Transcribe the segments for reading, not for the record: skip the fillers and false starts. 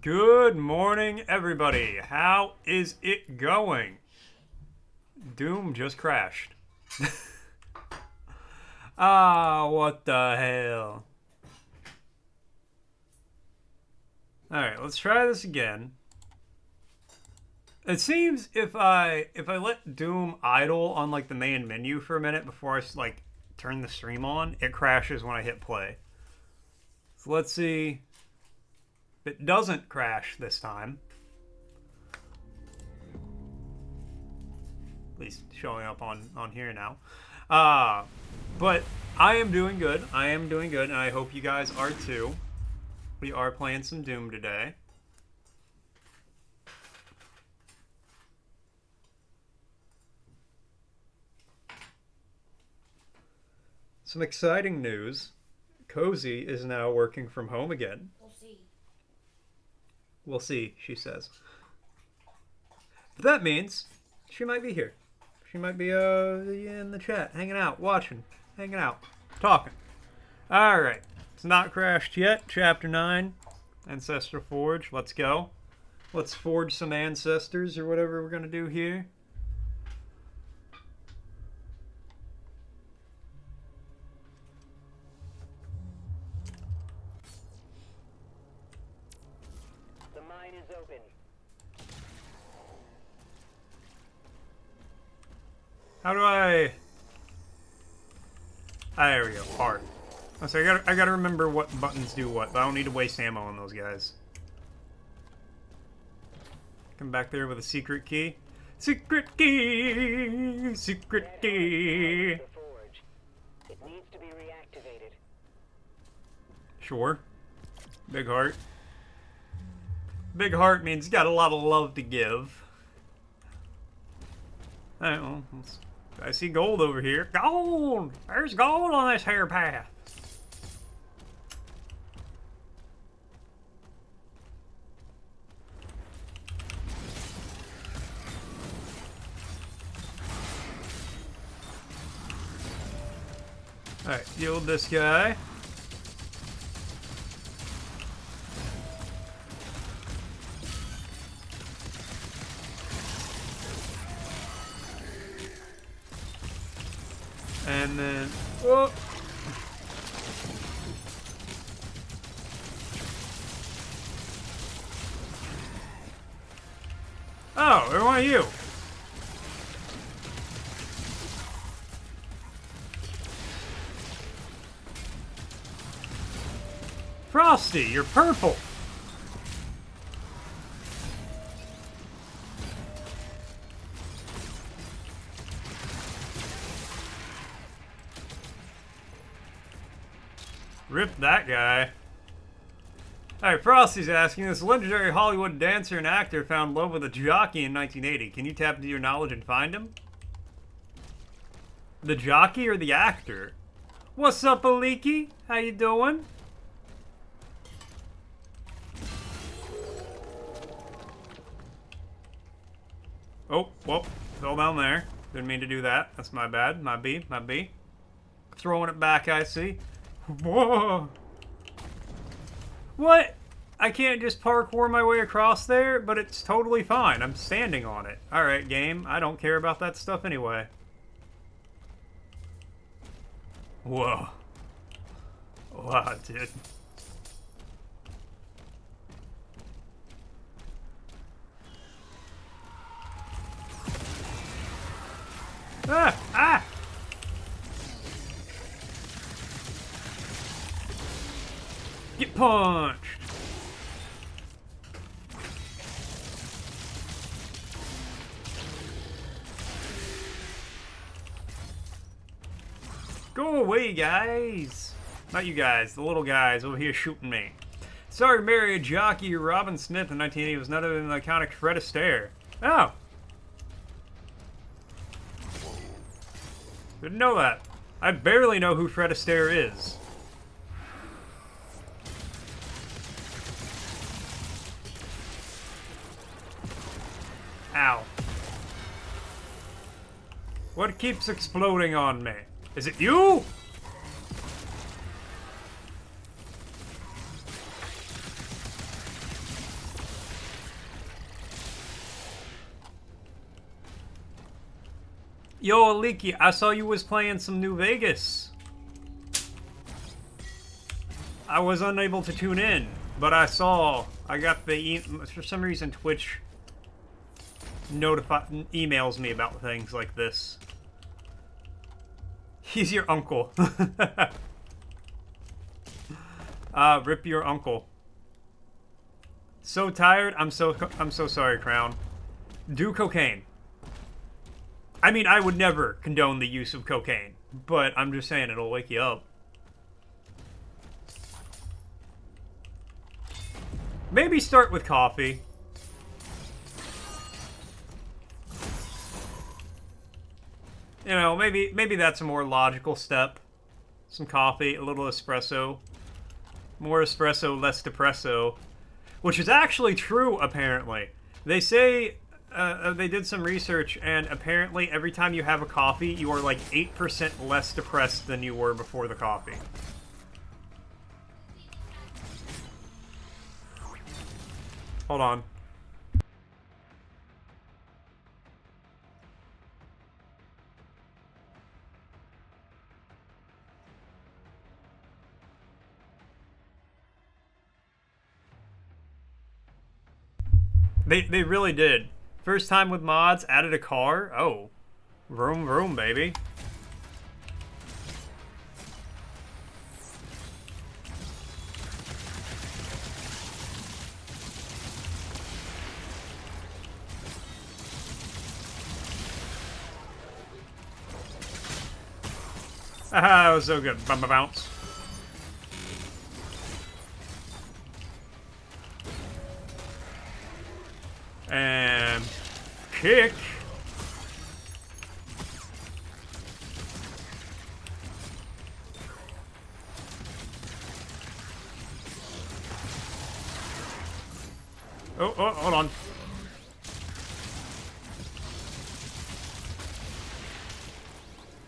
Good morning, everybody. How is it going? Doom just crashed. What the hell? Alright, let's try this again. It seems if I let Doom idle on like the main menu for a minute before I turn the stream on, it crashes when I hit play. So let's see. It doesn't crash this time. At least showing up on here now. But I am doing good. I am doing good, and I hope you guys are too. We are playing some Doom today. Some exciting news. Cozy is now working from home again. We'll see, she says. But that means she might be here. She might be in the chat, hanging out, watching, hanging out, talking. Alright. It's not crashed yet. Chapter 9. Ancestor Forge. Let's go. Let's forge some ancestors or whatever we're going to do here. How do I... there we go. Heart. So I gotta remember what buttons do what, but I don't need to waste ammo on those guys. Come back there with a secret key. Secret key! Secret key! It needs to be reactivated. Sure. Big heart. Big heart means got a lot of love to give. Alright, well, I see gold over here. Gold! There's gold on this hair path. Alright, deal with this guy. And then, whoa. Oh, who are you? Frosty, you're purple. Rip that guy. Alright, Frosty's asking, this legendary Hollywood dancer and actor found love with a jockey in 1980. Can you tap into your knowledge and find him? The jockey or the actor? What's up, Aliki? How you doing? Oh, whoa. Fell down there. Didn't mean to do that. That's my bad. My B. Throwing it back, I see. Whoa! What? I can't just parkour my way across there, but it's totally fine. I'm standing on it. Alright, game. I don't care about that stuff anyway. Whoa. Wow, dude. Ah! Ah! Get punched! Go away, guys! Not you guys, the little guys over here shooting me. Sorry to marry a jockey, Robin Smith in 1980 was none other than the iconic Fred Astaire. Oh! Didn't know that. I barely know who Fred Astaire is. Ow. What keeps exploding on me? Is it you? Yo, Aliki, I saw you was playing some New Vegas. I was unable to tune in, but I got the for some reason Twitch emails me about things like this. He's your uncle. Rip your uncle. So tired. I'm so sorry, Crown. Do cocaine. I mean, I would never condone the use of cocaine, but I'm just saying it'll wake you up. Maybe start with coffee. You know, maybe that's a more logical step. Some coffee, a little espresso. More espresso, less depresso. Which is actually true, apparently. They say, they did some research, and apparently every time you have a coffee, you are like 8% less depressed than you were before the coffee. Hold on. They really did. First time with mods, added a car. Oh. Vroom vroom, baby. Ah, that was so good. Bounce. And kick. Oh, hold on.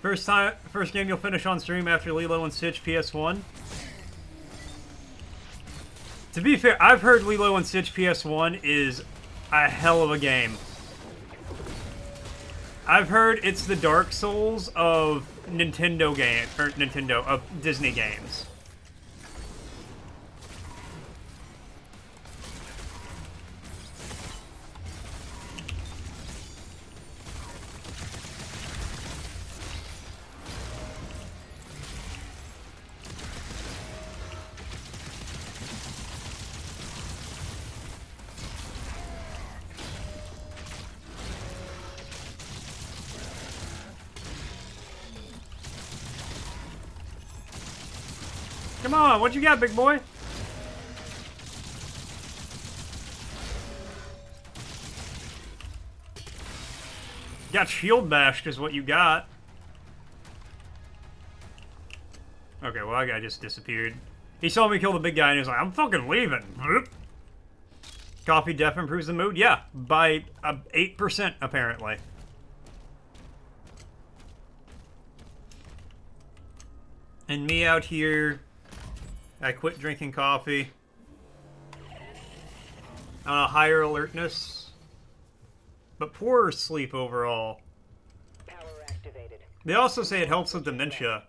First game you'll finish on stream after Lilo and Stitch PS1. To be fair, I've heard Lilo and Stitch PS1 is a hell of a game. I've heard it's the Dark Souls of of Disney games. Come on, what you got, big boy? Got shield bashed is what you got. Okay, well, that guy just disappeared. He saw me kill the big guy and he was like, I'm fucking leaving. Coffee def improves the mood? Yeah, by 8% apparently. And me out here, I quit drinking coffee. Higher alertness, but poorer sleep overall. Power activated. They also say it helps with dementia.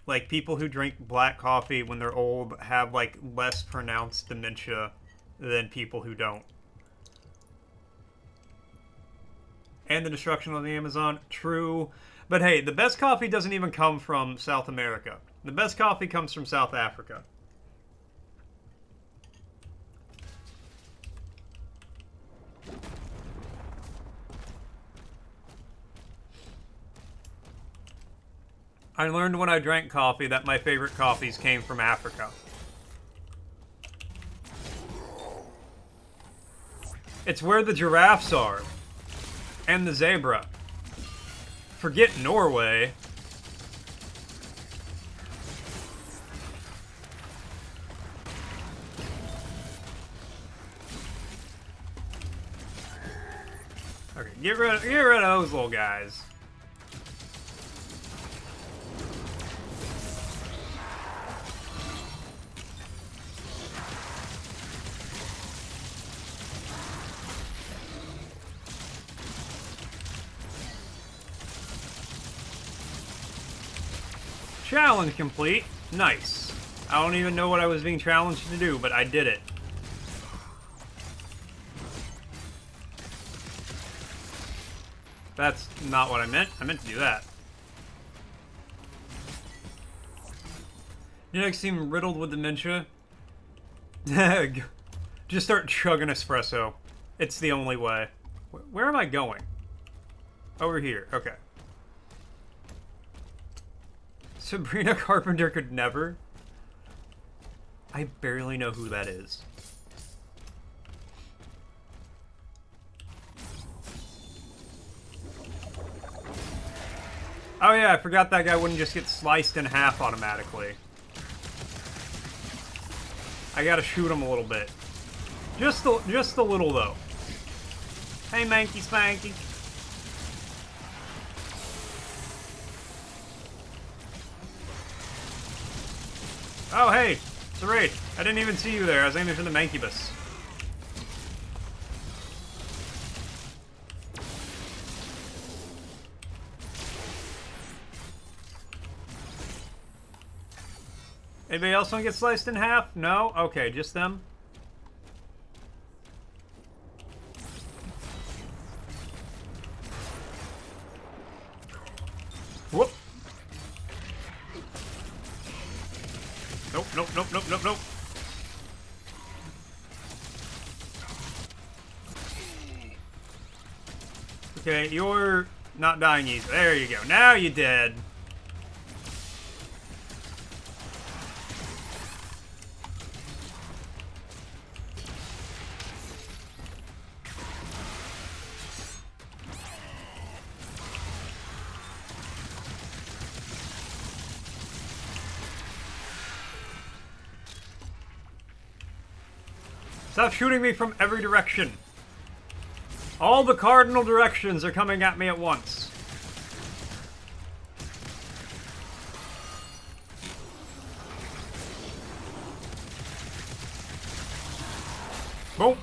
Like, people who drink black coffee when they're old have, like, less pronounced dementia than people who don't. And the destruction of the Amazon, true. But hey, the best coffee doesn't even come from South America. The best coffee comes from South Africa. I learned when I drank coffee that my favorite coffees came from Africa. It's where the giraffes are. And the zebra. Forget Norway. Okay, get rid of those little guys. Challenge complete. Nice. I don't even know what I was being challenged to do, but I did it. That's not what I meant. I meant to do that. You next seem riddled with dementia. Just start chugging espresso. It's the only way. Where am I going? Over here. Okay. Sabrina Carpenter could never. I barely know who that is. Oh yeah, I forgot that guy wouldn't just get sliced in half automatically. I gotta shoot him a little bit. Just a little though. Hey Manky Spanky. Oh hey, it's a raid. I didn't even see you there. I was aiming for the Mankybus. Anybody else want to get sliced in half? No? Okay, just them. Whoop. Nope, nope, nope, nope, nope, nope. Okay, you're not dying easy. There you go. Now you're dead. Stop shooting me from every direction. All the cardinal directions are coming at me at once. Boom.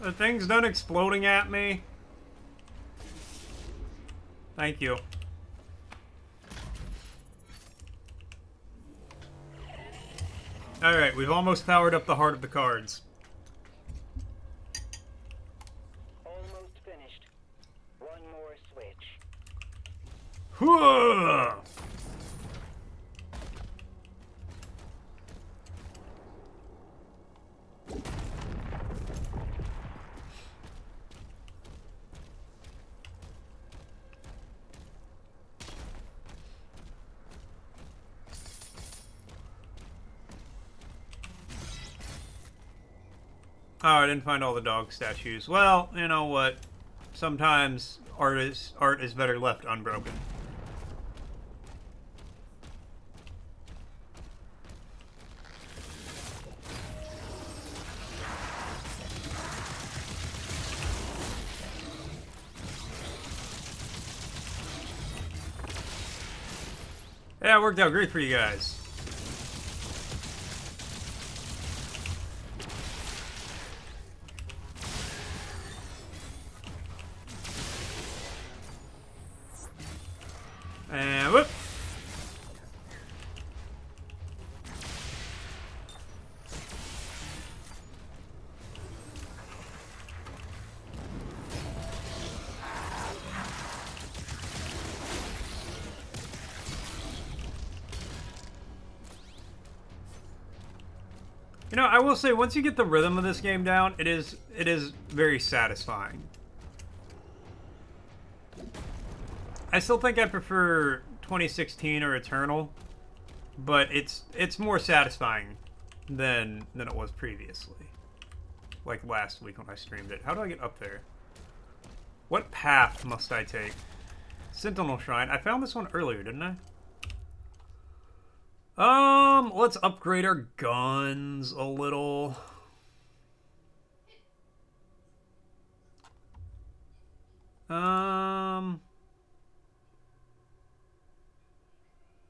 Are things done exploding at me? Thank you. Alright, we've almost powered up the heart of the cards. Almost finished. One more switch. Whoa! Oh, I didn't find all the dog statues. Well, you know what? Sometimes art is better left unbroken. Yeah, it worked out great for you guys. And whoop! You know, I will say, once you get the rhythm of this game down, it is very satisfying. I still think I prefer 2016 or Eternal, but it's more satisfying than it was previously. Like last week when I streamed it. How do I get up there? What path must I take? Sentinel Shrine. I found this one earlier, didn't I? Let's upgrade our guns a little.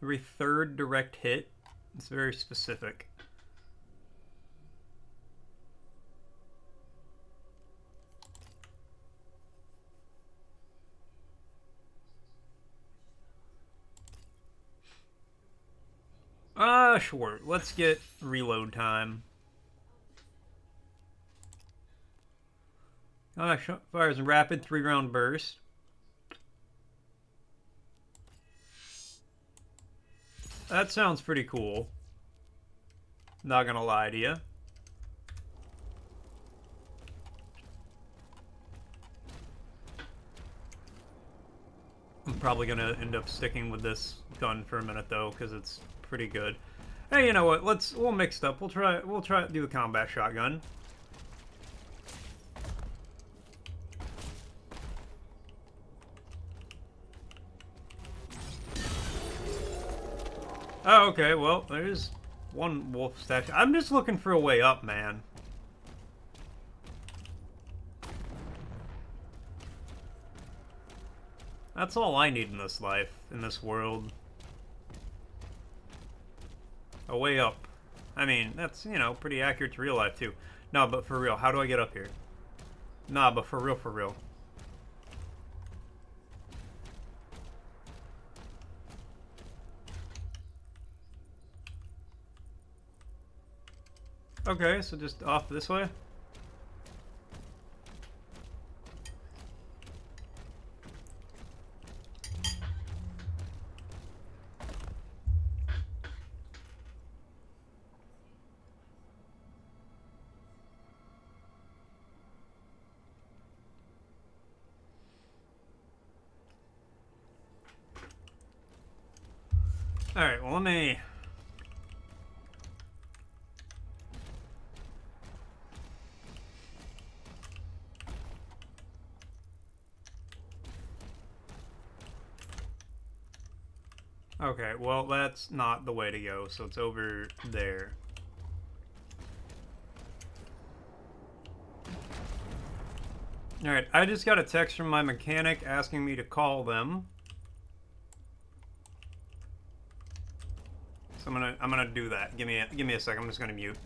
Every third direct hit. It's very specific. Sure. Let's get reload time. Fires in rapid 3-round burst. That sounds pretty cool. Not gonna lie to you. I'm probably gonna end up sticking with this gun for a minute though, because it's pretty good. Hey, you know what? We'll mix it up. We'll try to do the combat shotgun. Oh, okay. Well, there's one wolf statue. I'm just looking for a way up, man. That's all I need in this life, in this world. A way up. I mean, that's, you know, pretty accurate to real life, too. No, but for real, how do I get up here? Nah, but for real, for real. Okay, so just off this way? Alright, well, let me... Okay, well, that's not the way to go, so it's over there. Alright, I just got a text from my mechanic asking me to call them. So I'm gonna do that. Give me a second. I'm just gonna mute.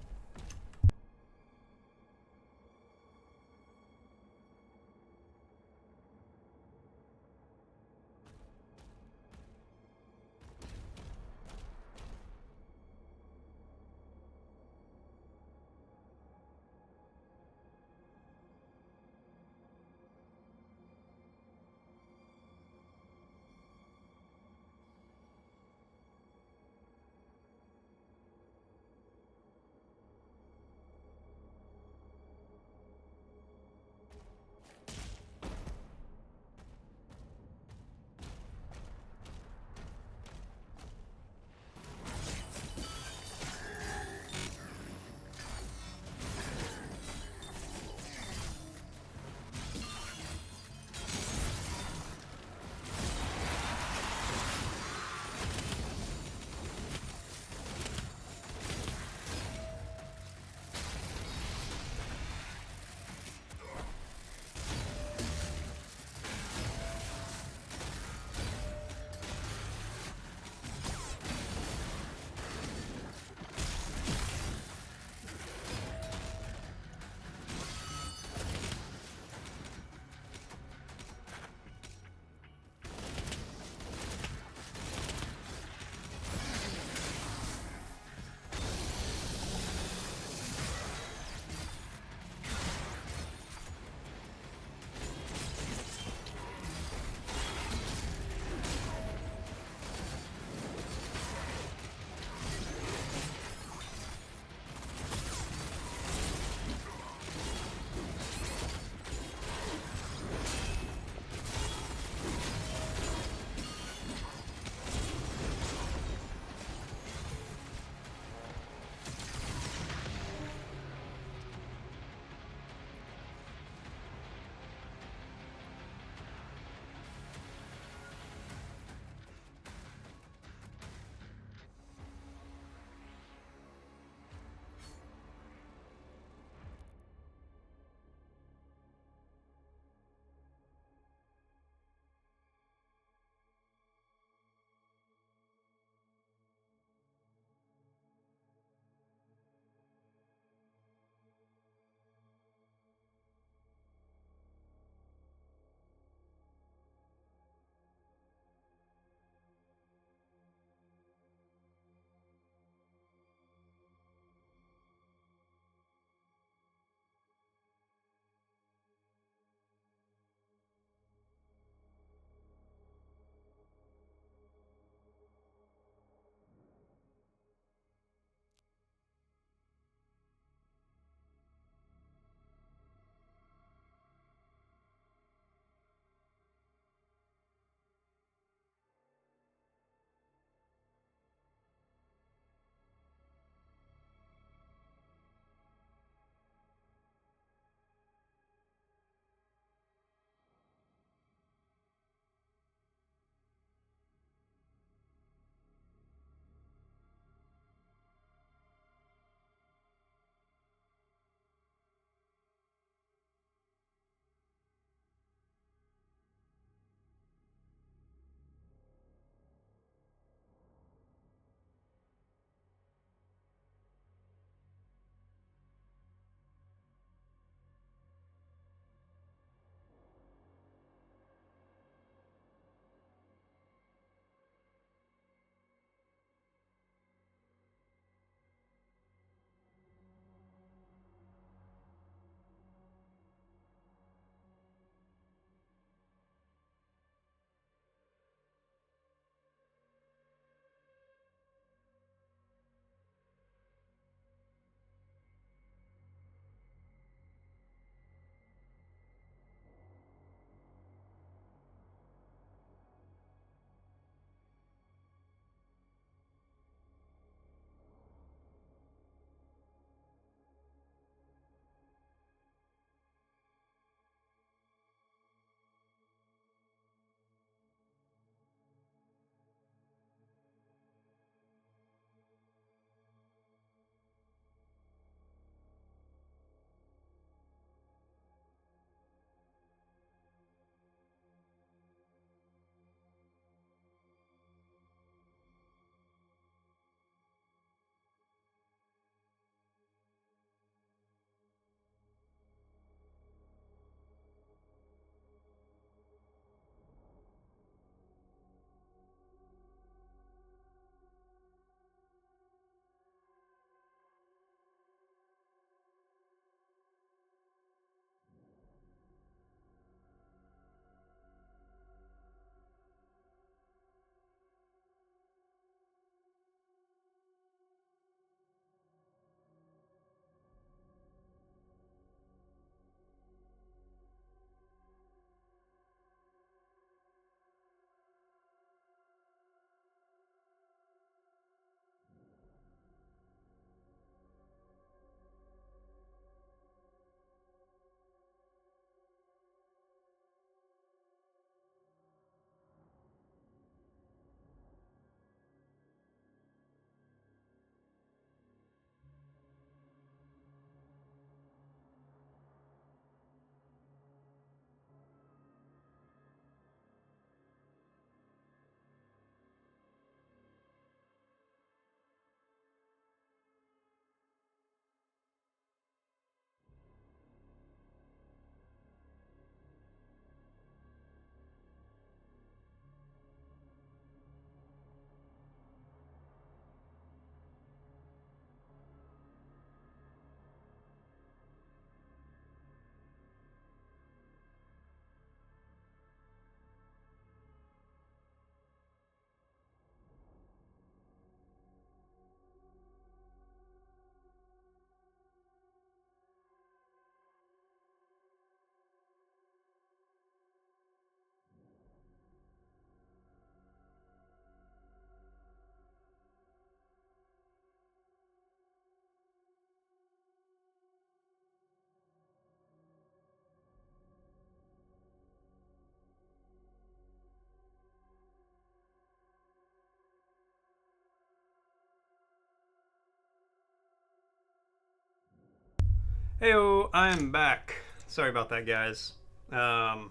Heyo, I'm back. Sorry about that, guys. Had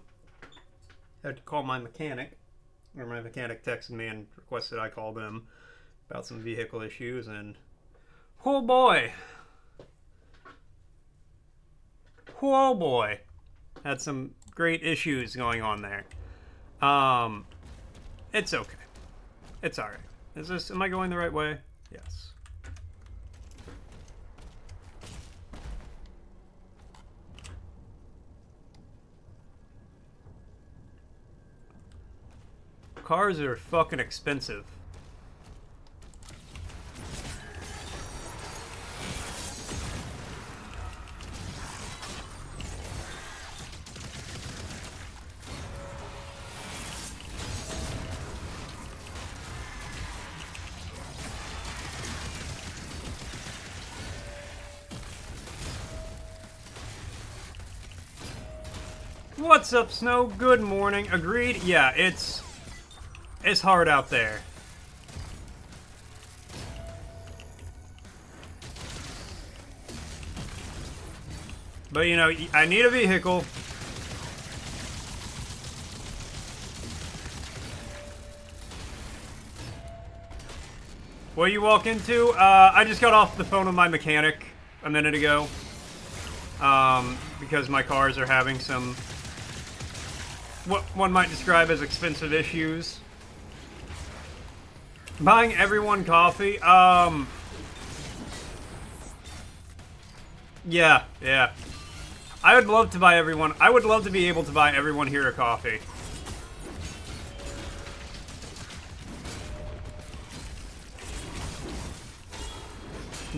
to call my mechanic, or my mechanic texted me and requested I call them about some vehicle issues, and oh boy, had some great issues going on there. It's okay. It's all right. Am I going the right way? Yes. Cars are fucking expensive. What's up, Snow? Good morning. Agreed? Yeah, it's hard out there. But, you know, I need a vehicle. What you walk into? I just got off the phone with my mechanic a minute ago. Because my cars are having some, what one might describe as expensive issues. Buying everyone coffee? Yeah. I would love to buy everyone. I would love to be able to buy everyone here a coffee.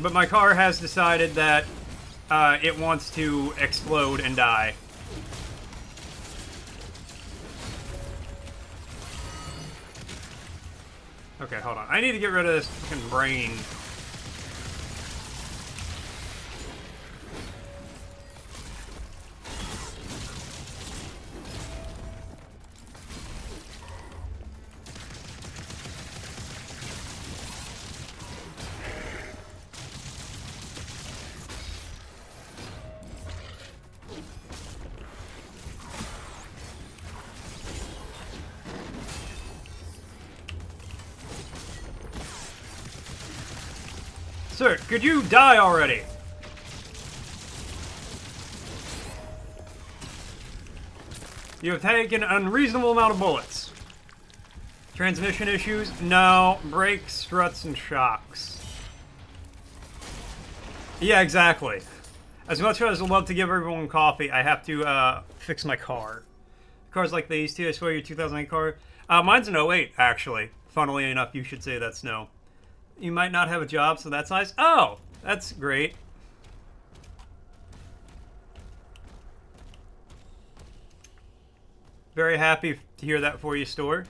But my car has decided that it wants to explode and die. Okay, hold on. I need to get rid of this fucking brain. Sir, could you die already? You have taken an unreasonable amount of bullets. Transmission issues? No. Brakes, struts, and shocks. Yeah, exactly. As much as I'd love to give everyone coffee, I have to fix my car. Cars like they used to, I swear, your 2008 car. Mine's an '08, actually. Funnily enough, you should say that's no. You might not have a job, so that's nice. Oh, that's great. Very happy to hear that for you, store.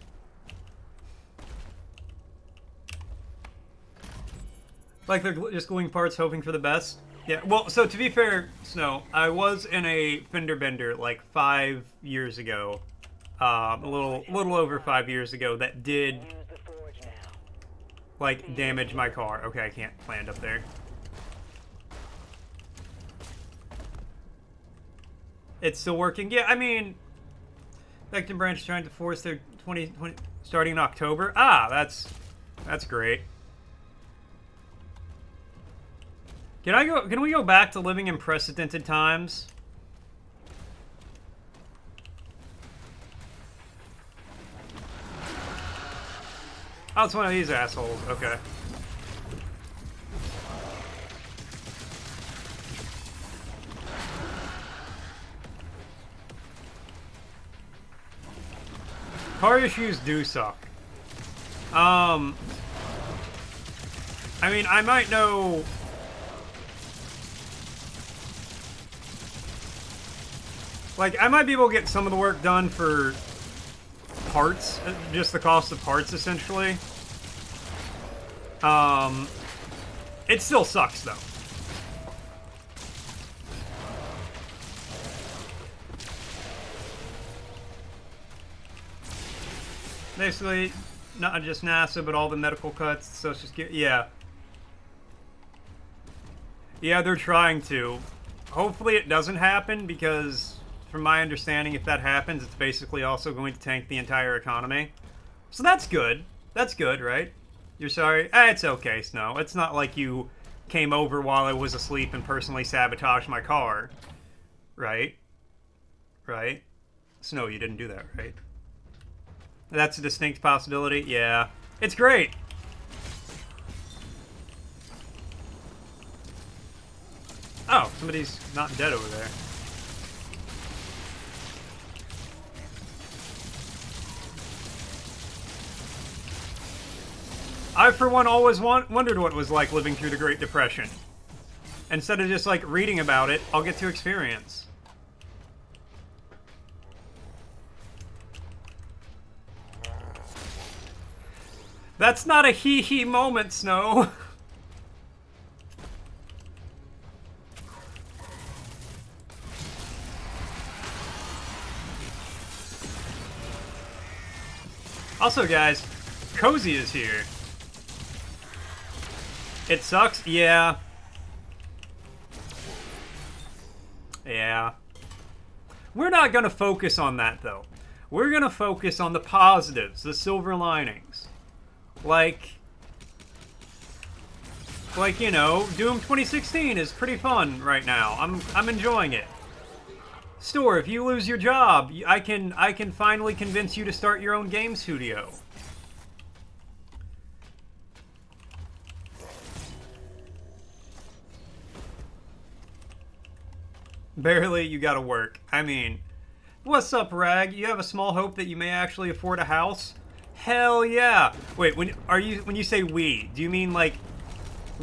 Like they're just gluing parts, hoping for the best. Yeah, well, so to be fair, Snow, I was in a fender bender like 5 years ago. A little over 5 years ago that did like damage my car. Okay, I can't land up there. It's still working. Yeah, I mean, Vector Branch trying to force their 2020 starting in October. Ah, that's great. Can we go back to living in precedented times? Oh, it's one of these assholes. Okay. Car issues do suck. I mean, I might know. Like, I might be able to get some of the work done for parts, just the cost of parts, essentially. It still sucks, though. Basically, not just NASA, but all the medical cuts, Social Security. Yeah. Yeah, they're trying to. hopefully it doesn't happen, because from my understanding, if that happens, it's basically also going to tank the entire economy. So that's good. That's good, right? You're sorry? It's okay, Snow. It's not like you came over while I was asleep and personally sabotaged my car. Right? Right? Snow, you didn't do that, right? That's a distinct possibility? Yeah. It's great! Oh, somebody's not dead over there. I, for one, always wondered what it was like living through the Great Depression. Instead of just, like, reading about it, I'll get to experience. That's not a hee-hee moment, Snow. Also, guys, Cozy is here. It sucks? Yeah. Yeah. We're not gonna focus on that, though. We're gonna focus on the positives, the silver linings. Like, you know, Doom 2016 is pretty fun right now. I'm enjoying it. Store, if you lose your job, I can finally convince you to start your own game studio. Barely, you gotta work. I mean, what's up, Rag? You have a small hope that you may actually afford a house? Hell yeah! Wait, when you say we, do you mean like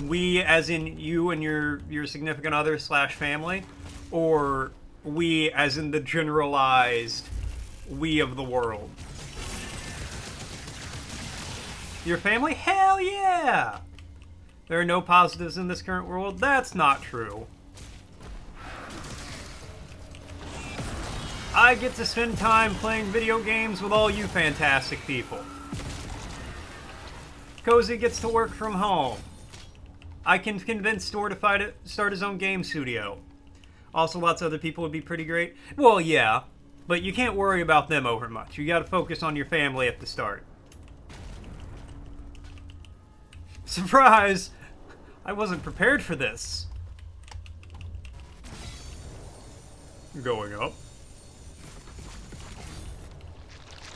we as in you and your significant other / family, or we as in the generalized we of the world? Your family? Hell yeah! There are no positives in this current world? That's not true. I get to spend time playing video games with all you fantastic people. Cozy gets to work from home. I can convince Store to start his own game studio. Also, lots of other people would be pretty great. Well, yeah, but you can't worry about them over much. You gotta focus on your family at the start. Surprise! I wasn't prepared for this. Going up.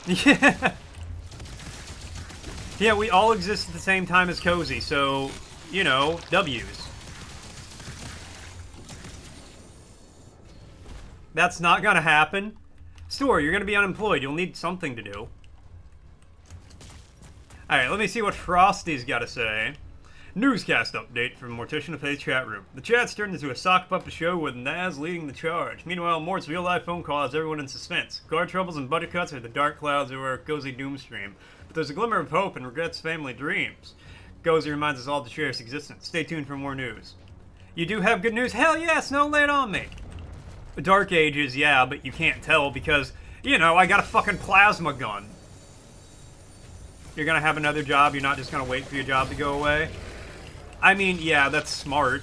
Yeah. Yeah, we all exist at the same time as Cozy, so, you know, W's. That's not gonna happen. Store, you're gonna be unemployed. You'll need something to do. Alright, let me see what Frosty's gotta say. Newscast update from morticianoffaith chat room. The chat's turned into a sock puppet show with Naz leading the charge. Meanwhile, Mort's real-life phone call has everyone in suspense. Car troubles and budget cuts are the dark clouds over our cozy doomstream. But there's a glimmer of hope and regrets family dreams. Cozy reminds us all to share its existence. Stay tuned for more news. You do have good news? Hell yeah, Snow, lay it on me! Dark Ages, yeah, but you can't tell because, you know, I got a fucking plasma gun. You're gonna have another job, you're not just gonna wait for your job to go away? I mean, yeah, that's smart.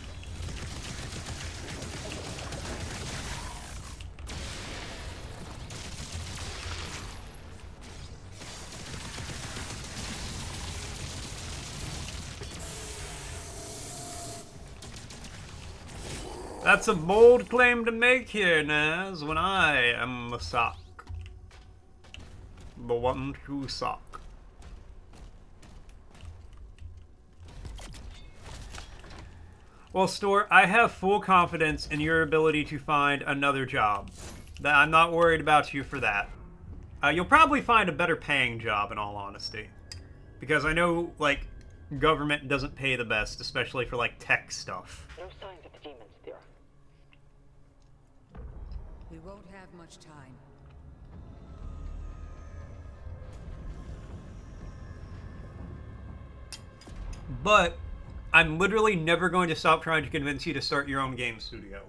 That's a bold claim to make here, Naz, when I am the sock. The one true sock. Well, Store, I have full confidence in your ability to find another job. I'm not worried about you for that. You'll probably find a better paying job, in all honesty. Because I know, like, government doesn't pay the best, especially for, like, tech stuff. No signs of the demons, dear. We won't have much time. But I'm literally never going to stop trying to convince you to start your own game studio.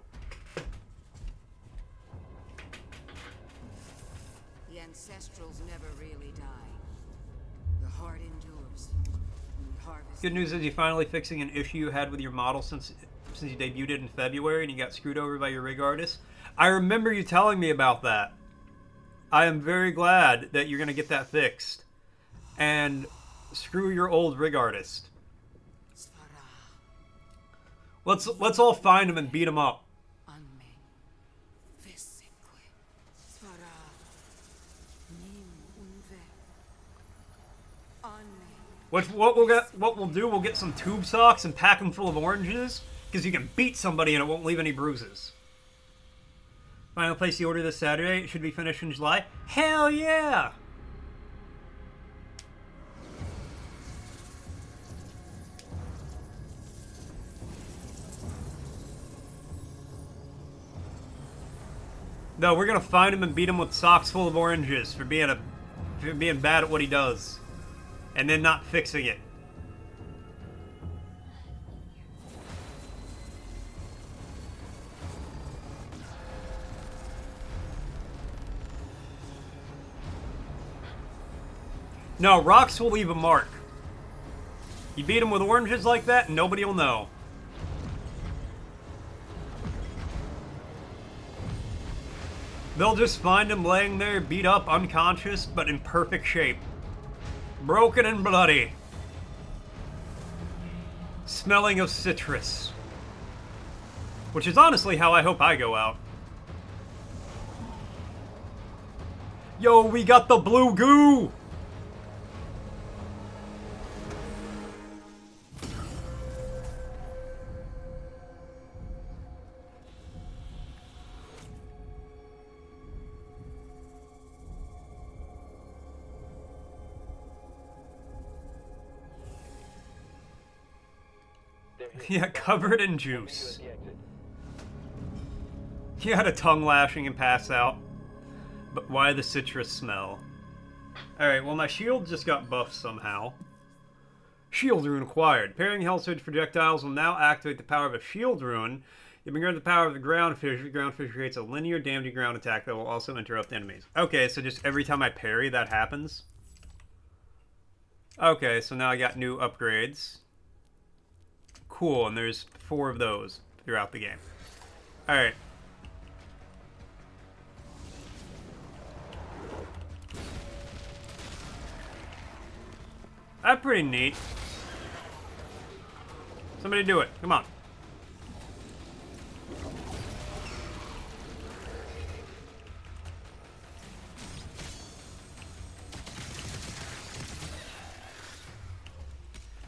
The ancestrals never really die. The heart endures. We harvest. Good news is you're finally fixing an issue you had with your model since since you debuted it in February and you got screwed over by your rig artist. I remember you telling me about that. I am very glad that you're going to get that fixed. And screw your old rig artist. Let's all find him and beat him up. What we'll do, we'll get some tube socks and pack them full of oranges, because you can beat somebody and it won't leave any bruises. Final place the order this Saturday. It should be finished in July. Hell yeah! No, we're gonna find him and beat him with socks full of oranges for being bad at what he does. And then not fixing it. No, rocks will leave a mark. You beat him with oranges like that, and nobody will know. They'll just find him laying there, beat up, unconscious, but in perfect shape. Broken and bloody. Smelling of citrus. Which is honestly how I hope I go out. Yo, we got the blue goo! Yeah, covered in juice. He had a tongue lashing and pass out. But why the citrus smell? Alright, well my shield just got buffed somehow. Shield rune acquired. Pairing Hellsurge projectiles will now activate the power of a shield rune. You've been granted the power of the ground fissure. The ground fissure creates a linear damaging ground attack that will also interrupt enemies. Okay, so just every time I parry that happens? Okay, so now I got new upgrades. Cool, and there's 4 of those throughout the game. Alright. That's pretty neat. Somebody do it. Come on.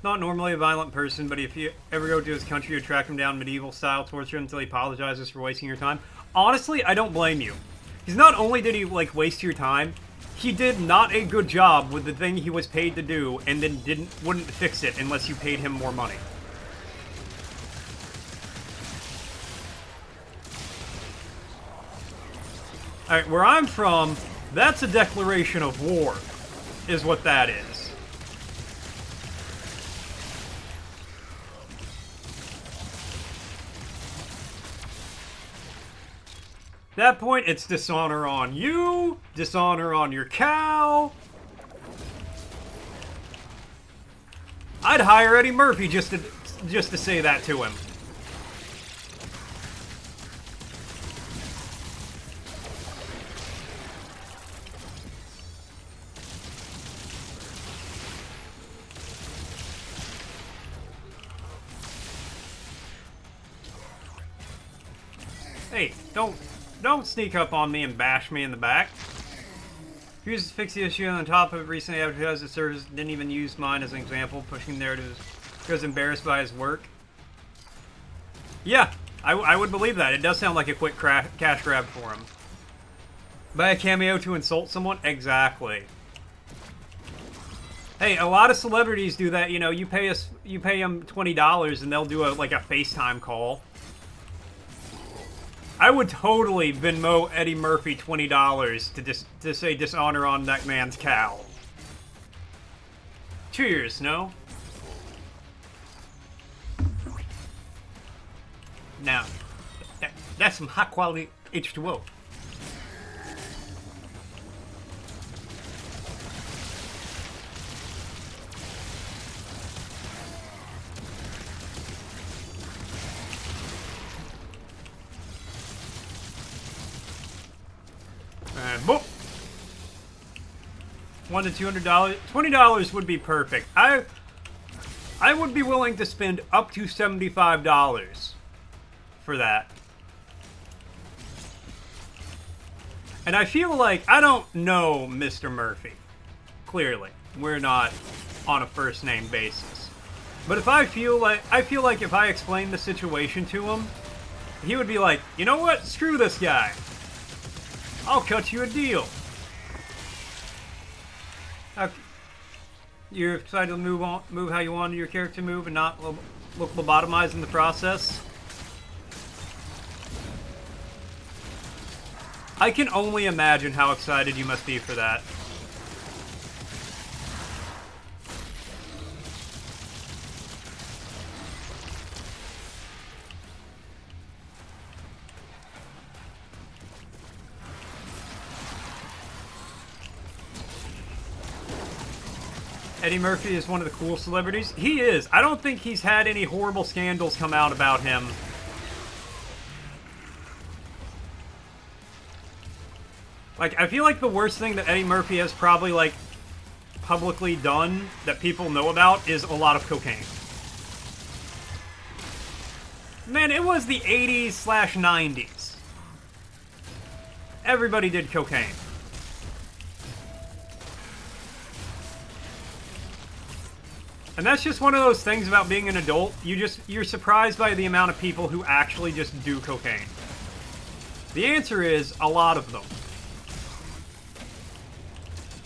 Not normally a violent person, but if you ever go to his country, you track him down medieval style, torture him until he apologizes for wasting your time. Honestly, I don't blame you. Because not only did he, like, waste your time, he did not a good job with the thing he was paid to do, and then wouldn't fix it unless you paid him more money. Alright, where I'm from, that's a declaration of war, is what that is. At that point, it's dishonor on you, dishonor on your cow. I'd hire Eddie Murphy just to say that to him. Hey, don't sneak up on me and bash me in the back. Here's to fix the issue on top of it. Recently advertised the service, didn't even use mine as an example, pushing narratives. He was embarrassed by his work. Yeah, I would believe that. It does sound like a quick cash grab for him. Buy a cameo to insult someone? Exactly. Hey, a lot of celebrities do that. You know, you pay them $20 and they'll do a FaceTime call. I would totally Venmo Eddie Murphy $20 to say dishonor on that man's cow. Cheers, no? Now, that's some high quality H2O. And boop. $1 to $200. $20 would be perfect. I would be willing to spend up to $75 for that. And I feel like I don't know Mr. Murphy. Clearly, we're not on a first name basis. But I feel like if I explained the situation to him, he would be like, you know what? Screw this guy. I'll cut you a deal. You're excited to move how you want your character to move and not look lobotomized in the process? I can only imagine how excited you must be for that. Eddie Murphy is one of the cool celebrities. He is. I don't think he's had any horrible scandals come out about him. Like, I feel like the worst thing that Eddie Murphy has probably, like, publicly done that people know about is a lot of cocaine. Man, it was the 80s/90s. Everybody did cocaine. And that's just one of those things about being an adult. You're surprised by the amount of people who actually just do cocaine. The answer is a lot of them.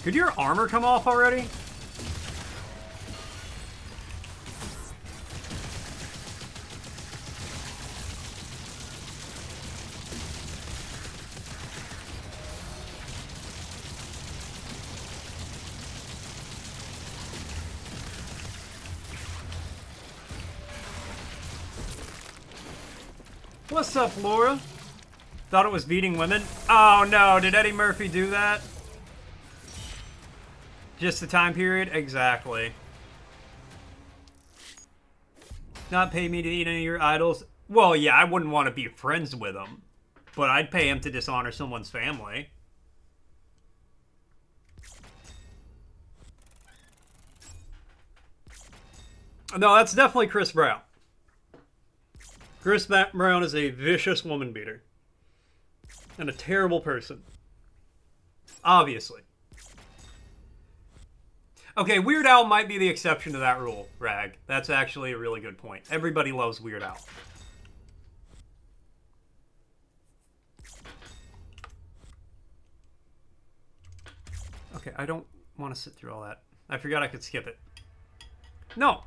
Could your armor come off already? What's up, Laura? Thought it was beating women? Oh no, did Eddie Murphy do that? Just the time period? Exactly. Not pay me to eat any of your idols? Well, yeah, I wouldn't want to be friends with him. But I'd pay him to dishonor someone's family. No, that's definitely Chris Brown. Chris Brown is a vicious woman beater. And a terrible person. Obviously. Okay, Weird Al might be the exception to that rule, Rag. That's actually a really good point. Everybody loves Weird Al. Okay, I don't want to sit through all that. I forgot I could skip it. No!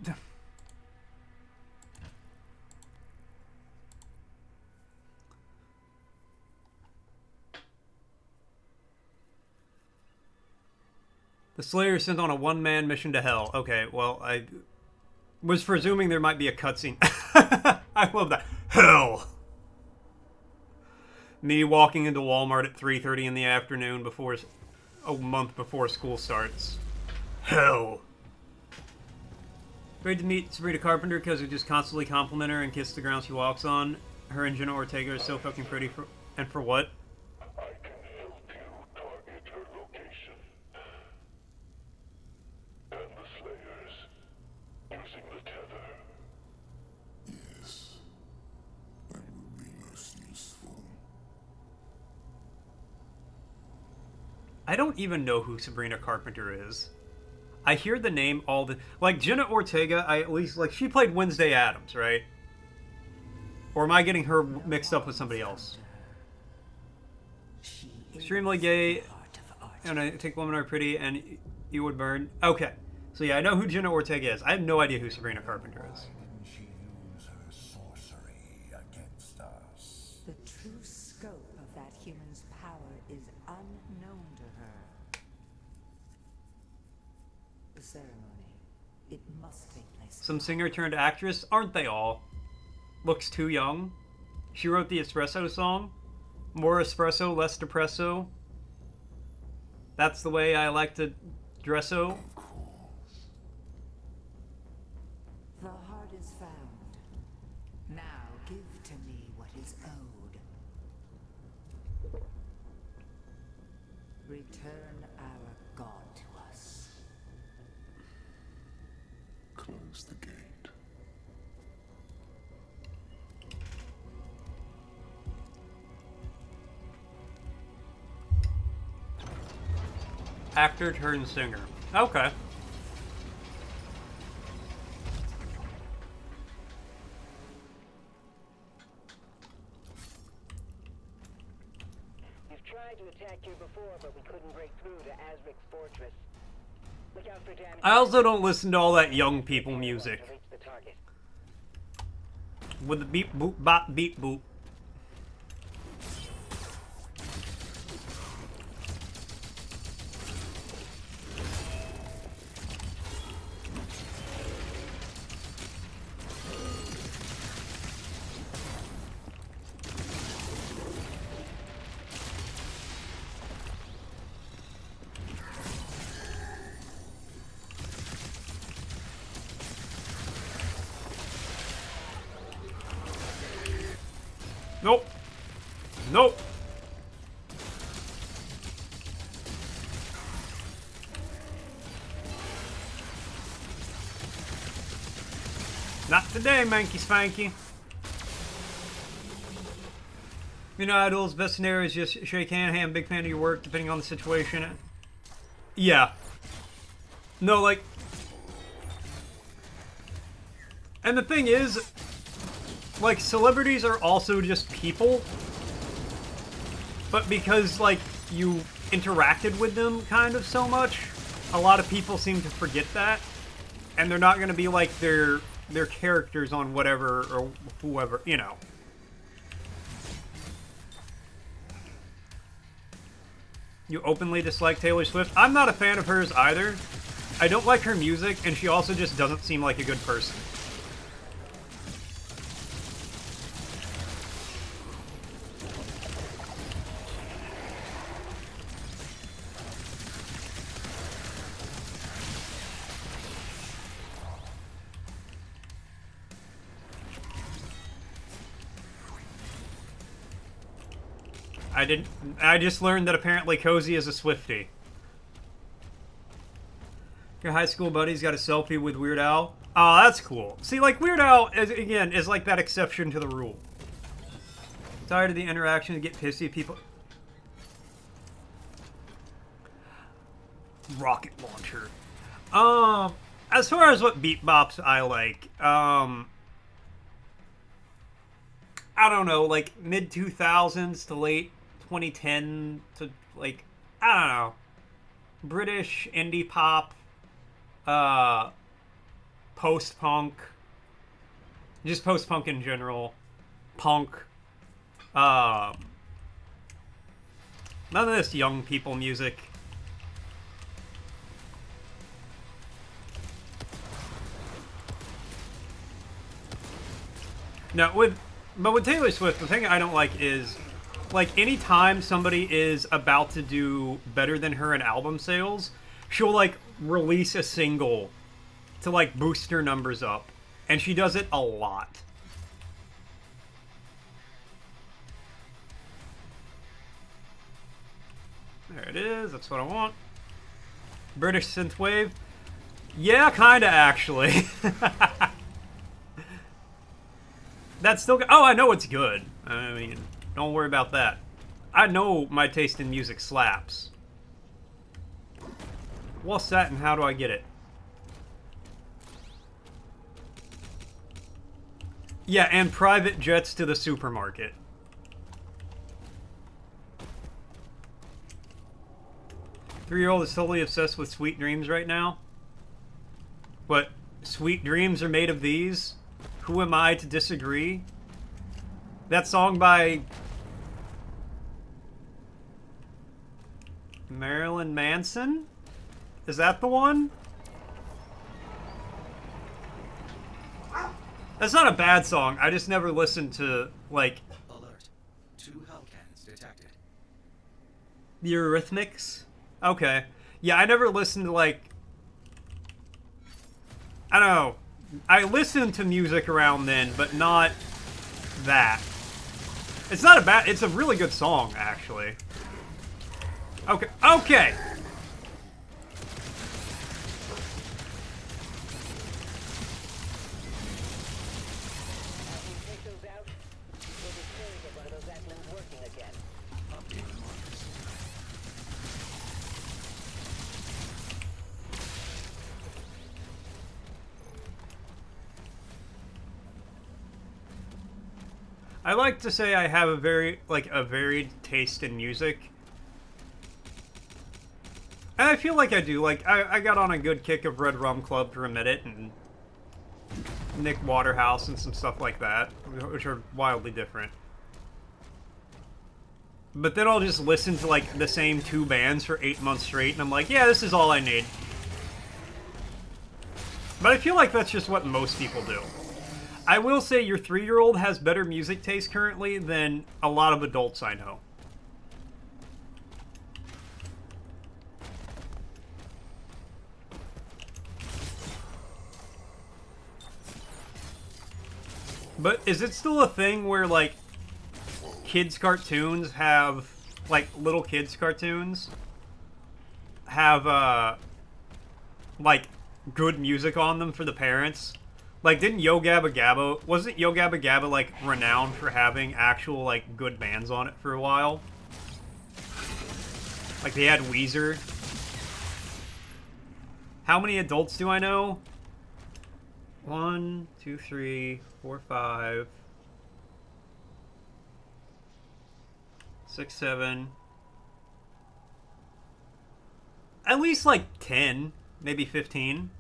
The Slayer is sent on a one-man mission to hell. Okay, well, I was presuming there might be a cutscene. I love that. Hell! Me walking into Walmart at 3:30 in the afternoon before a month before school starts. Hell! Great to meet Sabrina Carpenter because we just constantly compliment her and kiss the ground she walks on. Her and Jenna Ortega are so fucking pretty and for what? I don't even know who Sabrina Carpenter is. I hear the name all the... Like, Jenna Ortega, I at least... Like, she played Wednesday Addams, right? Or am I getting her mixed up with somebody else? Extremely gay, and I think women are pretty, and you would burn. Okay. So yeah, I know who Jenna Ortega is. I have no idea who Sabrina Carpenter is. She use her sorcery against us. The true scope of that human's power is unknown to her. The ceremony, it must take place. Some singer turned actress? Aren't they all? Looks too young. She wrote the Espresso song. More espresso, less depresso. That's the way I like to dresso. The heart is found. Now give to me what is owed. Return our god to us. Close the gate. Actor turned singer. Okay. We've tried to attack here before, but we couldn't break through to Azric's fortress. Look out for damage. I also don't listen to all that young people music. To reach the target. With the beep boop bop beep boop. Nope. Nope. Not today, Manky Spanky. You know, Idol's best scenario is just shake hand, hey, I'm a big fan of your work, depending on the situation. Yeah. No, like... And the thing is, like, celebrities are also just people. But because, like, you interacted with them kind of so much, a lot of people seem to forget that. And they're not going to be like their characters on whatever or whoever, you know. You openly dislike Taylor Swift? I'm not a fan of hers either. I don't like her music, and she also just doesn't seem like a good person. I just learned that apparently Cozy is a Swiftie. Your high school buddy's got a selfie with Weird Al. Oh, that's cool. See, like, Weird Al, again, is like that exception to the rule. Tired of the interaction to get pissy people. Rocket launcher. As far as what beat bops I like, I don't know, like mid-2000s to late 2010 to, like, I don't know, British indie pop, post-punk, just post-punk in general, punk, none of this young people music. No, but with Taylor Swift, the thing I don't like is, like, anytime somebody is about to do better than her in album sales, she'll, like, release a single to, like, boost her numbers up. And she does it a lot. There it is. That's what I want. British synthwave. Yeah, kinda, actually. That's still good. Oh, I know it's good. I mean, don't worry about that. I know my taste in music slaps. What's that and how do I get it? Yeah, and private jets to the supermarket. Three-year-old is totally obsessed with Sweet Dreams right now. What? Sweet Dreams are made of these? Who am I to disagree? That song by Marilyn Manson? Is that the one? That's not a bad song. I just never listened to, like... Alert. 2 hell cannons detected. The Eurythmics? Okay. Yeah, I never listened to, like... I don't know. I listened to music around then, but not that. It's not a bad... It's a really good song, actually. Okay. Okay. After we take those out, we'll be sure to get one of those admins working again. Update the markers. I like to say I have a very, a varied taste in music. And I feel like I do. Like, I got on a good kick of Red Rum Club for a minute, and Nick Waterhouse and some stuff like that, which are wildly different. But then I'll just listen to, like, the same 2 bands for 8 months straight, and I'm like, yeah, this is all I need. But I feel like that's just what most people do. I will say your 3-year-old has better music taste currently than a lot of adults I know. But is it still a thing where, like, kids' cartoons have, like, little kids' cartoons have, like, good music on them for the parents? Like, didn't Yo Gabba Gabba, wasn't Yo Gabba Gabba, like, renowned for having actual, like, good bands on it for a while? Like, they had Weezer. How many adults do I know? 1, 2, 3, 4, 5, 6, 7. At least like 10, maybe 15.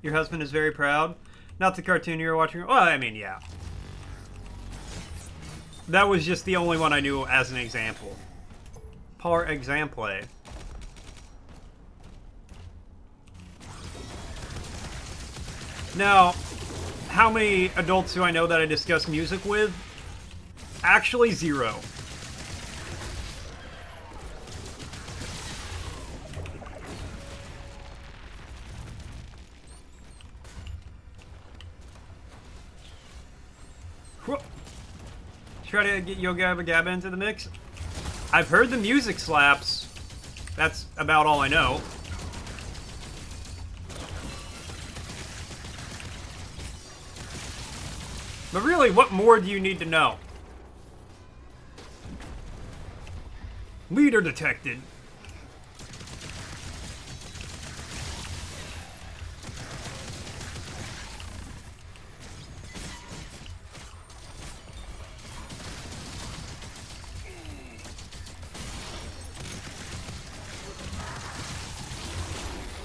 Your husband is very proud. Not the cartoon you were watching. Well, I mean, yeah. That was just the only one I knew as an example. Par exemple. Now, how many adults do I know that I discuss music with? Actually, 0. Try to get Yo Gabba Gabba into the mix. I've heard the music slaps. That's about all I know. But really, what more do you need to know? Leader detected.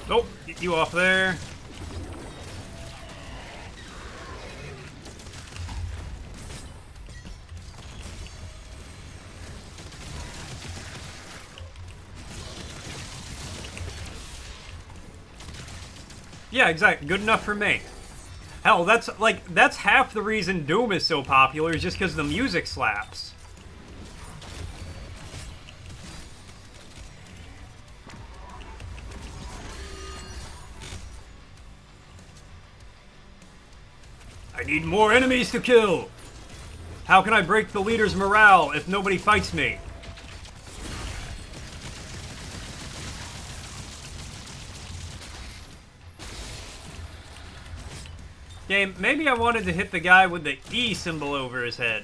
Nope, get you off there. Yeah, exactly. Good enough for me. Hell, that's half the reason Doom is so popular, is just because the music slaps. I need more enemies to kill. How can I break the leader's morale if nobody fights me? Game, maybe I wanted to hit the guy with the E symbol over his head.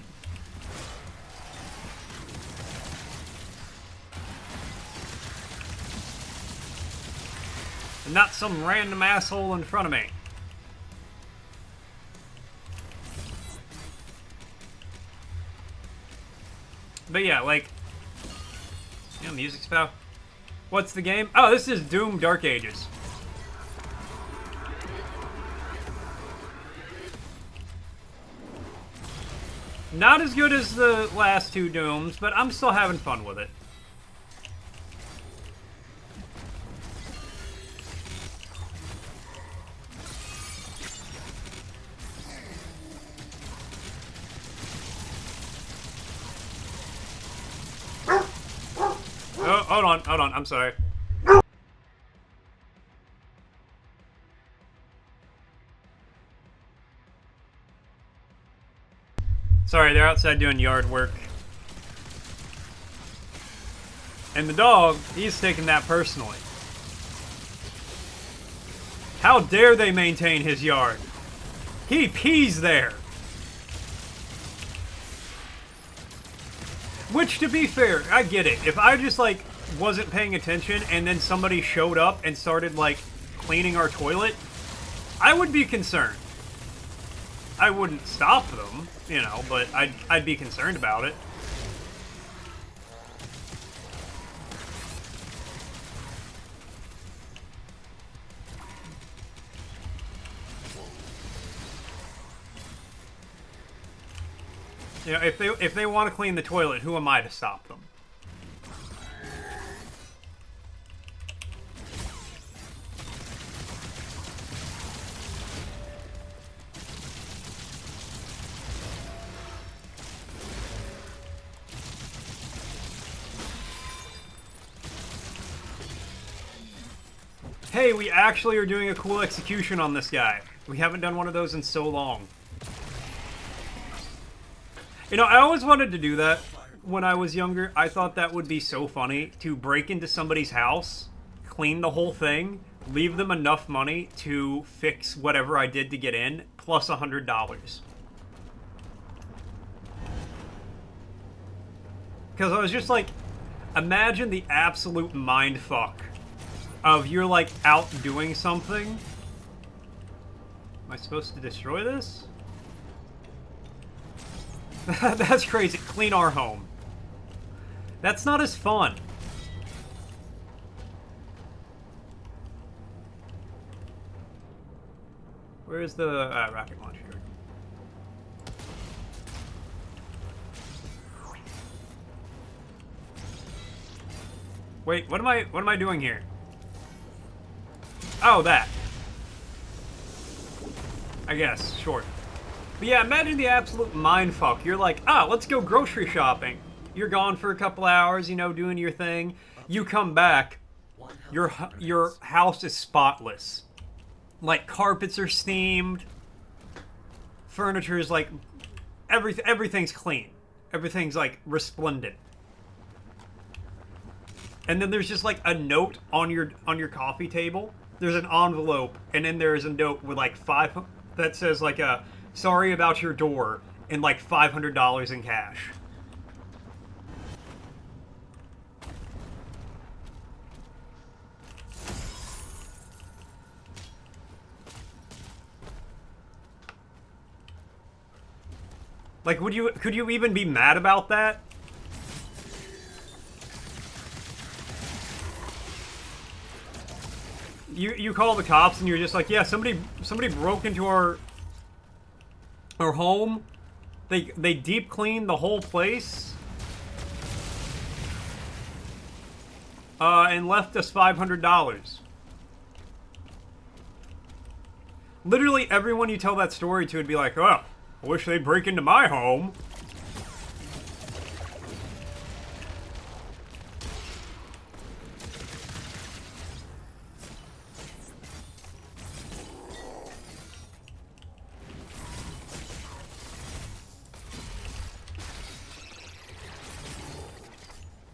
And not some random asshole in front of me. But yeah, like... You know, music's about... What's the game? Oh, this is Doom Dark Ages. Not as good as the last 2 Dooms, but I'm still having fun with it. Oh, hold on, I'm sorry. Sorry, they're outside doing yard work. And the dog, he's taking that personally. How dare they maintain his yard? He pees there. Which, to be fair, I get it. If I just, like, wasn't paying attention and then somebody showed up and started, like, cleaning our toilet, I would be concerned. I wouldn't stop them, you know, but I'd be concerned about it. You know, if they want to clean the toilet, who am I to stop them? Hey, we actually are doing a cool execution on this guy. We haven't done one of those in so long. You know, I always wanted to do that when I was younger. I thought that would be so funny, to break into somebody's house, clean the whole thing, leave them enough money to fix whatever I did to get in, plus $100. Because I was just like, imagine the absolute mindfuck of you're like out doing something. Am I supposed to destroy this? That's crazy. Clean our home. That's not as fun. Where's the rocket launcher? Wait, what am I doing here? Oh, that. I guess, sure. But yeah, imagine the absolute mindfuck. You're like, let's go grocery shopping. You're gone for a couple hours, you know, doing your thing. You come back, your house is spotless. Like, carpets are steamed. Furniture is like, everything's clean. Everything's like resplendent. And then there's just like a note on your coffee table. There's an envelope, and then there's a note with like that says like sorry about your door, and like $500 in cash. Like, could you even be mad about that? You call the cops and you're just like, yeah, somebody broke into our home. They deep cleaned the whole place. And left us $500. Literally everyone you tell that story to would be like, oh, I wish they'd break into my home.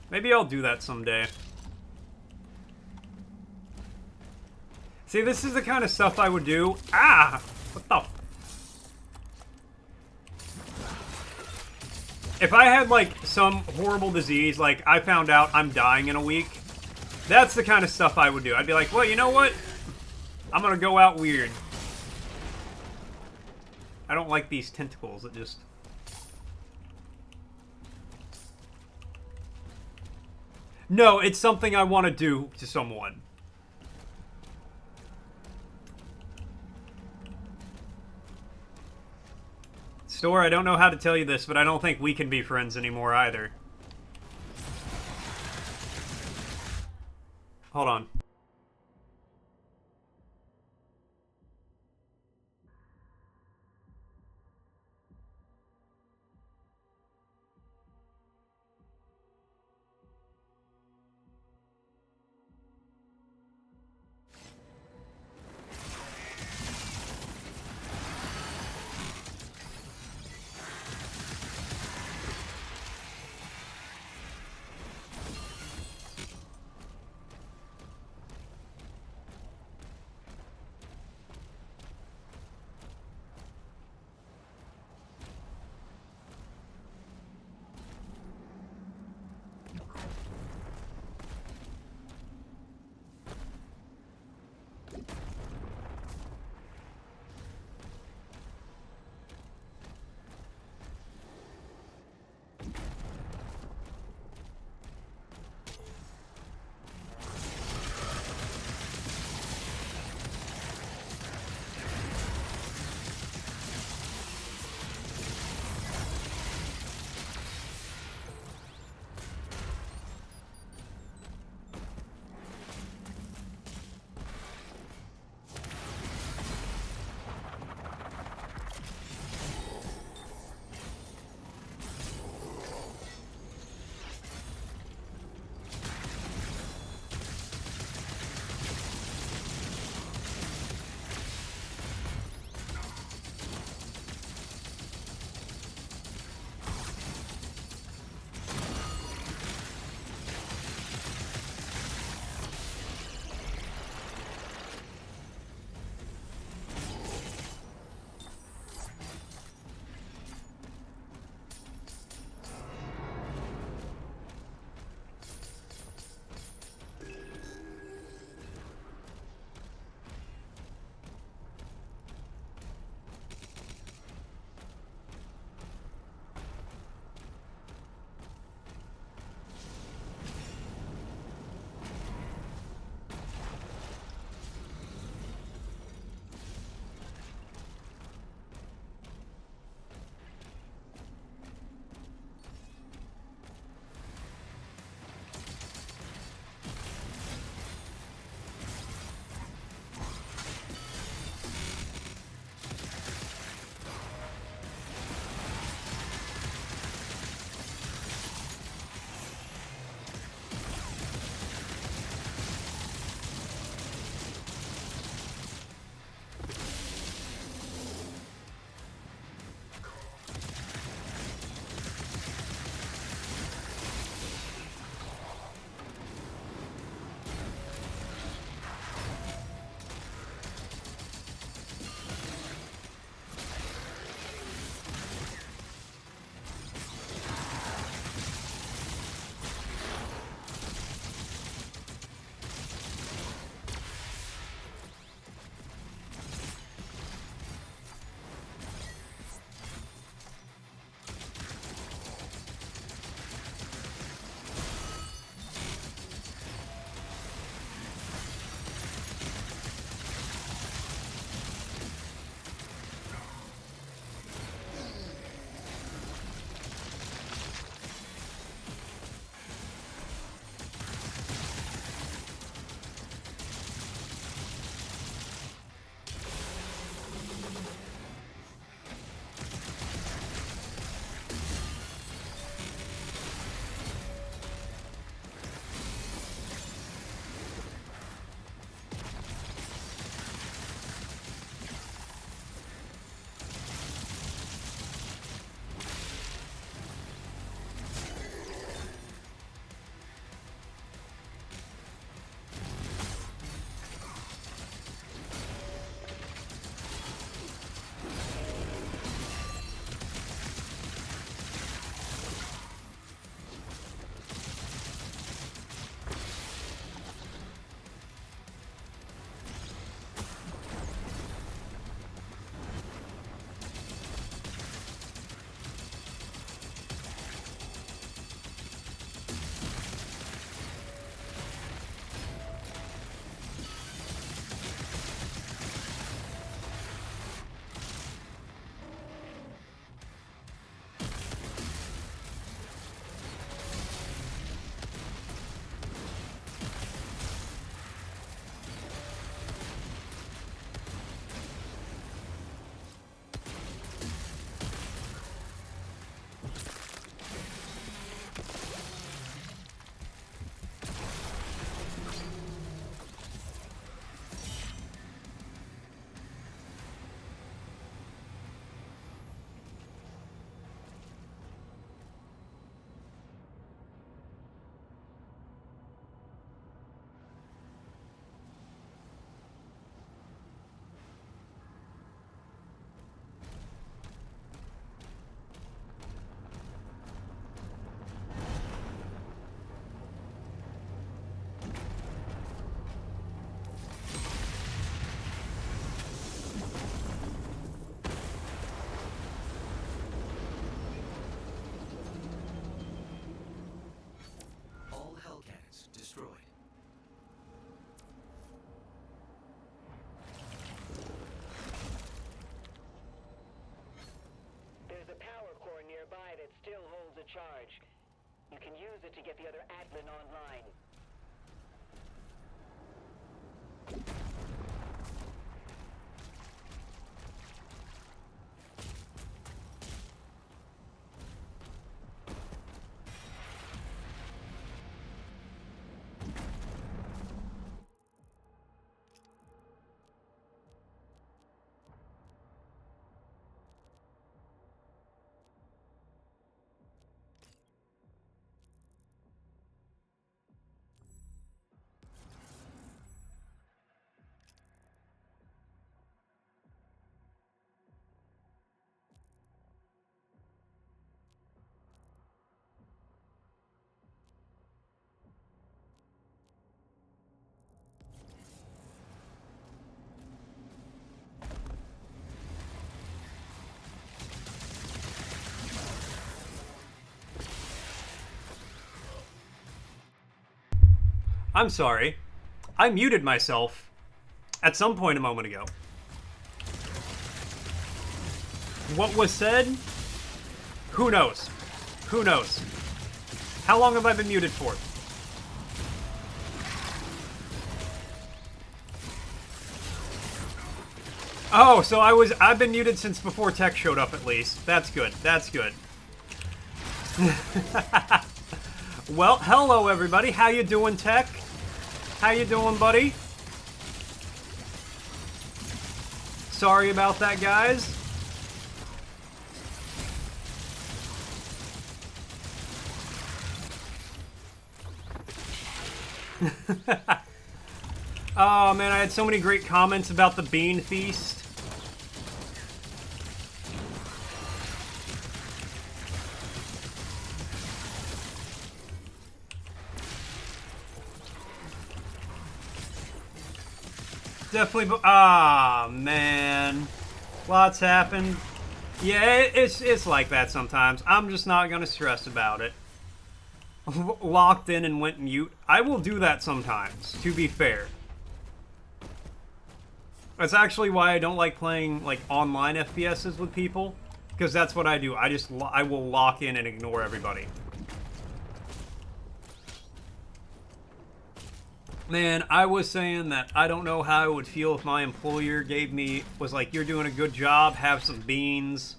Maybe I'll do that someday. See, this is the kind of stuff I would do. Ah! What the... If I had, like, some horrible disease, like, I found out I'm dying in a week, that's the kind of stuff I would do. I'd be like, well, you know what? I'm gonna go out weird. I don't like these tentacles that just... No, it's something I want to do to someone. Store, I don't know how to tell you this, but I don't think we can be friends anymore either. Hold on. charge. You can use it to get the other Atlan online. I'm sorry. I muted myself at some point a moment ago. What was said? Who knows? Who knows? How long have I been muted for? Oh, so I've been muted since before Tech showed up at least. That's good. That's good. Well, hello everybody. How you doing, Tech? How you doing, buddy? Sorry about that, guys. Oh man, I had so many great comments about the Bean Feast. Definitely, man. Lots happened. Yeah, it's like that sometimes. I'm just not gonna stress about it. Locked in and went mute. I will do that sometimes, to be fair. That's actually why I don't like playing, like, online FPSs with people. Because that's what I do. I will lock in and ignore everybody. Man, I was saying that I don't know how I would feel if my employer was like, you're doing a good job, have some beans.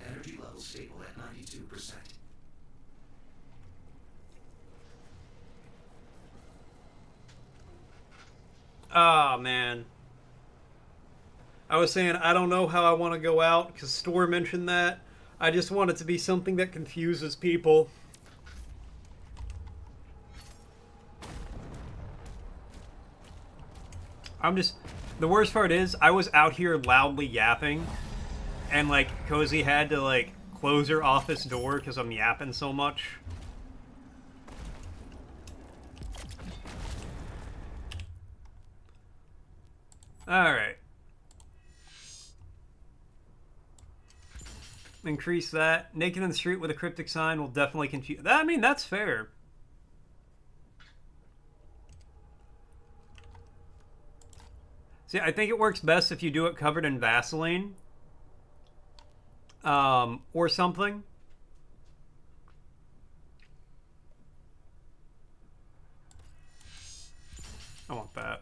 Energy level stable at 92%. Ah, man. I was saying I don't know how I want to go out, because Store mentioned that. I just want it to be something that confuses people. The worst part is, I was out here loudly yapping, and, like, Cozy had to, like, close her office door because I'm yapping so much. Alright. Increase that. Naked in the street with a cryptic sign will definitely confuse... I mean, that's fair. See, I think it works best if you do it covered in Vaseline. Or something. I want that.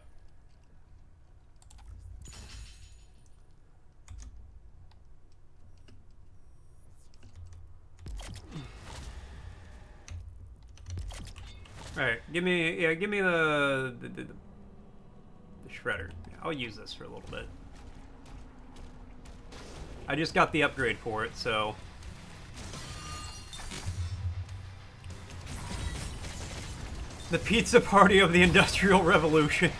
All right, give me the shredder. Yeah, I'll use this for a little bit. I just got the upgrade for it, so the pizza party of the Industrial Revolution.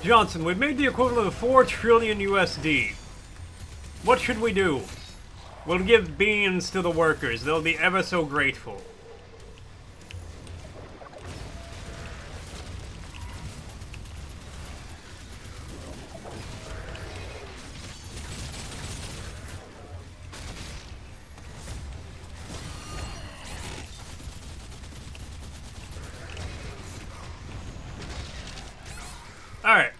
Johnson, we've made the equivalent of 4 trillion USD. What should we do? We'll give beans to the workers. They'll be ever so grateful. Alright.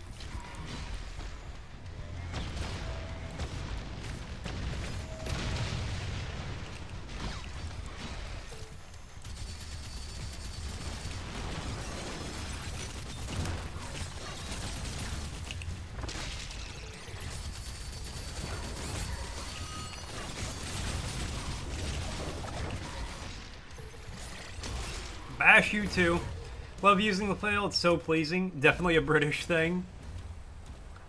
Bash you too. Love using the flail, it's so pleasing. Definitely a British thing.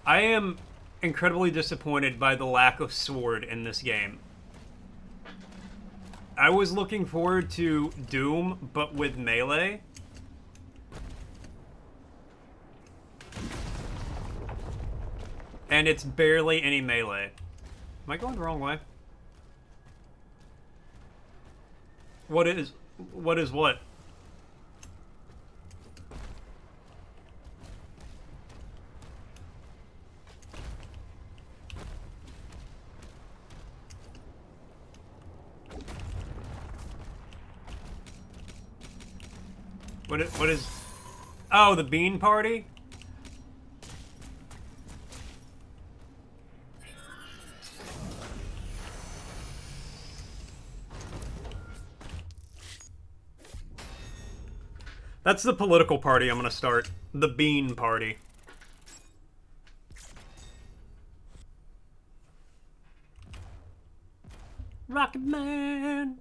I am incredibly disappointed by the lack of sword in this game. I was looking forward to Doom, but with melee. And it's barely any melee. Am I going the wrong way? What is what? What is... Oh, the bean party? That's the political party I'm gonna start. The bean party. Rocket Man!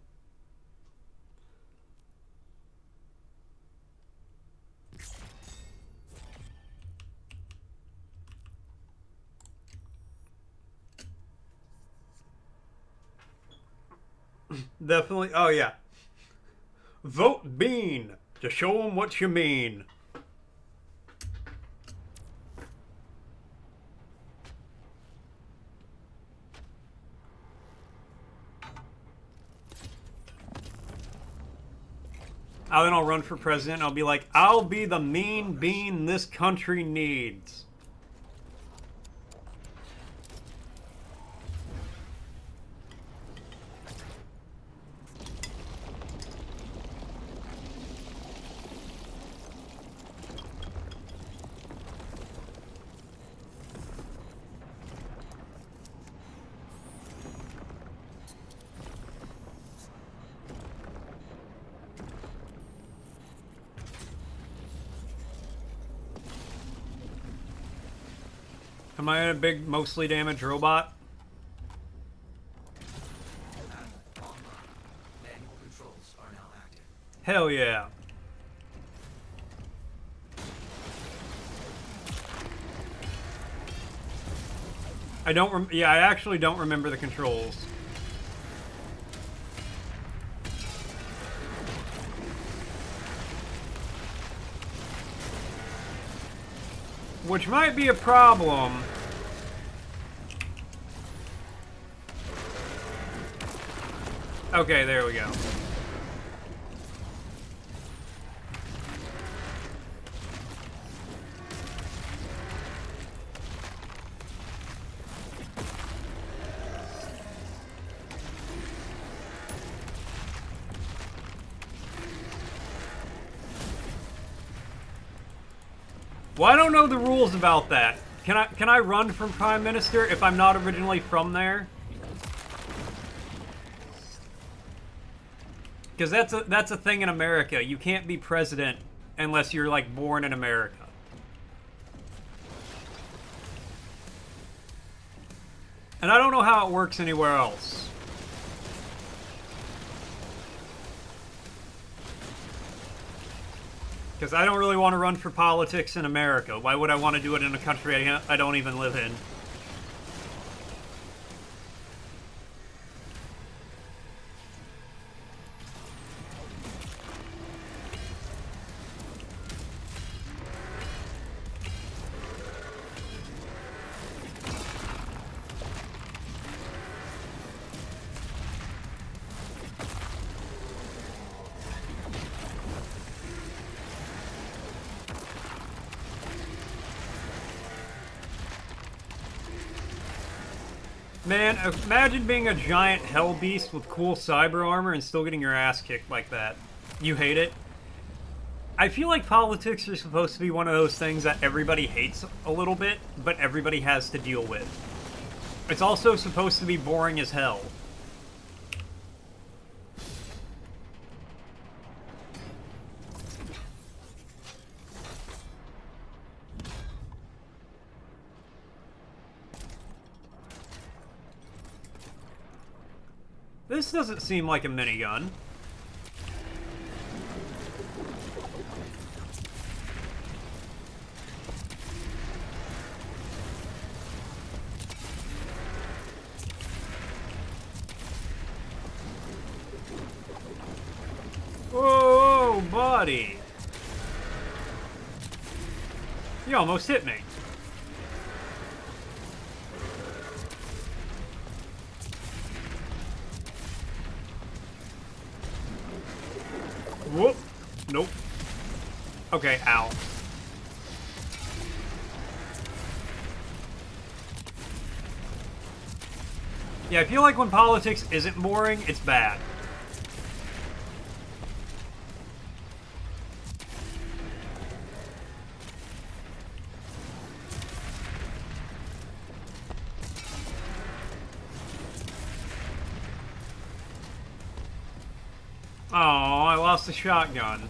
Definitely. Oh, yeah. Vote Bean to show them what you mean. Then I'll run for president. I'll be like, I'll be the mean bean this country needs. Am I a big, mostly damaged robot? Online. Manual controls are now active. Hell yeah. I actually don't remember the controls. Which might be a problem. Okay, there we go. Well, I don't know the rules about that. Can I run from Prime Minister if I'm not originally from there? Because that's a thing in America. You can't be president unless you're like born in America. And I don't know how it works anywhere else. Because I don't really want to run for politics in America. Why would I want to do it in a country I don't even live in? Man, imagine being a giant hell beast with cool cyber armor and still getting your ass kicked like that. You hate it? I feel like politics are supposed to be one of those things that everybody hates a little bit, but everybody has to deal with. It's also supposed to be boring as hell. This doesn't seem like a minigun. Whoa, buddy. You almost hit me. Whoop. Nope. Okay, ow. Yeah, I feel like when politics isn't boring, it's bad. Oh, I lost the shotgun.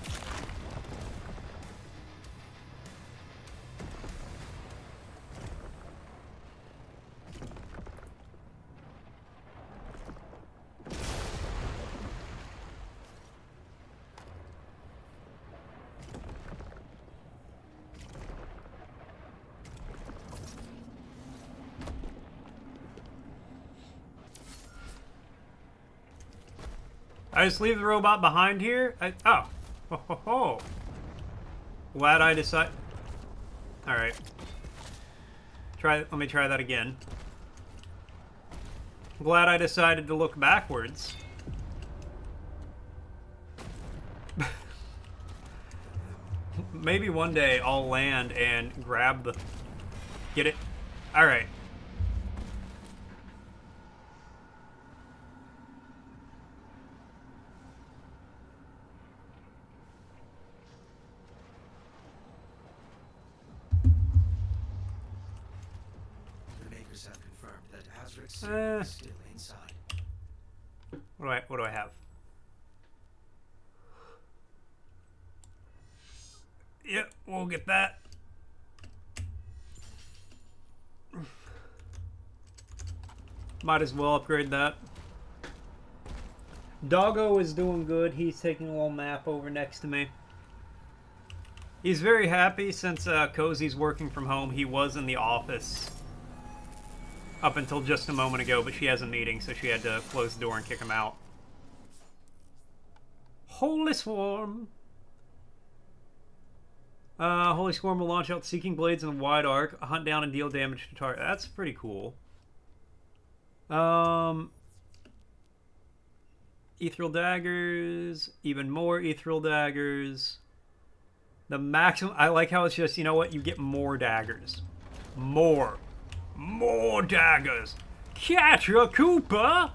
I just leave the robot behind here? Oh. Ho, ho, ho. Glad I decided... Alright. Let me try that again. Glad I decided to look backwards. Maybe one day I'll land and grab the... Get it? Alright. Have confirmed that Azric's suit is still inside. What do I have? Yep, we'll get that. Might as well upgrade that. Doggo is doing good. He's taking a little nap over next to me. He's very happy since Cozy's working from home. He was in the office up until just a moment ago, but she has a meeting, so she had to close the door and kick him out. Holy Swarm. Holy Swarm will launch out Seeking Blades in a wide arc, hunt down and deal damage to target. That's pretty cool. Ethereal Daggers, even more Ethereal Daggers. The maximum, I like how it's just, you know what, you get more daggers. More daggers. Catra Cooper?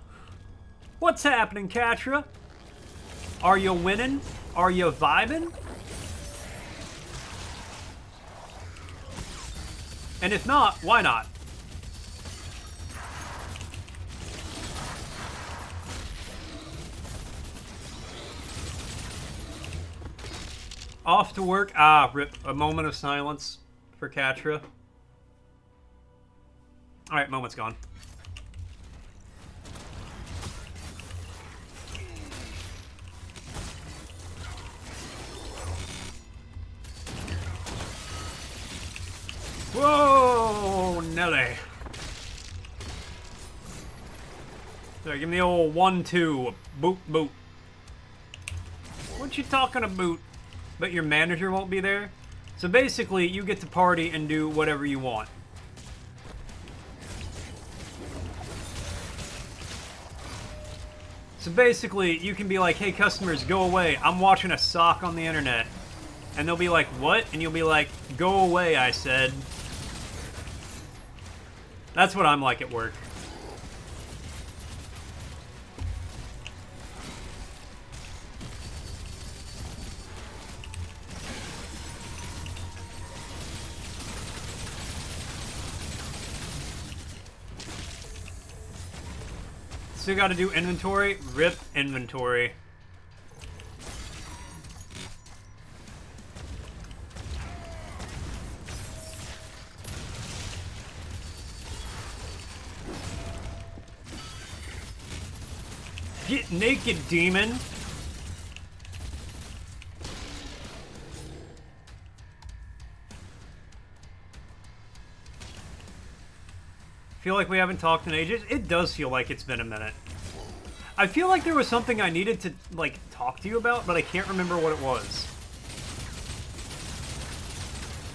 What's happening, Catra? Are you winning? Are you vibing? And if not, why not? Off to work. Ah, rip. A moment of silence for Catra. Alright, moment's gone. Whoa, Nelly. There, give me the old 1-2. Boot, boot. What you talking about? But your manager won't be there? So basically, you get to party and do whatever you want. So basically, you can be like, hey customers, go away. I'm watching a sock on the internet. And they'll be like, what? And you'll be like, go away, I said. That's what I'm like at work. Still got to do inventory. Rip inventory. Get naked, demon. Feel like we haven't talked in ages. It does feel like it's been a minute. I feel like there was something I needed to, like, talk to you about, but I can't remember what it was.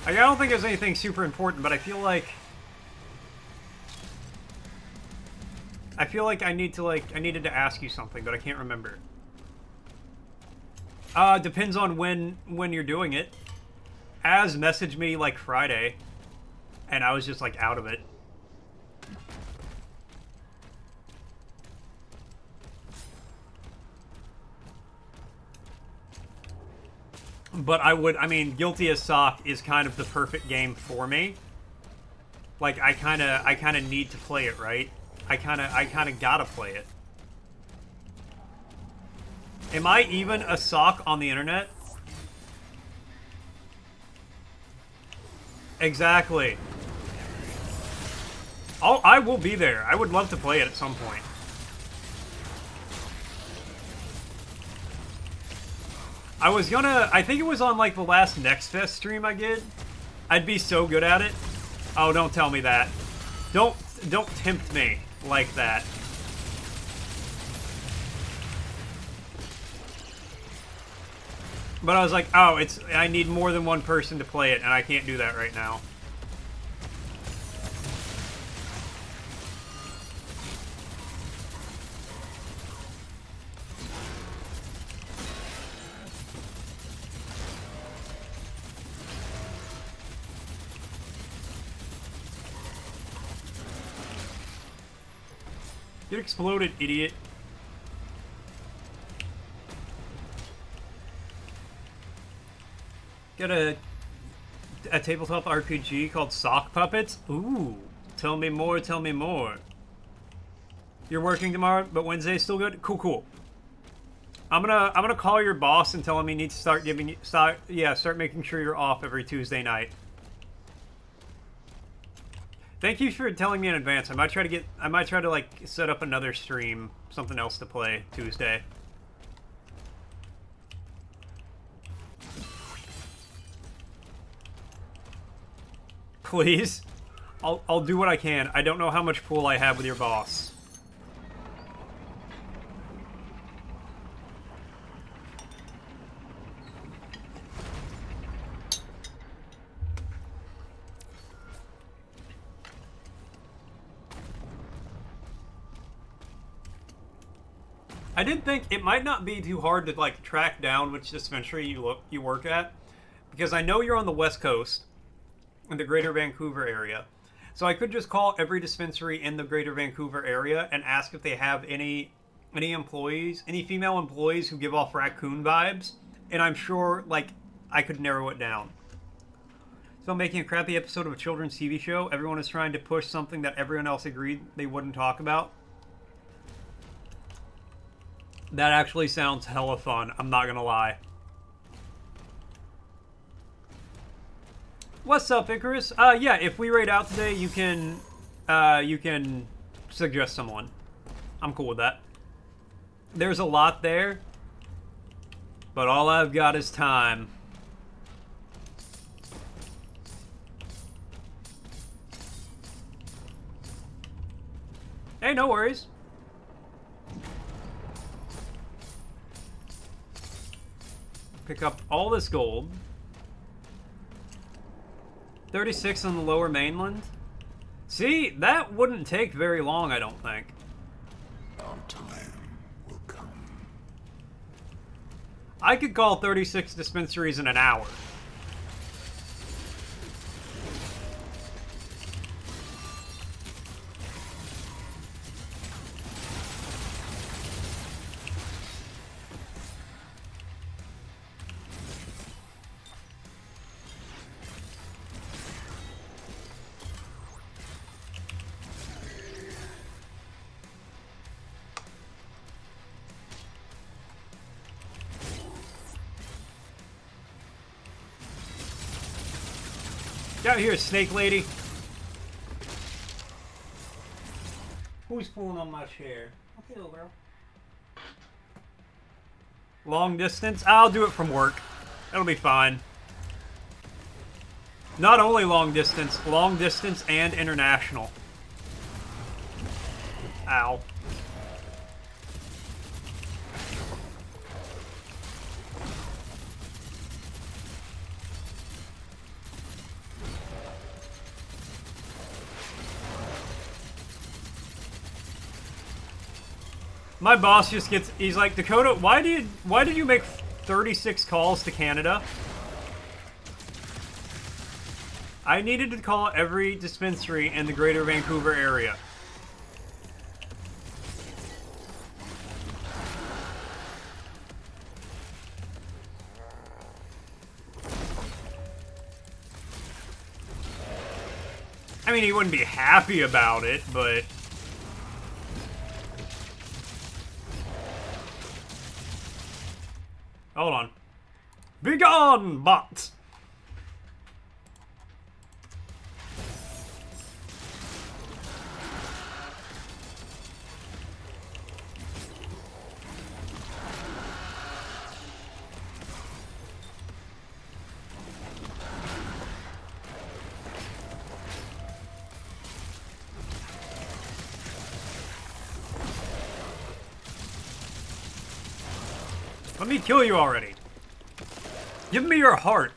Like, I don't think there's anything super important, but I feel like I need to, like, I needed to ask you something, but I can't remember. Depends on when you're doing it. Az messaged me, like, Friday, and I was just, like, out of it. But I mean, Guilty as Sock is kind of the perfect game for me. Like, I kind of need to play it, right? I kind of gotta play it. Am I even a sock on the internet? Exactly. I will be there. I would love to play it at some point. I think it was on, like, the last Next Fest stream I did. I'd be so good at it. Oh, don't tell me that. Don't tempt me like that. But I was like, oh, I need more than one person to play it, and I can't do that right now. Get exploded, idiot. Got a tabletop RPG called Sock Puppets. Ooh, tell me more, tell me more. You're working tomorrow, but Wednesday's still good? Cool. I'm gonna call your boss and tell him he needs to start making sure you're off every Tuesday night. Thank you for telling me in advance. I might try to like set up another stream, something else to play Tuesday. Please. I'll do what I can. I don't know how much pull I have with your boss. I did think it might not be too hard to, like, track down which dispensary you work at, because I know you're on the West Coast in the Greater Vancouver area. So I could just call every dispensary in the Greater Vancouver area and ask if they have any employees, any female employees who give off raccoon vibes, and I'm sure, like, I could narrow it down. So I'm making a crappy episode of a children's TV show. Everyone is trying to push something that everyone else agreed they wouldn't talk about. That actually sounds hella fun. I'm not gonna lie. What's up, Icarus? Yeah, if we raid out today, you can suggest someone. I'm cool with that. There's a lot there, but all I've got is time. Hey, no worries. Pick up all this gold. 36 on the lower mainland. See, that wouldn't take very long, I don't think. Our time will come. I could call 36 dispensaries in an hour. Out here, snake lady. Who's pulling on my chair? Okay, little girl. Long distance? I'll do it from work. It'll be fine. Not only long distance and international. Ow. My boss just gets, he's like, Dakota, why did you make 36 calls to Canada? I needed to call every dispensary in the greater Vancouver area. I mean, he wouldn't be happy about it, but... Hold on. Be gone, bots! Let me kill you already. Give me your heart.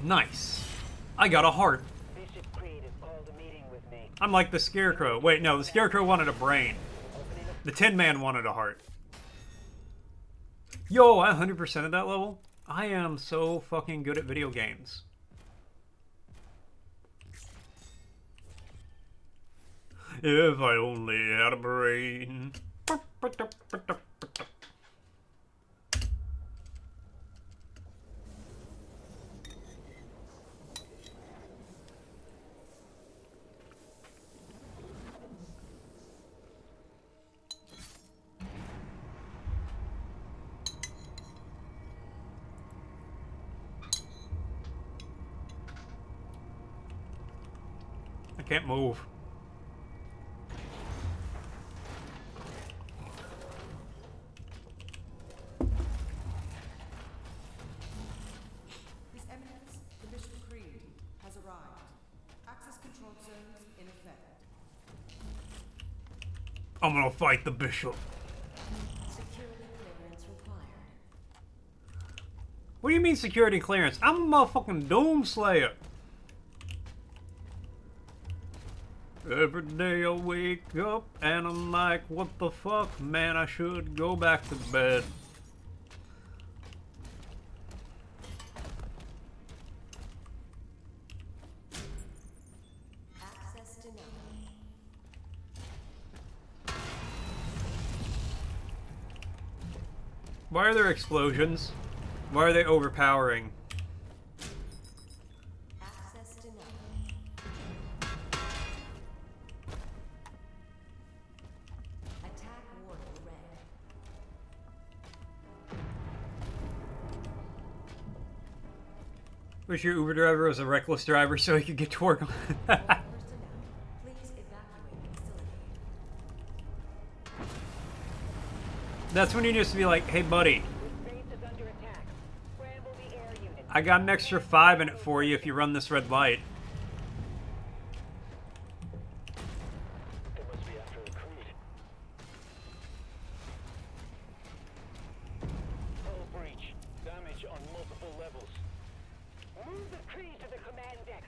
Nice. I got a heart. Bishop Creed has called a meeting with me. I'm like the Scarecrow. Wait, no, the Scarecrow wanted a brain. The Tin Man wanted a heart. Yo, I 100% at that level. I am so fucking good at video games. If I only had a brain. I can't move. His Eminence, the Bishop Creed, has arrived. Access control zones in effect. I'm gonna fight the bishop. Security clearance required. What do you mean security clearance? I'm a motherfucking Doomslayer. Every day I wake up and I'm like, what the fuck? Man, I should go back to bed. Access denied. Why are there explosions? Why are they overpowering? Access denied. Attack warning red. Wish your Uber driver was a reckless driver so he could get to work. Personnel, please evacuate the facility. That's when you just be like, hey buddy, Base is under attack. Scramble the air unit. I got an extra 5 in it for you if you run this red light. They must be after the Creed. Hull breach. Damage on multiple levels. Move the Creed to the command deck.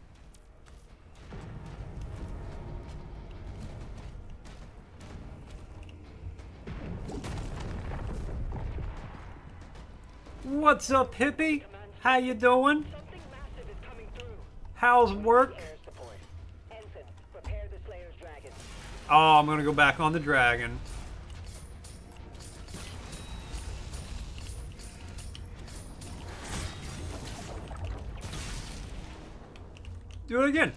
What's up, hippie? How you doing? Something massive is coming through. How's work? Air support. Ensign, prepare the Slayer's dragon. Oh, I'm gonna go back on the dragon. Do it again.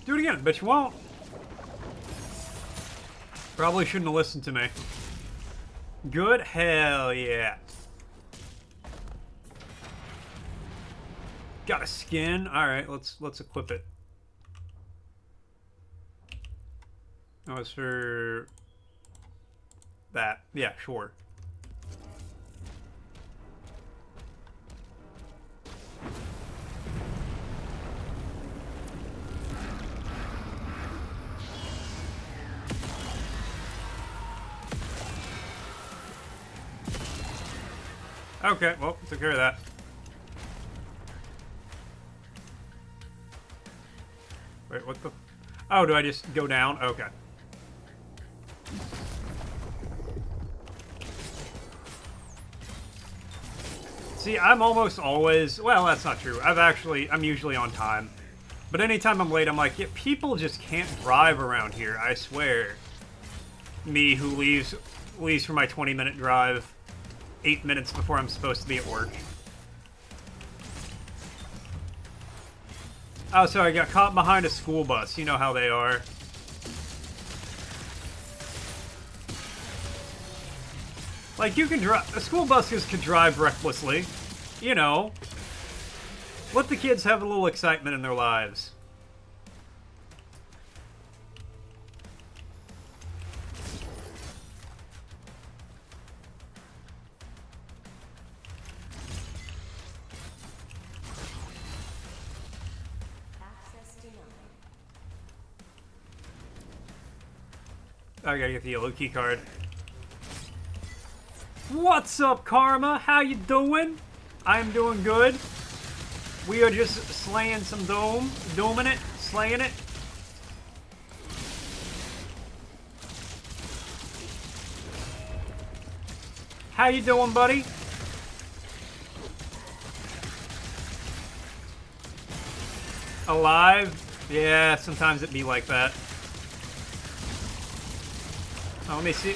Do it again. Bet you won't. Probably shouldn't have listened to me. Good? Hell yeah. Got a skin. All right, let's equip it. Oh, it's for that. Yeah, sure. Okay, well, took care of that. Wait, what the? Oh, do I just go down? Okay. See, I'm almost always, well, that's not true. I'm usually on time. But anytime I'm late, I'm like, yeah, people just can't drive around here, I swear. Me, who leaves for my 20-minute drive 8 minutes before I'm supposed to be at work. Oh, so I got caught behind a school bus. You know how they are. Like, you can drive... The school buses could drive recklessly. You know. Let the kids have a little excitement in their lives. I gotta get the yellow key card. What's up, Karma? How you doing? I'm doing good. We are just slaying some dooming it, slaying it. How you doing, buddy? Alive? Yeah, sometimes it be like that. Oh, let me see.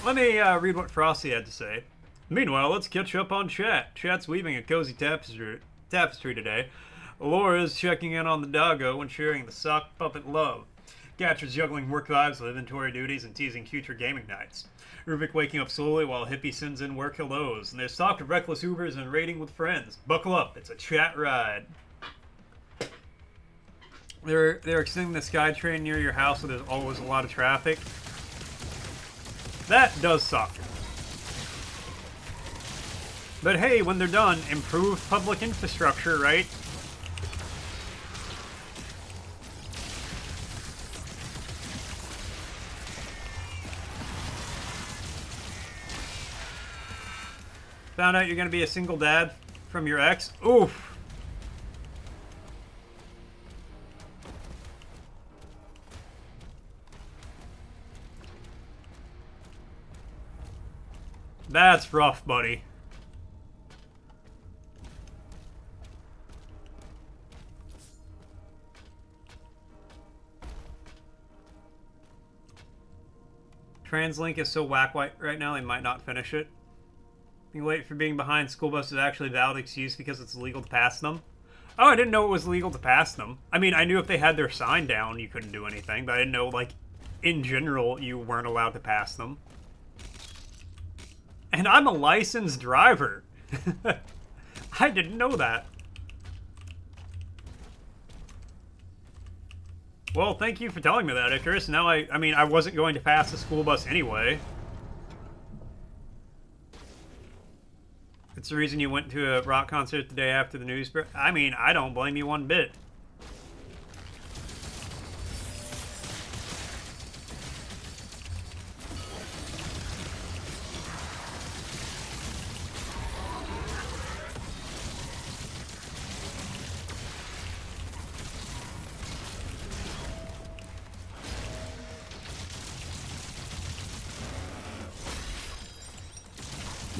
Let me read what Frosty had to say. Meanwhile, let's catch up on chat. Chat's weaving a cozy tapestry today. Laura's checking in on the doggo and sharing the sock puppet love. Gatcher's juggling work lives with inventory duties and teasing future gaming nights. Rubik waking up slowly while Hippie sends in work hellos. And there's talk of reckless Ubers and raiding with friends. Buckle up, it's a chat ride. They're extending the SkyTrain near your house, so there's always a lot of traffic. That does suck. But hey, when they're done, improve public infrastructure, right? Found out you're gonna be a single dad from your ex? Oof. That's rough, buddy. TransLink is so whack right now, they might not finish it. Being late for being behind school bus is actually a valid excuse because it's illegal to pass them. Oh, I didn't know it was legal to pass them. I mean, I knew if they had their sign down, you couldn't do anything, but I didn't know, like, in general, you weren't allowed to pass them. And I'm a licensed driver. I didn't know that. Well, thank you for telling me that, Icarus. Now I mean, I wasn't going to pass the school bus anyway. It's the reason you went to a rock concert the day after the news. I mean, I don't blame you one bit.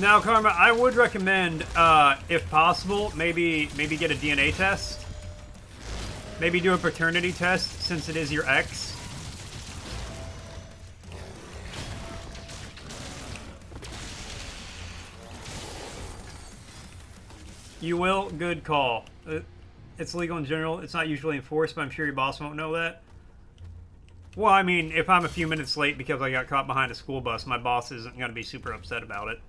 Now, Karma, I would recommend, if possible, maybe get a DNA test. Maybe do a paternity test, since it is your ex. You will? Good call. It's legal in general. It's not usually enforced, but I'm sure your boss won't know that. Well, I mean, if I'm a few minutes late because I got caught behind a school bus, my boss isn't going to be super upset about it.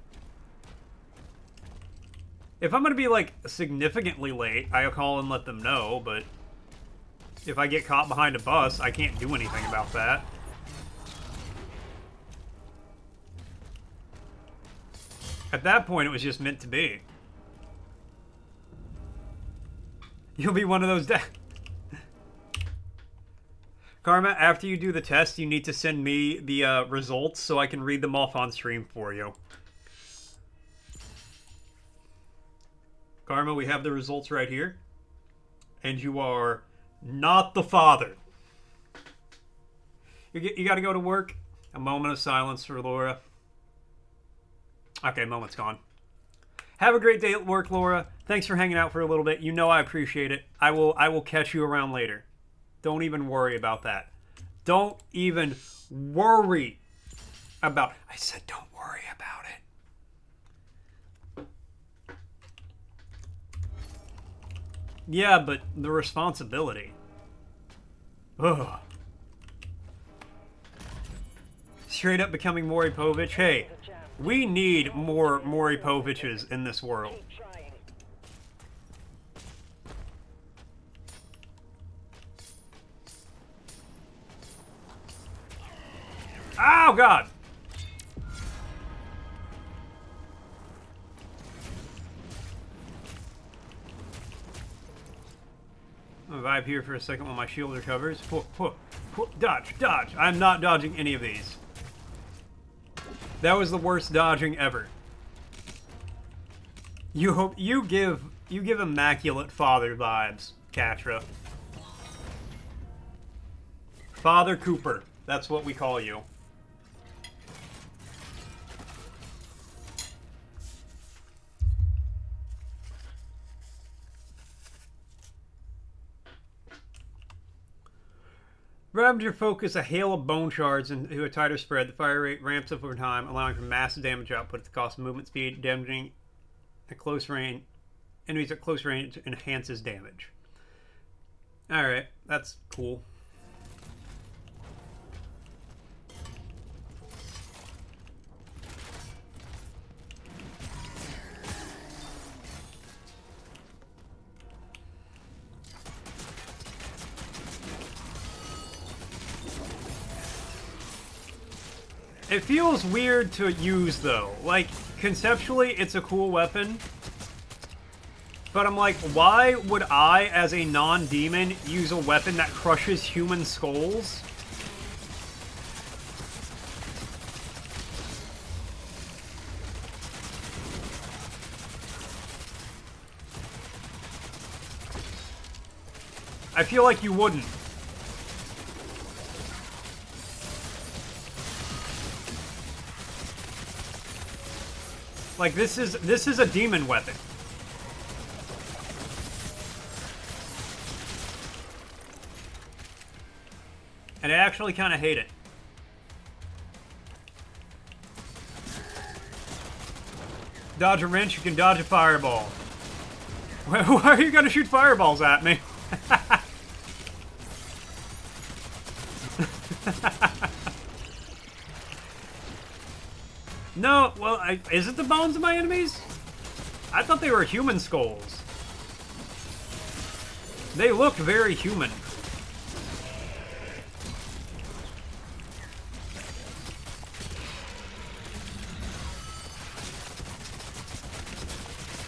If I'm gonna be, like, significantly late, I'll call and let them know, but if I get caught behind a bus, I can't do anything about that. At that point, it was just meant to be. You'll be one of those Karma, after you do the test, you need to send me the results so I can read them off on stream for you. Karma, we have the results right here. And you are not the father. You gotta go to work. A moment of silence for Laura. Okay, moment's gone. Have a great day at work, Laura. Thanks for hanging out for a little bit. You know I appreciate it. I will catch you around later. Don't even worry about that. Don't even worry about... I said don't worry about it. Yeah, but the responsibility. Ugh. Straight up becoming Maury Povich. Hey, we need more Maury Poviches in this world. Keep trying. Oh, God! I'm gonna vibe here for a second while my shield recovers. Dodge, dodge. I'm not dodging any of these. That was the worst dodging ever. You give immaculate father vibes, Katra. Father Cooper. That's what we call you. Grab your focus a hail of bone shards into a tighter spread. The fire rate ramps up over time, allowing for massive damage output at the cost of movement speed. Damaging at close range. Enemies at close range enhances damage. Alright, that's cool. It feels weird to use, though. Like, conceptually, it's a cool weapon. But I'm like, why would I, as a non-demon, use a weapon that crushes human skulls? I feel like you wouldn't. Like, this is a demon weapon. And I actually kind of hate it. Dodge a wrench, you can dodge a fireball. Why are you gonna shoot fireballs at me? No, well, is it the bones of my enemies? I thought they were human skulls. They look very human.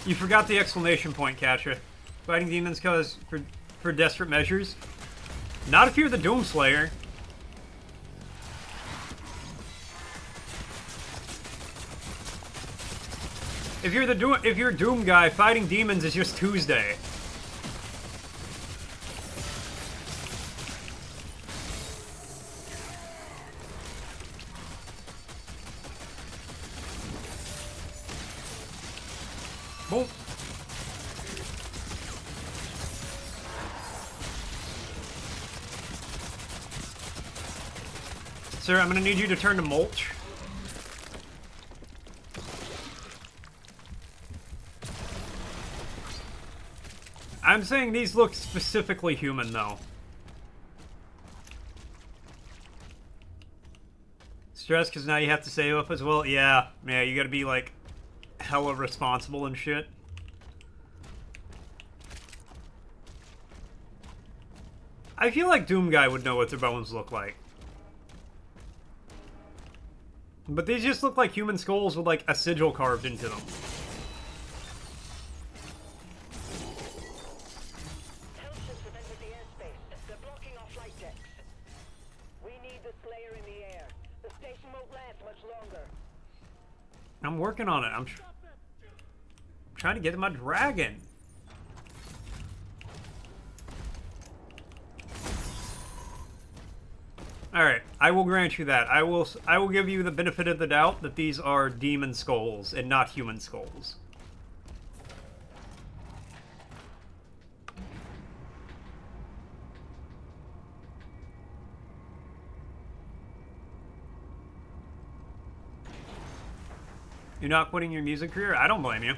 You forgot the exclamation point, Katja. Fighting demons cause for desperate measures. Not if you're the Doomslayer. If you're a Doom guy, fighting demons is just Tuesday. Boom. Sir, I'm gonna need you to turn to mulch. I'm saying these look specifically human, though. Stress, because now you have to save up as well? Yeah, you gotta be, like, hella responsible and shit. I feel like Doom Guy would know what their bones look like. But these just look like human skulls with like a sigil carved into them. Hellships have entered the airspace. They're blocking our flight decks. We need the Slayer in the air. The station won't last much longer. I'm working on it. I'm trying to get to my dragon. Alright, I will grant you that. I will give you the benefit of the doubt that these are demon skulls and not human skulls. You're not quitting your music career? I don't blame you.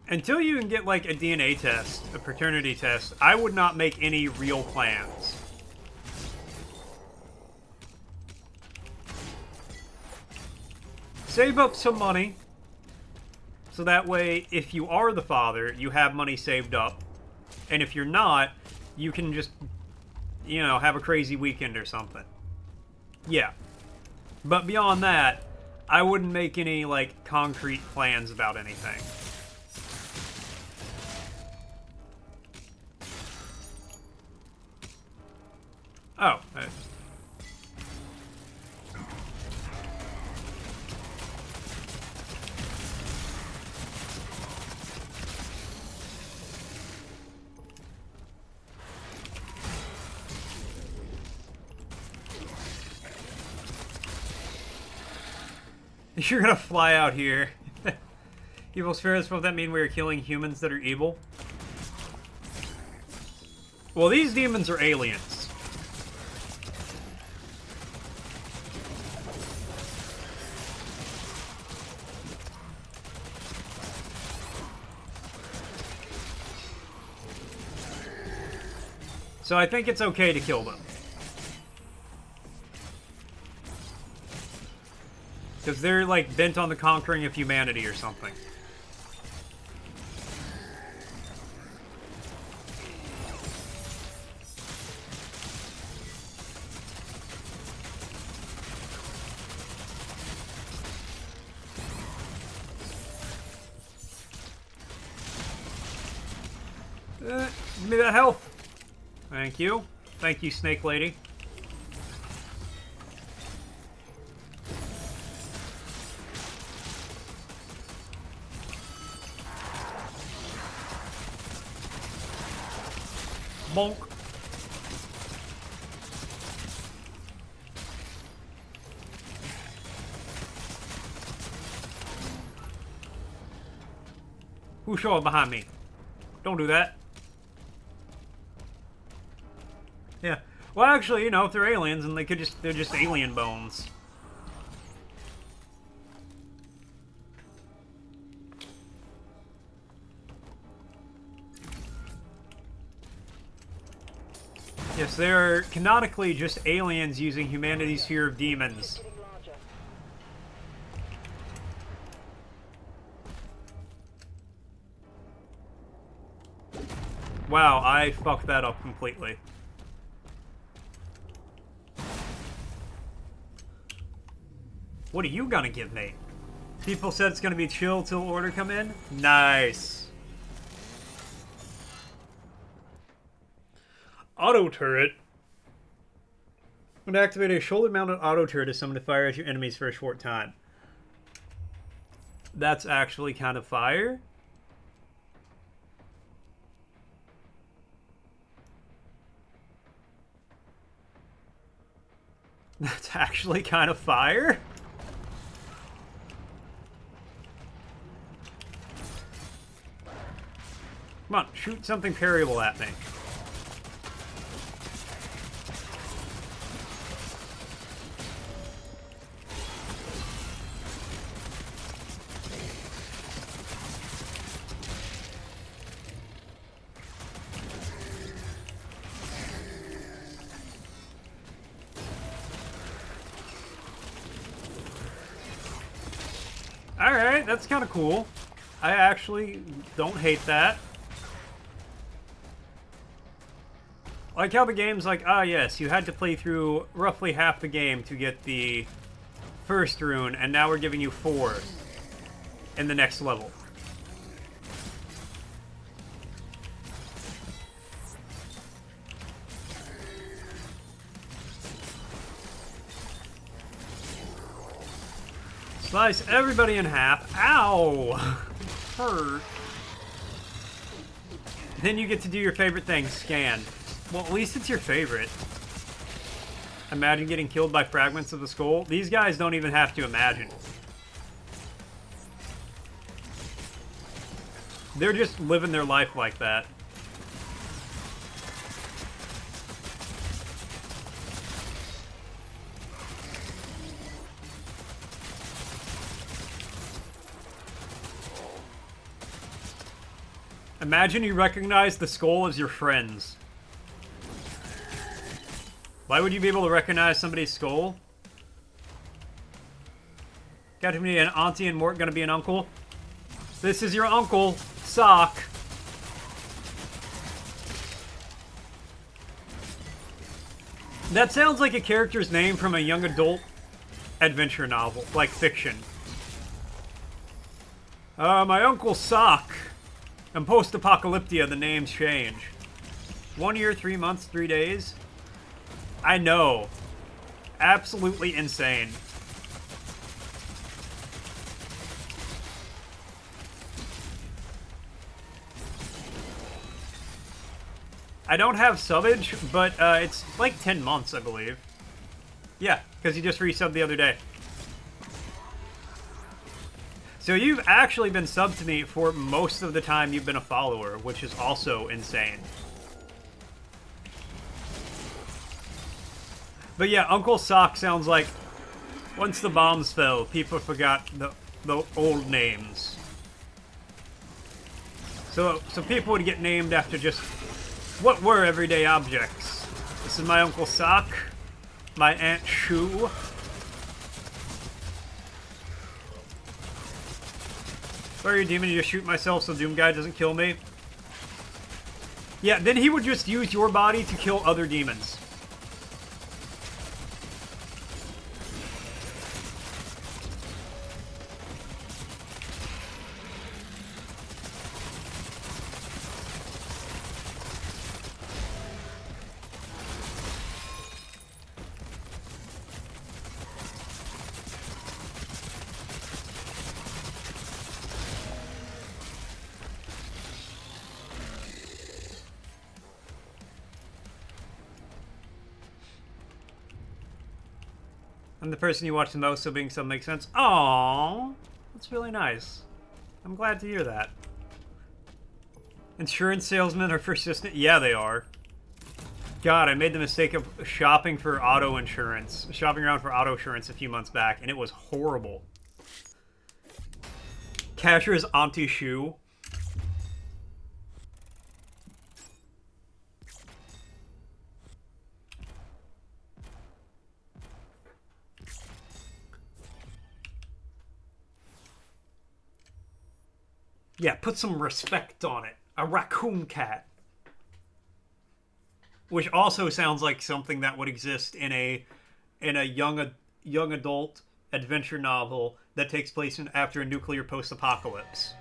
Until you can get, like, a DNA test, a paternity test, I would not make any real plans. Save up some money, so that way, if you are the father, you have money saved up. And if you're not, you can just, you know, have a crazy weekend or something. Yeah. But beyond that, I wouldn't make any, like, concrete plans about anything. Oh. You're gonna fly out here. Evil spirits, won't that mean we are killing humans that are evil? Well, these demons are aliens. So I think it's okay to kill them. Because they're, like, bent on the conquering of humanity or something. Give me that health. Thank you. Thank you, Snake Lady. Bonk. Who's showing behind me? Don't do that. Yeah. Well, actually, you know, if they're aliens, and they're just alien bones. Yes, they're canonically just aliens using humanity's fear of demons. Getting larger. Wow, I fucked that up completely. What are you gonna give me? People said it's gonna be chill till order come in? Nice. Auto turret. When activate a shoulder-mounted auto turret is summoned to fire at your enemies for a short time. That's actually kind of fire. That's actually kind of fire. Come on, shoot something parryable at me. Alright, that's kind of cool. I actually don't hate that. Like how the game's like, ah yes, you had to play through roughly half the game to get the first rune, and now we're giving you 4 in the next level. Slice everybody in half. Ow! Hurt. Then you get to do your favorite thing, scan. Well, at least it's your favorite. Imagine getting killed by fragments of the skull. These guys don't even have to imagine. They're just living their life like that. Imagine you recognize the skull as your friends. Why would you be able to recognize somebody's skull? Got to be an auntie and Mort gonna be an uncle? This is your uncle, Sock. That sounds like a character's name from a young adult adventure novel, like fiction. My Uncle Sock. In post-apocalyptia, the names change. 1 year, 3 months, 3 days. I know. Absolutely insane. I don't have subbage, but it's like 10 months, I believe. Yeah, because he just resubbed the other day. So you've actually been subbed to me for most of the time you've been a follower, which is also insane. But yeah, Uncle Sock sounds like once the bombs fell, people forgot the old names. So people would get named after just what were everyday objects. This is my Uncle Sock, my Aunt Shoe. Sorry, demon, you just shoot myself so Doom Guy doesn't kill me. Yeah, then he would just use your body to kill other demons. I'm the person you watch the most, so being sub makes sense. Aww, that's really nice. I'm glad to hear that. Insurance salesmen are persistent? Yeah, they are. God, I made the mistake of shopping for auto insurance. Shopping around for auto insurance a few months back, and it was horrible. Cashier's Auntie Shoe. Yeah, put some respect on it. A raccoon cat. Which also sounds like something that would exist in a young adult adventure novel that takes place after a nuclear post-apocalypse.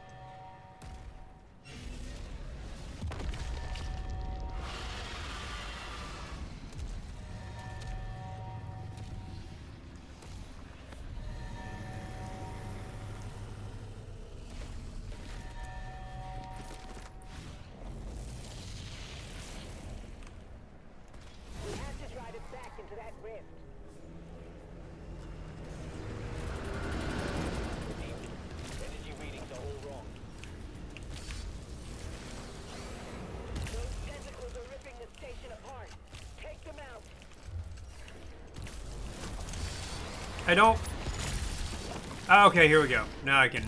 We have to drive it back into that rift. Energy readings are all wrong. Those tentacles are ripping the station apart. Take them out. I don't... Oh, okay, here we go. Now I can...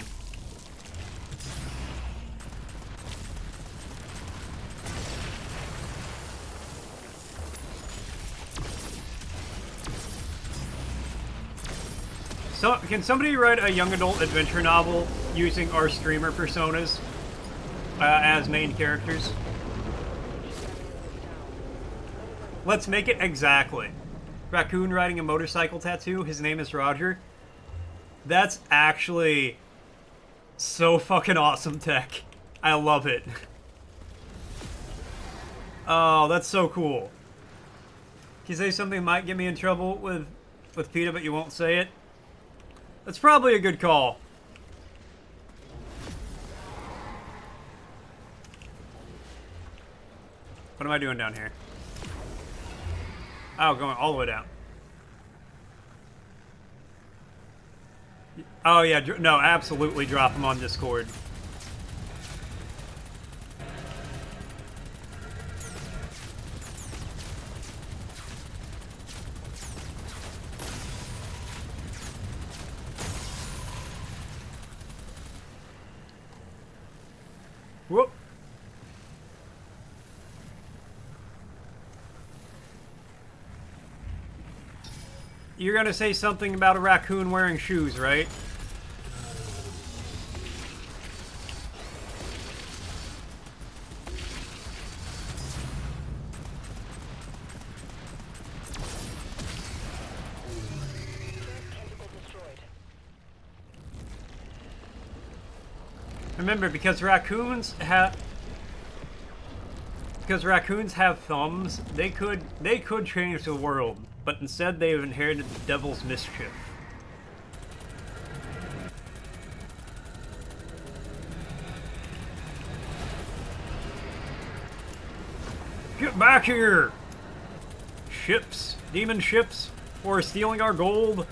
So, can somebody write a young adult adventure novel using our streamer personas as main characters? Let's make it exactly. Raccoon riding a motorcycle tattoo. His name is Roger. That's actually so fucking awesome tech. I love it. Oh, that's so cool. Can you say something that might get me in trouble with PETA, but you won't say it? That's probably a good call. What am I doing down here? Oh, going all the way down. Oh, yeah. No, absolutely drop them on Discord. Whoop. You're gonna say something about a raccoon wearing shoes, right? Remember, because raccoons have thumbs, they could change the world, but instead they have inherited the devil's mischief. Get back here! Ships, demon ships, who are stealing our gold.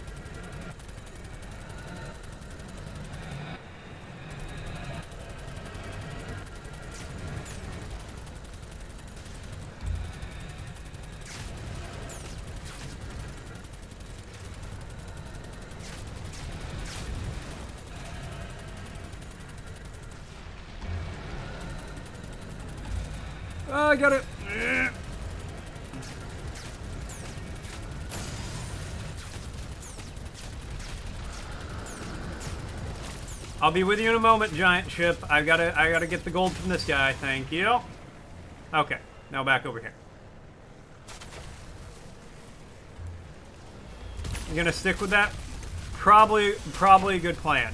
I got it. I'll be with you in a moment, giant ship. I gotta get the gold from this guy. Thank you. Okay, now back over here. You gonna stick with that? Probably a good plan.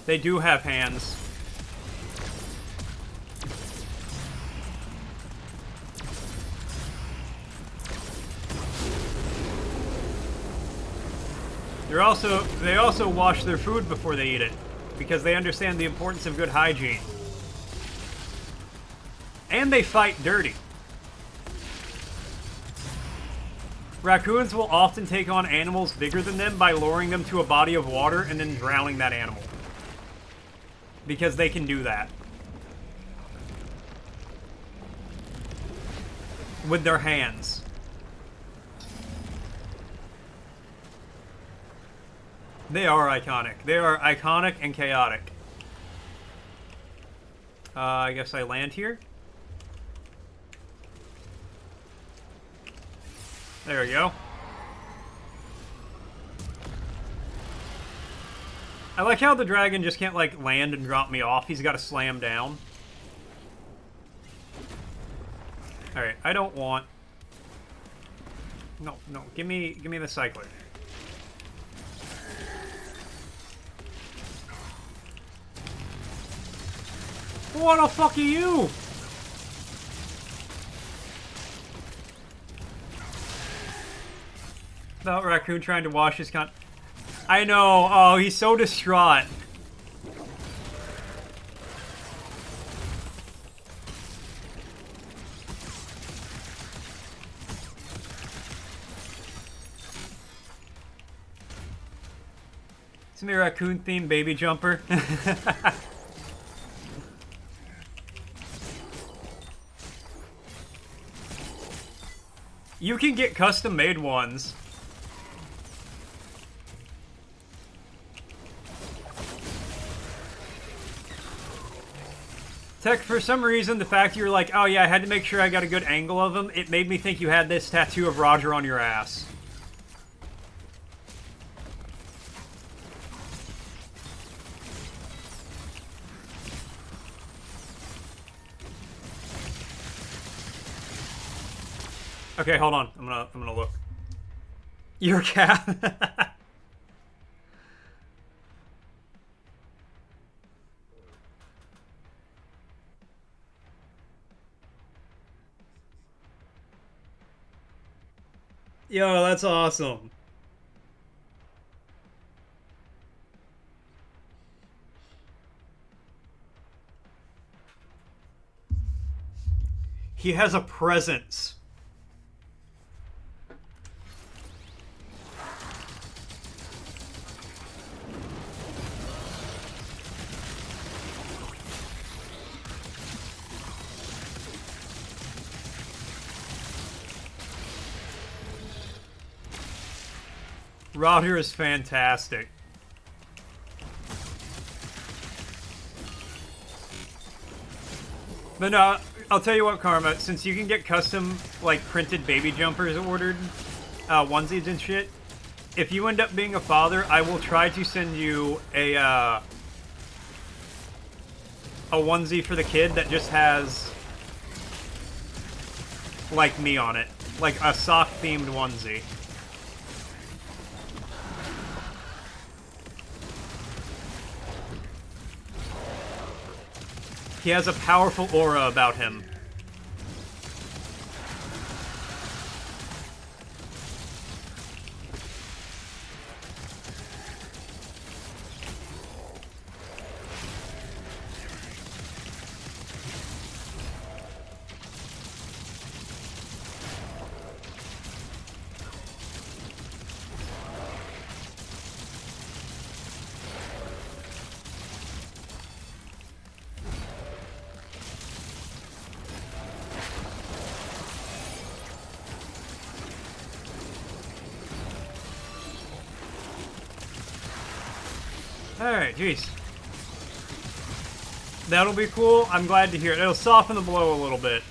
They do have hands. They also wash their food before they eat it, because they understand the importance of good hygiene. And they fight dirty. Raccoons will often take on animals bigger than them by lowering them to a body of water and then drowning that animal. Because they can do that. With their hands. They are iconic. They are iconic and chaotic. I guess I land here. There we go. I like how the dragon just can't, like, land and drop me off. He's got to slam down. Alright, I don't want... No, give me the cycler. What the fuck are you? About raccoon trying to wash his con... I know. Oh, he's so distraught. It's me, raccoon themed baby jumper. You can get custom-made ones. Tech, for some reason, the fact you were like, oh yeah, I had to make sure I got a good angle of him, it made me think you had this tattoo of Roger on your ass. Okay, hold on. I'm gonna look. Your cat. Yo, that's awesome. He has a presence. Roger is fantastic. But no, I'll tell you what, Karma, since you can get custom, like, printed baby jumpers ordered, onesies and shit, if you end up being a father, I will try to send you a onesie for the kid that just has, like, me on it. Like, a sock-themed onesie. He has a powerful aura about him. Alright, jeez. That'll be cool. I'm glad to hear it. It'll soften the blow a little bit.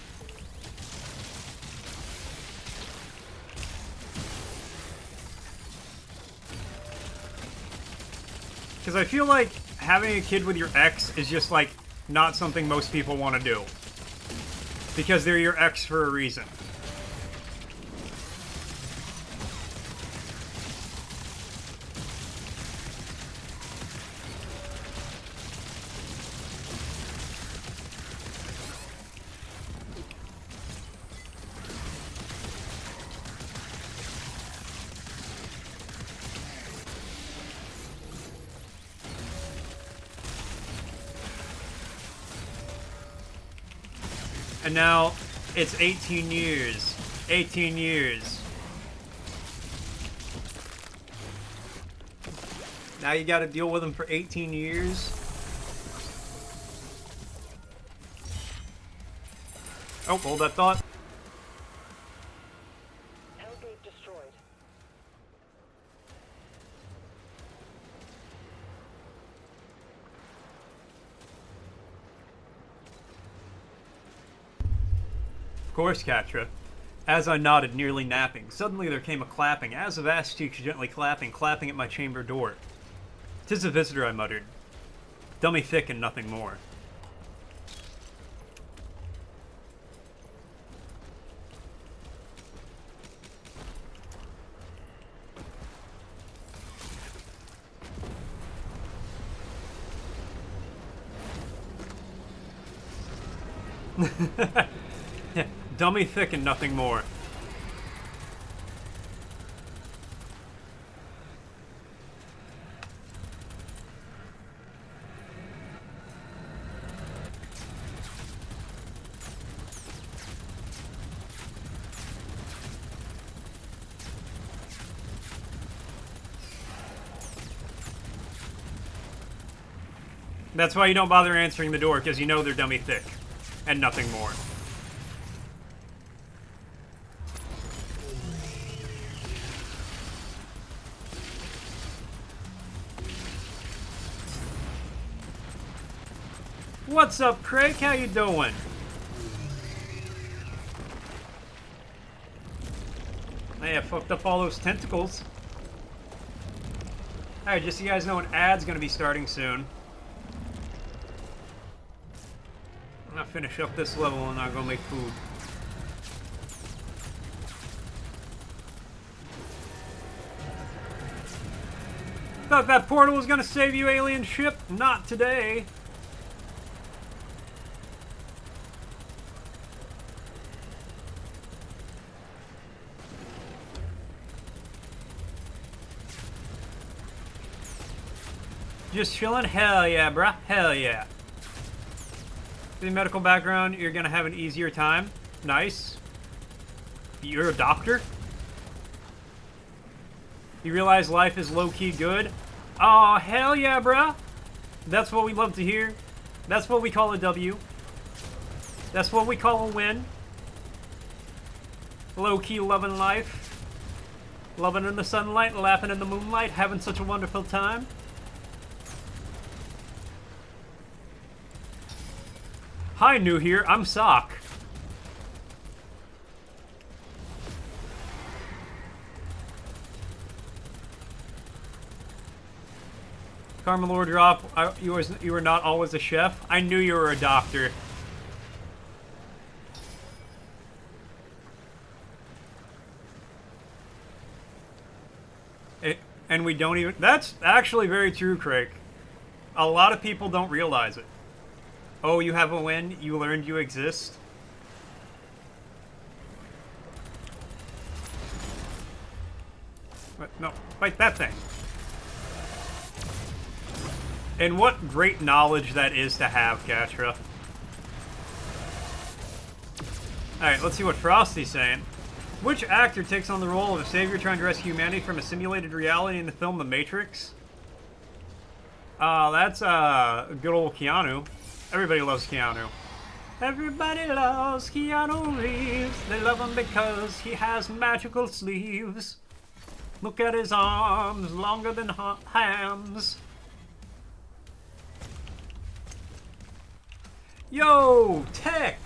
Because I feel like having a kid with your ex is just, like, not something most people want to do. Because they're your ex for a reason. And now, it's 18 years. 18 years. Now you gotta deal with him for 18 years? Oh, hold that thought. Hellgate destroyed. Of course, Katra. As I nodded, nearly napping, suddenly there came a clapping, as of ass cheeks gently clapping, clapping at my chamber door. "'Tis a visitor," I muttered. "Dummy thick and nothing more." Yeah, dummy thick and nothing more. That's why you don't bother answering the door, because you know they're dummy thick. And nothing more. What's up, Craig? How you doing? Hey, I fucked up all those tentacles. Alright, just so you guys know, an ad's gonna be starting soon. I'm gonna finish up this level and I'm gonna make food. Thought that portal was gonna save you, alien ship? Not today. Just chilling? Hell yeah, bruh. Hell yeah. The medical background, you're gonna have an easier time. Nice. You're a doctor? You realize life is low-key good? Oh, hell yeah, bruh. That's what we love to hear. That's what we call a W. That's what we call a win. Low-key loving life. Loving in the sunlight, laughing in the moonlight, having such a wonderful time. Hi, new here. I'm Sock. Karma Lord Drop, you were not always a chef. I knew you were a doctor. And we don't even... That's actually very true, Craig. A lot of people don't realize it. Oh, you have a win? You learned you exist? What? No, fight that thing. And what great knowledge that is to have, Katra. Alright, let's see what Frosty's saying. Which actor takes on the role of a savior trying to rescue humanity from a simulated reality in the film The Matrix? That's, good old Keanu. Everybody loves Keanu. Everybody loves Keanu Reeves. They love him because he has magical sleeves. Look at his arms, longer than hams. Yo, Tech!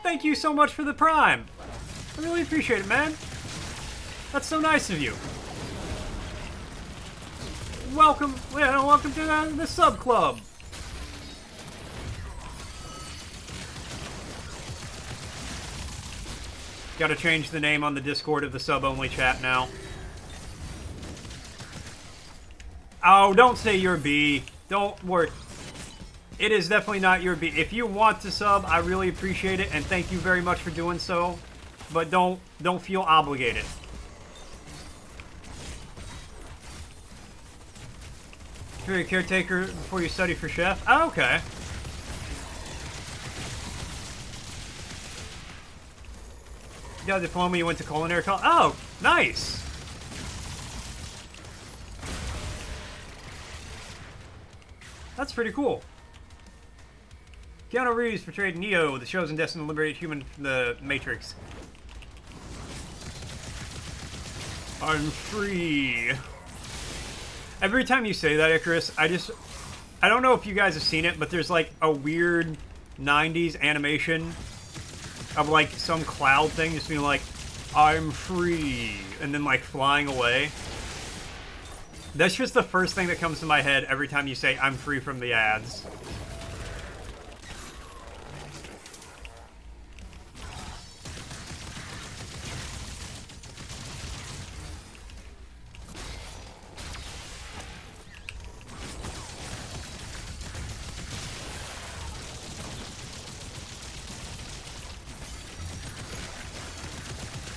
Thank you so much for the Prime. I really appreciate it, man. That's so nice of you. Welcome, welcome to the sub club. Gotta change the name on the Discord of the sub-only chat now. Oh, don't say you're B. Don't worry. It is definitely not your B. If you want to sub, I really appreciate it, and thank you very much for doing so. But don't feel obligated. You're a caretaker before you study for chef? Oh, okay. You got a diploma, you went to culinary college? Oh, nice! That's pretty cool. Keanu Reeves portrayed Neo, the chosen destined to liberate human from the Matrix. I'm free. Every time you say that, Icarus, I don't know if you guys have seen it, but there's like a weird 90s animation of like some cloud thing just being like, I'm free, and then like flying away. That's just the first thing that comes to my head every time you say I'm free from the ads.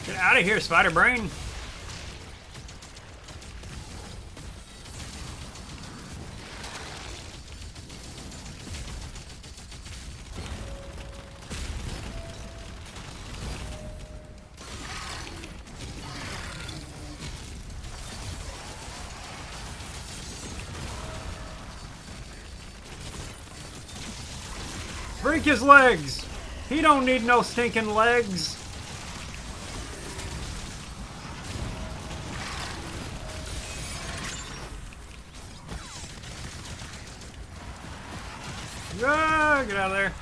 Get out of here, Spider Brain! Break his legs! He don't need no stinking legs! Ah, get out of there.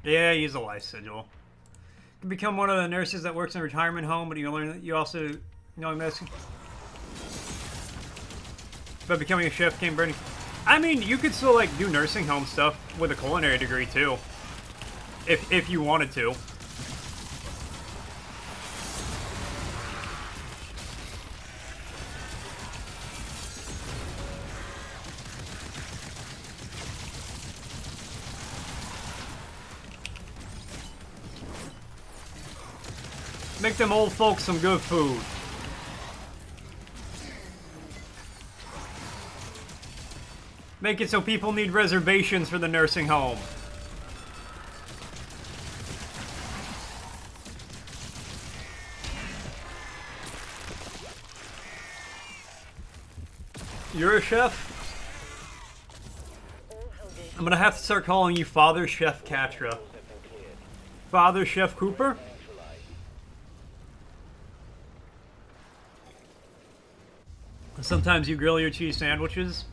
Yeah, use a life sigil. You can become one of the nurses that works in a retirement home, but you learn that you also knowing this. But becoming a chef came burning. I mean, you could still like do nursing home stuff with a culinary degree too, if you wanted to. Make them old folks some good food. Make it so people need reservations for the nursing home. You're a chef? I'm gonna have to start calling you Father Chef Katra. Father Chef Cooper? Sometimes you grill your cheese sandwiches.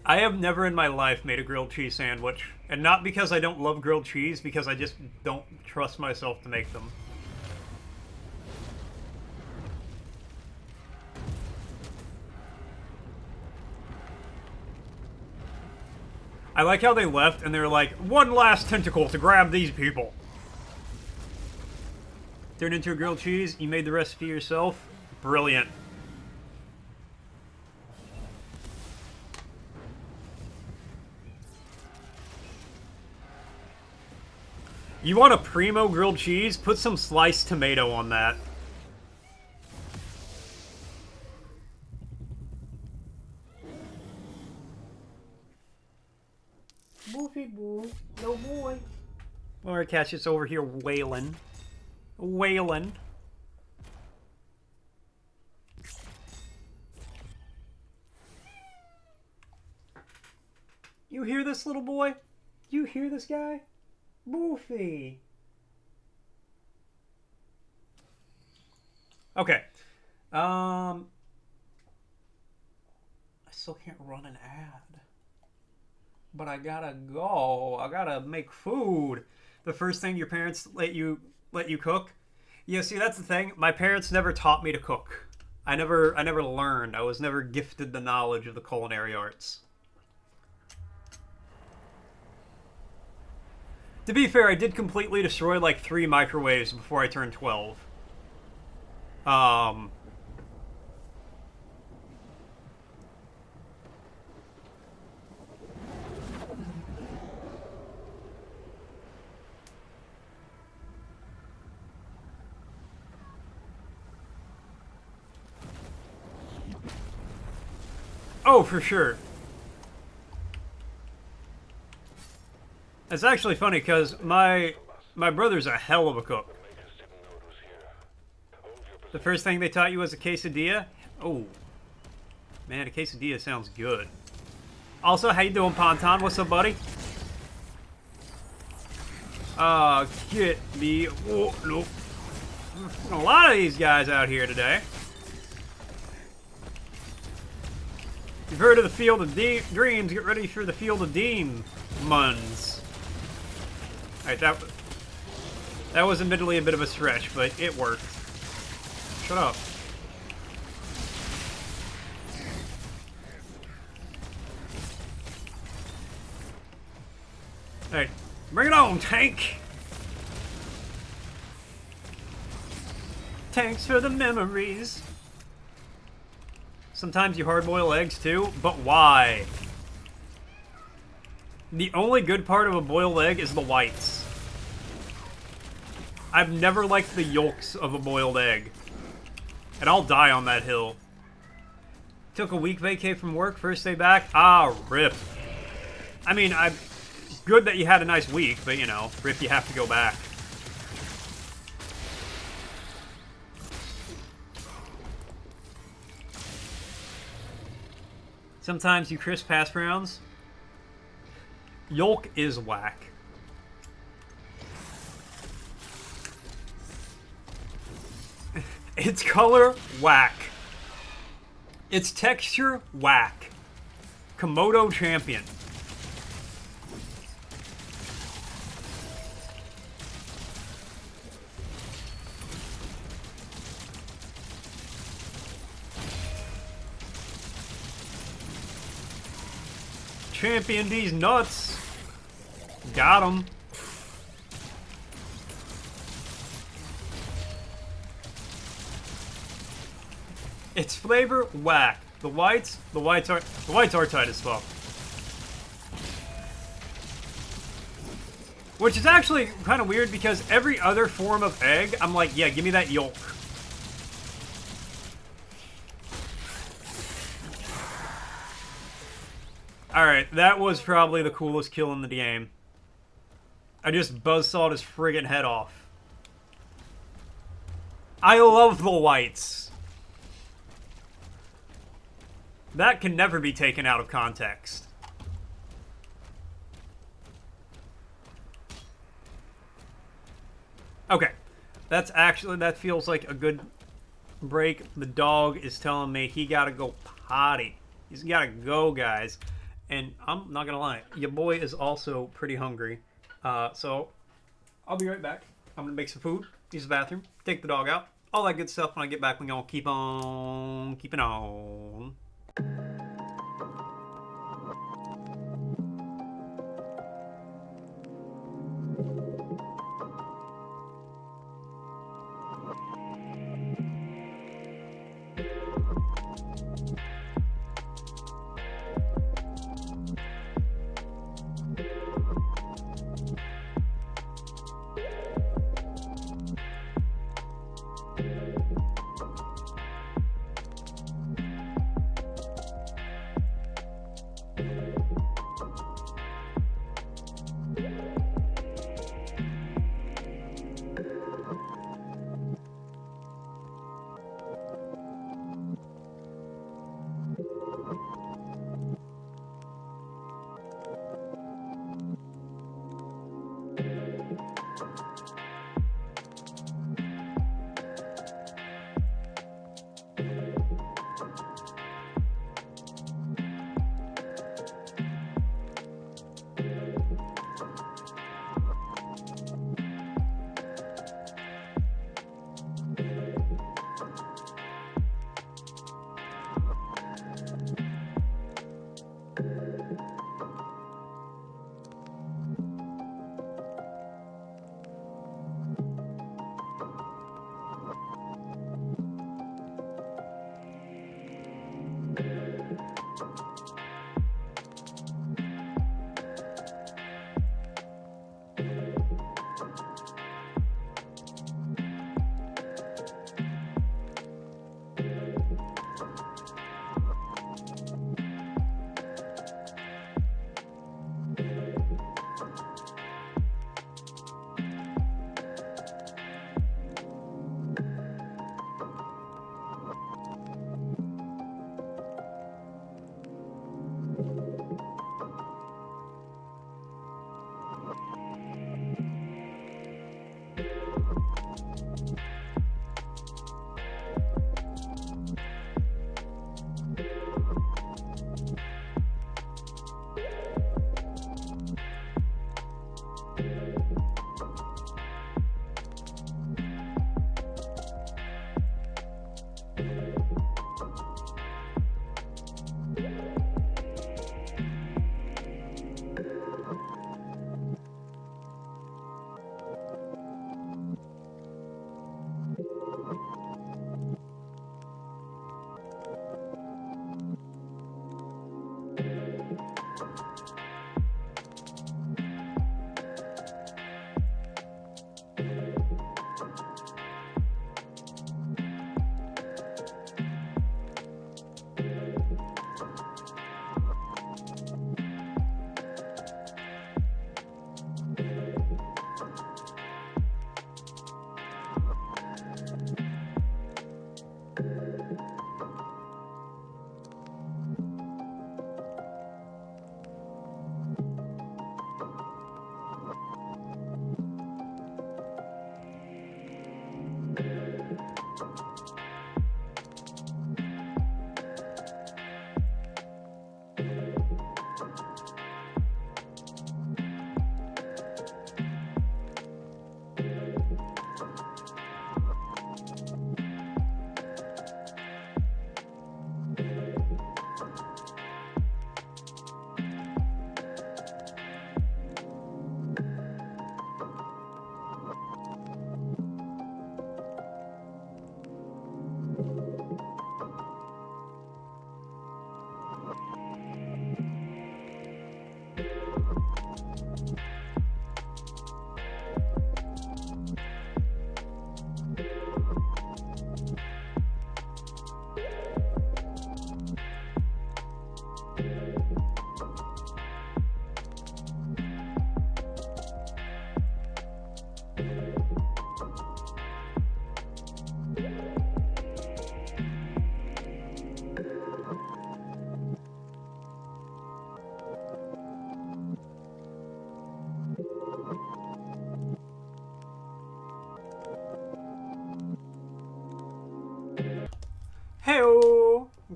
I have never in my life made a grilled cheese sandwich. And not because I don't love grilled cheese, because I just don't trust myself to make them. I like how they left and they're like, one last tentacle to grab these people. Turned into a grilled cheese. You made the recipe yourself. Brilliant. You want a primo grilled cheese? Put some sliced tomato on that. Boofy boo. No boy. Alright, catch it's over here wailing. Wailing. You hear this, little boy? You hear this guy? Boofy. Okay. I still can't run an ad. But I gotta go. I gotta make food. The first thing your parents let you cook? Yeah, see, that's the thing. My parents never taught me to cook. I never learned. I was never gifted the knowledge of the culinary arts. To be fair, I did completely destroy like 3 microwaves before I turned 12. Oh, for sure. It's actually funny because my brother's a hell of a cook. The first thing they taught you was a quesadilla? Oh. Man, a quesadilla sounds good. Also, how you doing, Ponton? What's up, buddy? Get me... Oh, no. A lot of these guys out here today. You've heard of the Field of Dreams. Get ready for the Field of Demons. Alright, that was admittedly a bit of a stretch, but it worked. Shut up. Alright, bring it on, tank! Tanks for the memories. Sometimes you hard-boil eggs too, but why? The only good part of a boiled egg is the whites. I've never liked the yolks of a boiled egg. And I'll die on that hill. Took a week vacay from work, first day back. Ah, rip. I mean, good that you had a nice week, but you know, rip, you have to go back. Sometimes you crisp hash browns. Yolk is whack. Its color, whack. Its texture, whack. Komodo champion. Champion these nuts. Got him. Its flavor, whack. The whites are tight as fuck. Which is actually kind of weird because every other form of egg, I'm like, yeah, give me that yolk. Alright, that was probably the coolest kill in the game. I just buzzsawed his friggin' head off. I love the whites. That can never be taken out of context. Okay. That feels like a good break. The dog is telling me he gotta go potty. He's gotta go, guys. And I'm not gonna lie, your boy is also pretty hungry. So I'll be right back. I'm gonna make some food, use the bathroom, take the dog out, all that good stuff. When I get back, we're gonna keep on keeping on.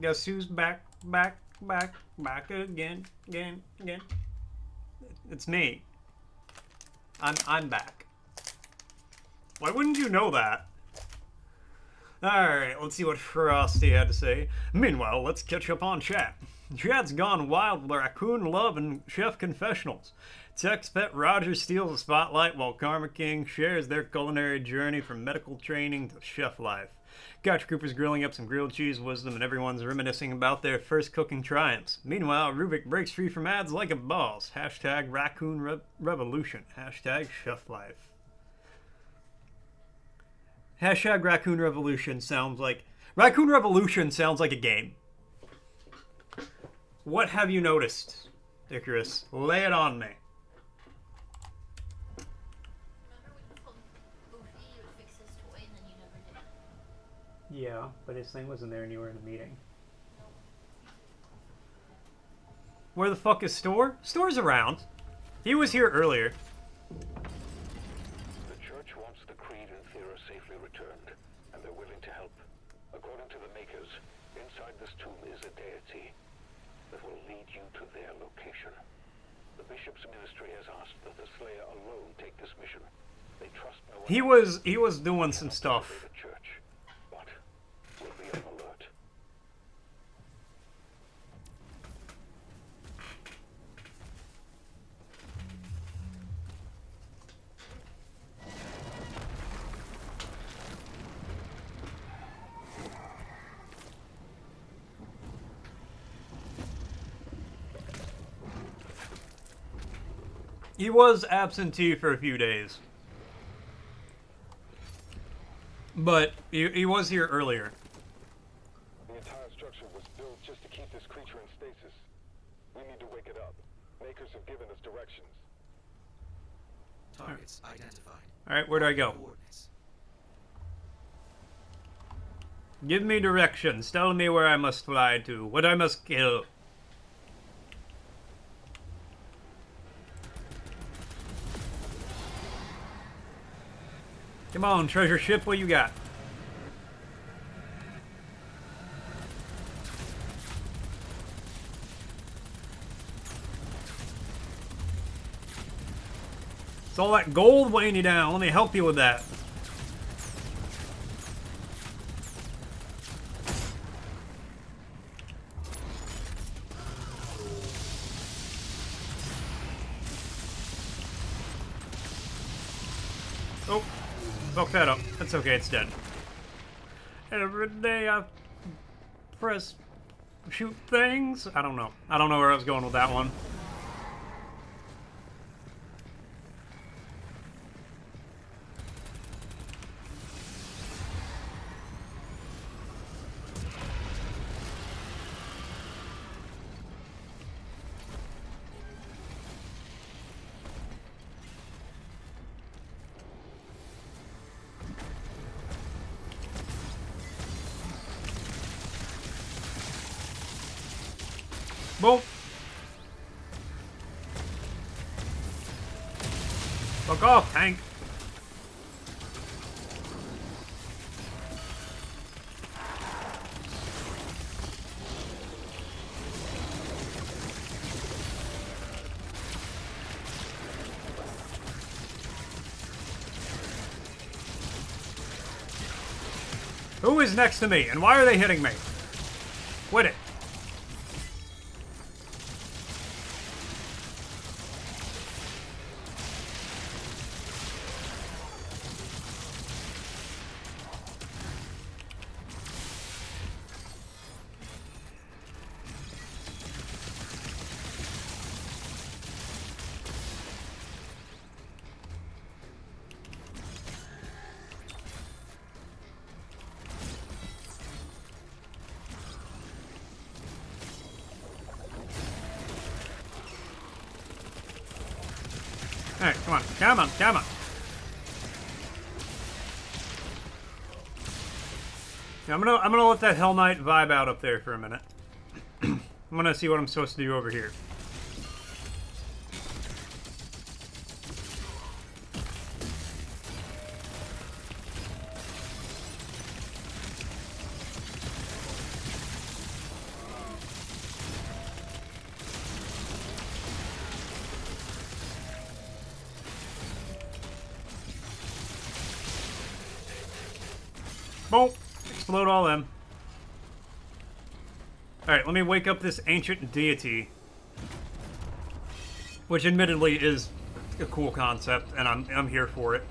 Guess who's back again. It's me. I'm back. Why wouldn't you know that? Alright, let's see what Frosty had to say. Meanwhile, let's catch up on chat. Chat's gone wild with Raccoon Love and Chef Confessionals. Tech's pet Roger steals the spotlight while Karma King shares their culinary journey from medical training to chef life. Gotcha Cooper's grilling up some grilled cheese wisdom and everyone's reminiscing about their first cooking triumphs. Meanwhile, Rubik breaks free from ads like a boss. Hashtag Raccoon Revolution. Hashtag Chef Life. Hashtag Raccoon Revolution sounds like... Raccoon Revolution sounds like a game. What have you noticed, Icarus? Lay it on me. Remember when you told Goofy you would fix his toy and then you never did? Yeah, but his thing wasn't there and you were in a meeting. Where the fuck is Store? Store's around. He was here earlier. The church wants the Creed and Thera safely returned, and they're willing to help. According to the Makers, inside this tomb is a deity that will lead you to their location. The bishop's ministry has asked that the Slayer alone take this mission. They trust no one. He was doing some stuff. The church, but will be on alert. He was absentee for a few days. But he was here earlier. The entire structure was built just to keep this creature in stasis. We need to wake it up. Makers have given us directions. Targets identified. Alright, where do I go? Coordinates. Give me directions. Tell me where I must fly to. What I must kill. Come on, treasure ship, what you got? It's all that gold weighing you down. Let me help you with that. Oh. Fuck that up. That's okay, it's dead. Every day I press shoot things. I don't know. I don't know where I was going with that one. Boom. Fuck off, tank. Who is next to me, and why are they hitting me? Quit it. Alright, come on, come on, come on. Yeah, I'm gonna let that Hell Knight vibe out up there for a minute. I'm gonna see what I'm supposed to do over here. Boom! Explode all them. Alright, let me wake up this ancient deity. Which admittedly is a cool concept, and I'm here for it.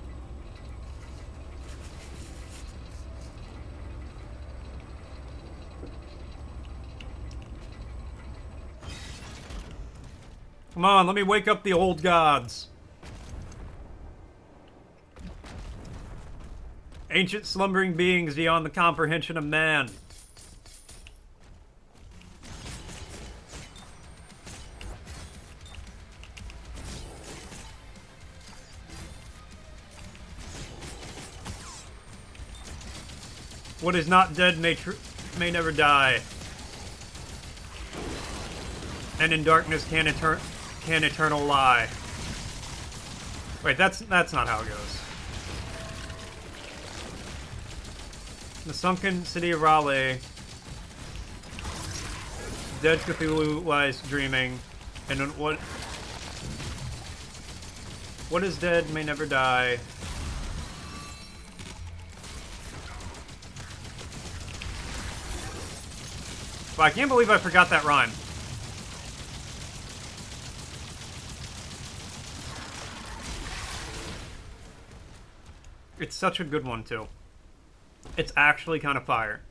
Come on, let me wake up the old gods. Ancient slumbering beings beyond the comprehension of man. What is not dead may never die. And in darkness can eternal lie. Wait, that's not how it goes. The sunken city of Raleigh. Dead Cthulhu lies dreaming. And what is dead may never die. But I can't believe I forgot that rhyme. It's such a good one, too. It's actually kind of fire.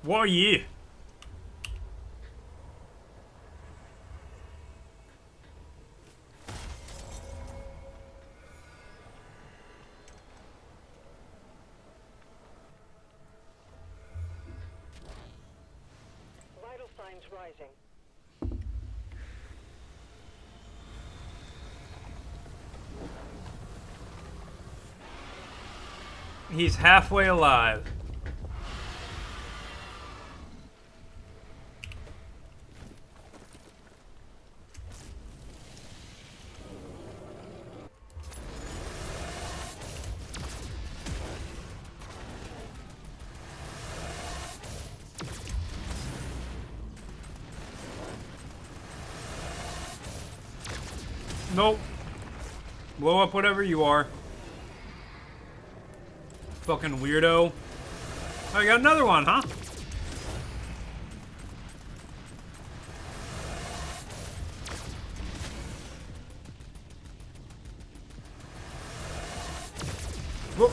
What yeah? Vital signs rising. He's halfway alive. Nope. Blow up whatever you are. Fucking weirdo. Oh, you got another one, huh? Whoop.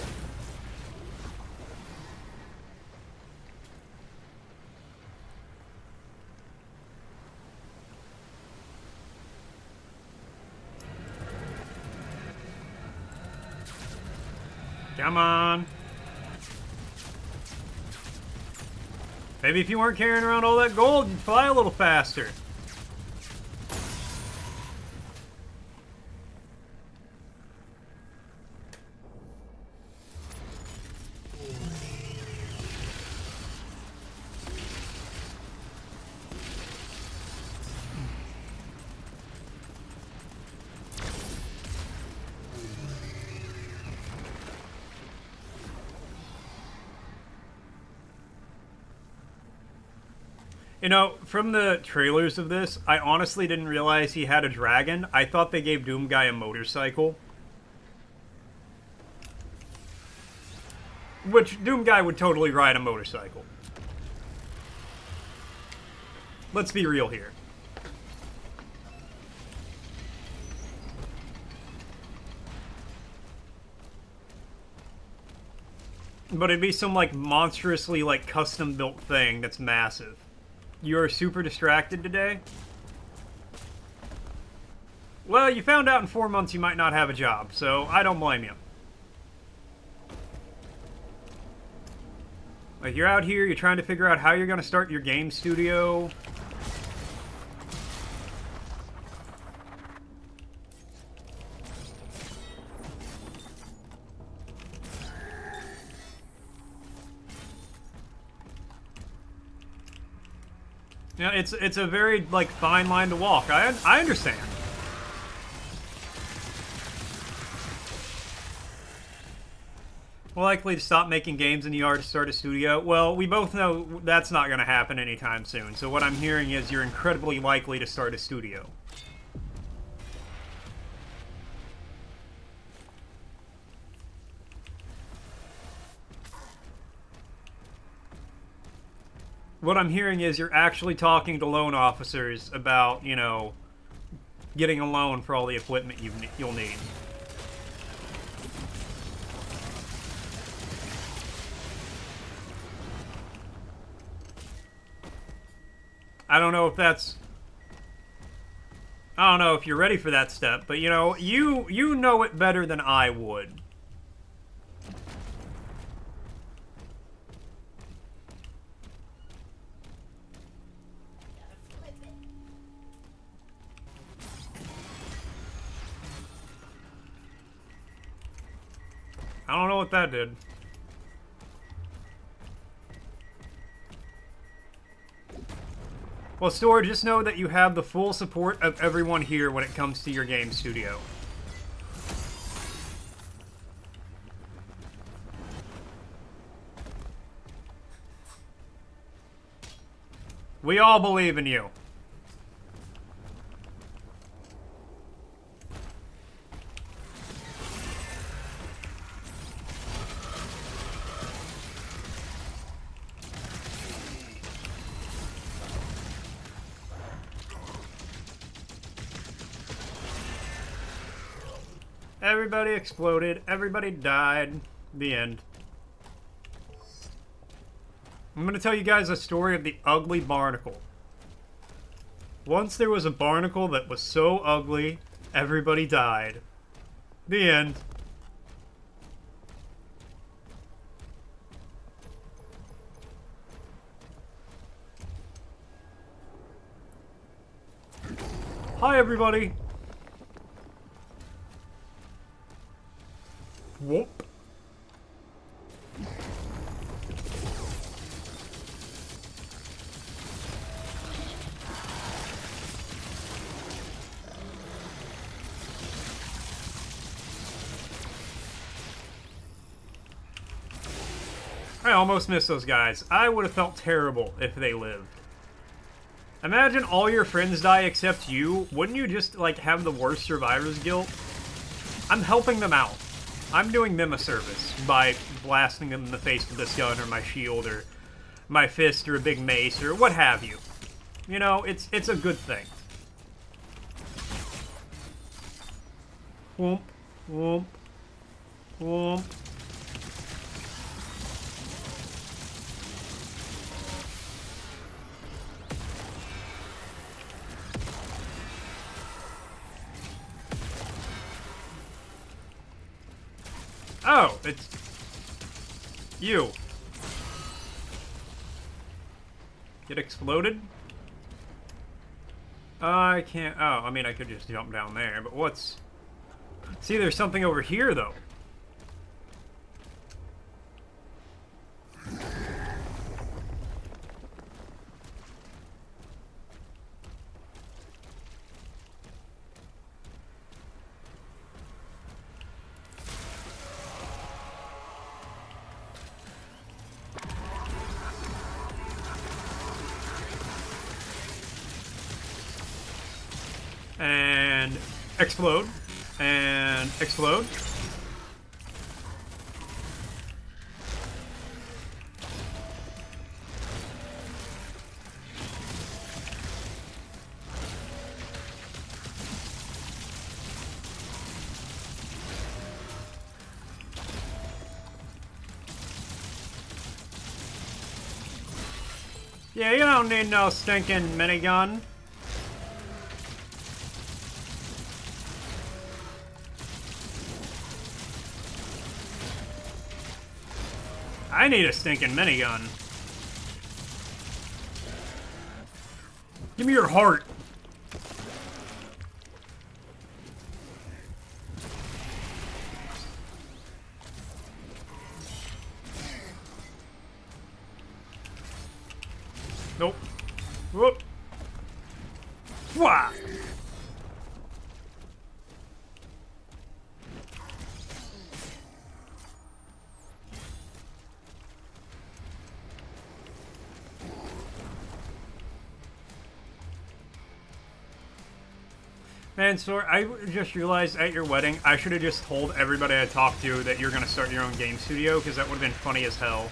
Come on. Maybe if you weren't carrying around all that gold, you'd fly a little faster. You know, from the trailers of this, I honestly didn't realize he had a dragon. I thought they gave Doom Guy a motorcycle. Which, Doom Guy would totally ride a motorcycle. Let's be real here. But it'd be some, like, monstrously, like, custom-built thing that's massive. You're super distracted today? Well, you found out in 4 months you might not have a job, so I don't blame you. Like, you're out here, you're trying to figure out how you're going to start your game studio. You know, it's a very, like, fine line to walk. I understand. Well, likely to stop making games in ER to start a studio. Well, we both know that's not going to happen anytime soon. So what I'm hearing is you're incredibly likely to start a studio. what I'm hearing is you're actually talking to loan officers about, you know, getting a loan for all the equipment you'll need. I don't know if that's... I don't know if you're ready for that step, but, you know, you know it better than I would. I don't know what that did. Well, Store, just know that you have the full support of everyone here when it comes to your game studio. We all believe in you. Everybody exploded. Everybody died. The end. I'm going to tell you guys a story of the ugly barnacle. Once there was a barnacle that was so ugly, everybody died. The end. Hi, everybody. Whoop. I almost missed those guys. I would have felt terrible if they lived. Imagine all your friends die except you. Wouldn't you just, like, have the worst survivor's guilt? I'm helping them out. I'm doing them a service by blasting them in the face with this gun or my shield or my fist or a big mace or what have you. You know, it's a good thing. Whoomp, whoomp, whoomp. Oh, it's you. Get exploded? I can't... Oh, I mean, I could just jump down there, but what's... See, there's something over here, though. And explode. And explode. Yeah, you don't need no stinking minigun. I need a stinking minigun. Give me your heart. Nope. Whoop. Wah. Man, Sor, I just realized at your wedding, I should have just told everybody I talked to that you're going to start your own game studio, because that would have been funny as hell.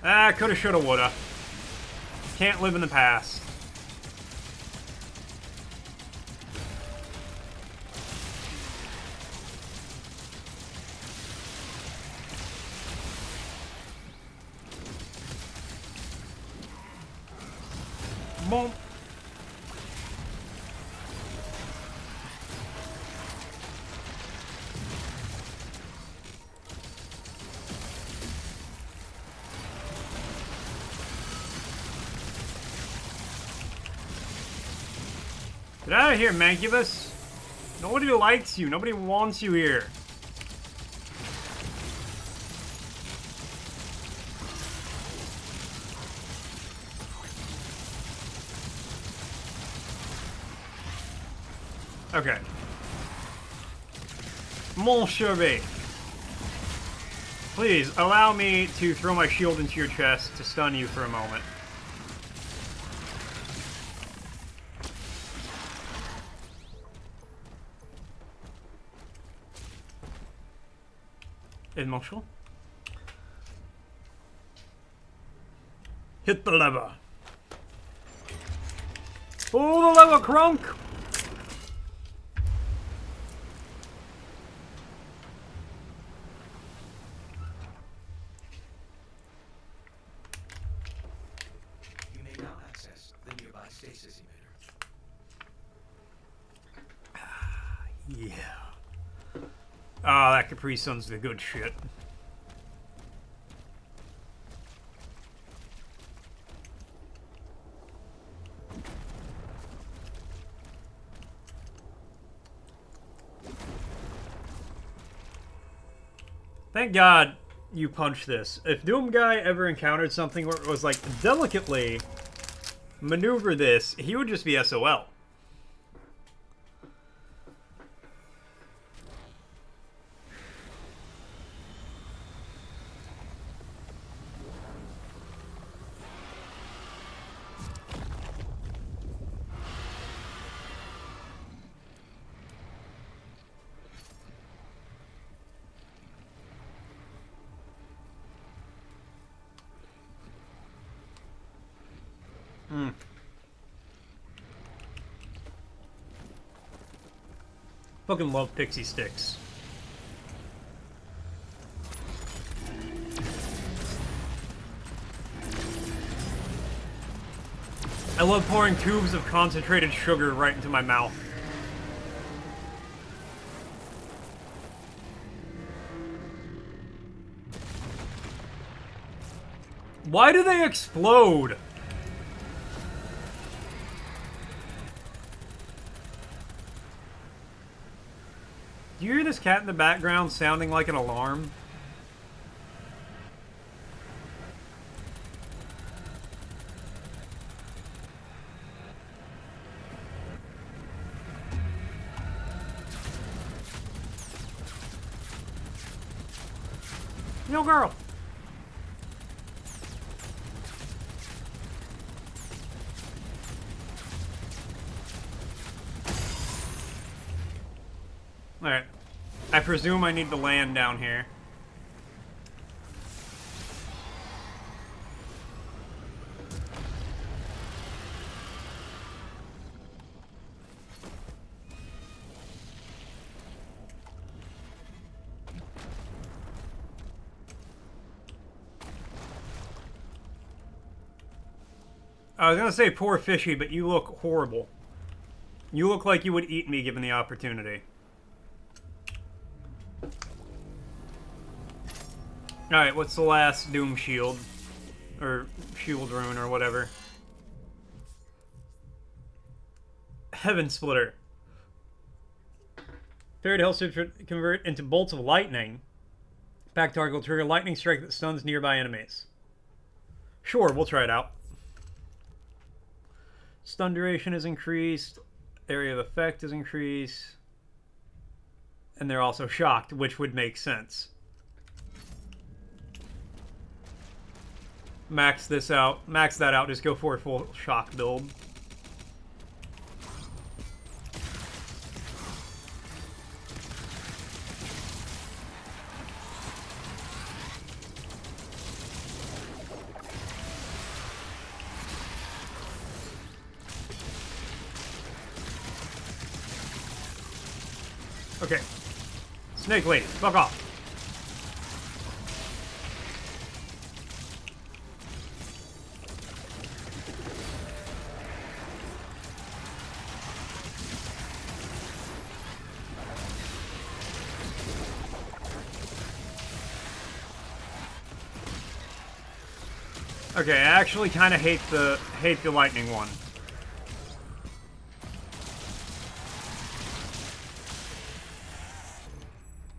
Ah, coulda, shoulda, woulda. Can't live in the past. Boom. Get out of here, Mancubus. Nobody likes you. Nobody wants you here. Okay. Mon Chevet. Please, allow me to throw my shield into your chest to stun you for a moment. Emotional. Hit the lever. Pull the lever, Crunk! You may now access the nearby stasis emitter. Yeah. Ah, that Capri Sun's the good shit. Thank God you punched this. If Doom Guy ever encountered something where it was like, delicately maneuver this, he would just be SOL. Fucking love pixie sticks. I love pouring tubes of concentrated sugar right into my mouth. Why do they explode? Do you hear this cat in the background sounding like an alarm? No girl. Alright. I presume I need to land down here. I was gonna say poor fishy, but you look horrible. You look like you would eat me given the opportunity. Alright, what's the last Doom Shield? Or Shield Rune, or whatever. Heaven Splitter. Fairy Tale should convert into bolts of lightning. Back target will trigger a lightning strike that stuns nearby enemies. Sure, we'll try it out. Stun duration is increased. Area of effect is increased. And they're also shocked, which would make sense. Max this out. Max that out. Just go for a full shock build. Okay. Snake lady, fuck off. Okay, I actually kind of hate the lightning one.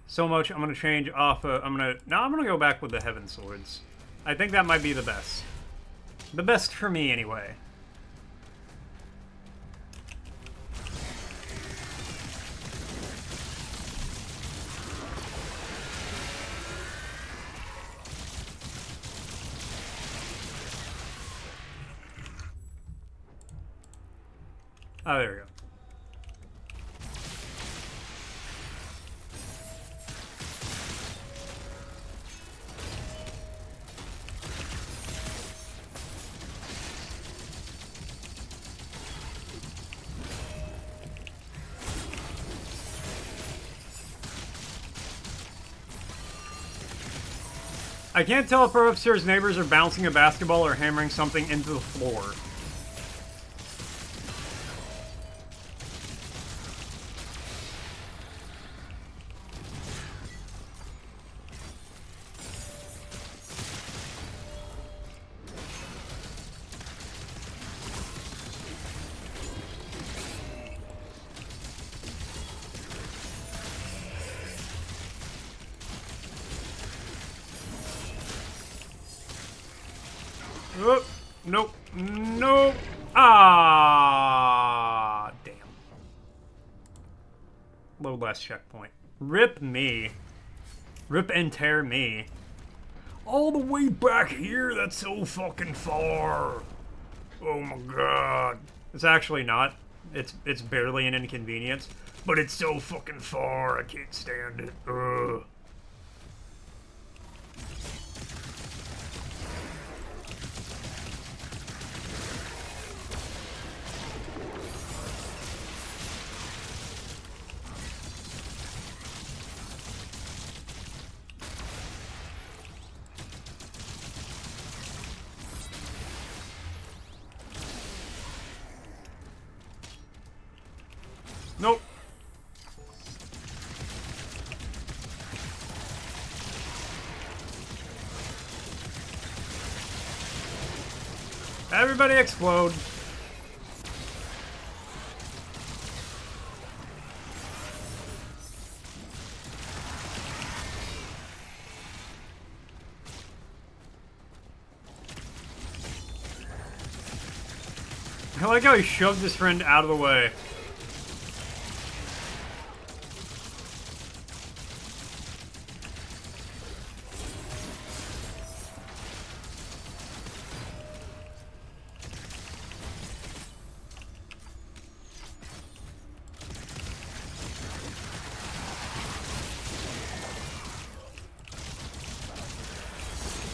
So much. I'm gonna change off. I'm gonna go back with the heaven swords. I think that might be the best. The best for me, anyway. Oh, there we go. I can't tell if our upstairs neighbors are bouncing a basketball or hammering something into the floor. Oh, nope. Nope. Ah, damn. Low last checkpoint. Rip me. Rip and tear me. All the way back here? That's so fucking far. Oh my god. It's actually not. It's barely an inconvenience. But it's so fucking far. I can't stand it. Ugh. Nope. Everybody explode. I like how he shoved his friend out of the way.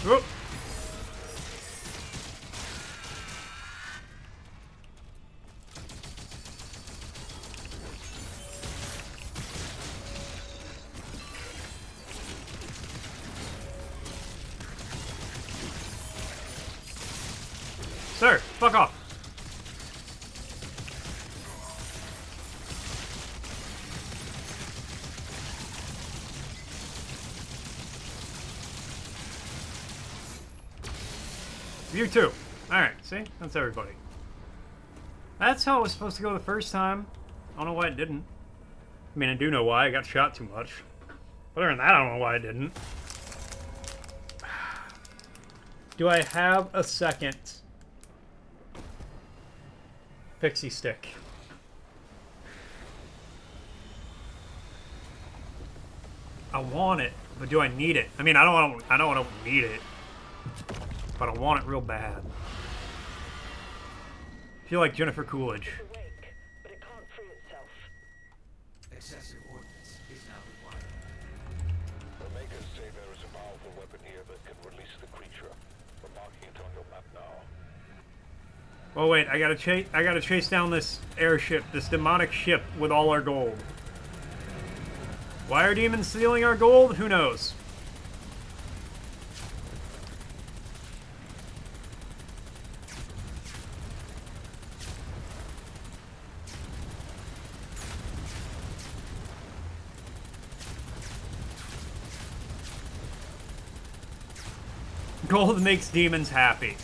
Whoop. Sir, fuck off. You too. Alright, see? That's everybody. That's how it was supposed to go the first time. I don't know why it didn't. I mean, I do know why. I got shot too much. But other than that, I don't know why I didn't. Do I have a second pixie stick? I want it, but do I need it? I mean, I don't need it. But I want it real bad. I feel like Jennifer Coolidge. Awake, but it can't free itself. Excessive ordnance is now required. The makers say there is a powerful weapon here that can release the creature. We're marking it on your map now. Oh wait, I gotta chase down this airship, this demonic ship with all our gold. Why are demons stealing our gold? Who knows? Gold makes demons happy.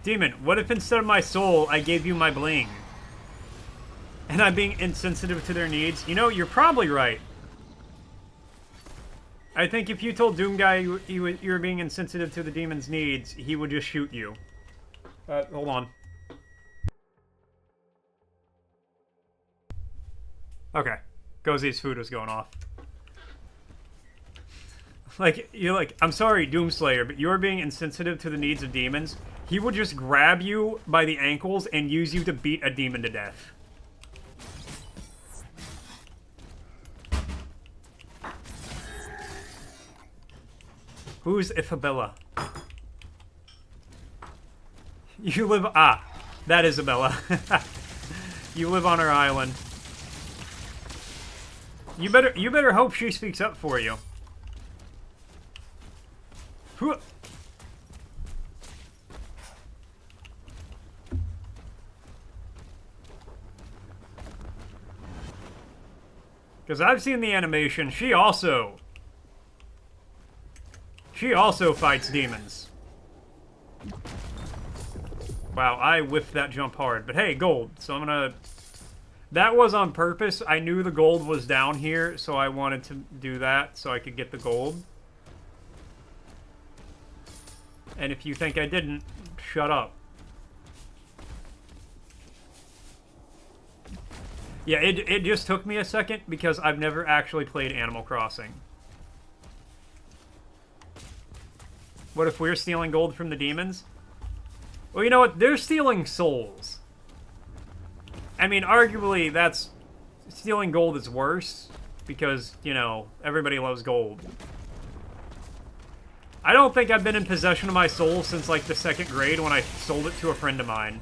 Demon, what if instead of my soul, I gave you my bling? And I'm being insensitive to their needs? You know, you're probably right. I think if you told Doom Guy you were being insensitive to the demon's needs, he would just shoot you. Hold on. Okay. Gozi's food was going off. Like, you're like, I'm sorry, Doomslayer, but you're being insensitive to the needs of demons. He would just grab you by the ankles and use you to beat a demon to death. Who's Isabella? You live... Ah, that is Isabella. You live on her island. You better hope she speaks up for you. Who? Because I've seen the animation. She also fights demons. Wow, I whiffed that jump hard. But hey, gold. So I'm gonna... That was on purpose. I knew the gold was down here, so I wanted to do that so I could get the gold. And if you think I didn't, shut up. Yeah, it just took me a second because I've never actually played Animal Crossing. What if we're stealing gold from the demons? Well, you know what? They're stealing souls. I mean, arguably, that's... Stealing gold is worse, because, you know, everybody loves gold. I don't think I've been in possession of my soul since, like, the 2nd grade when I sold it to a friend of mine.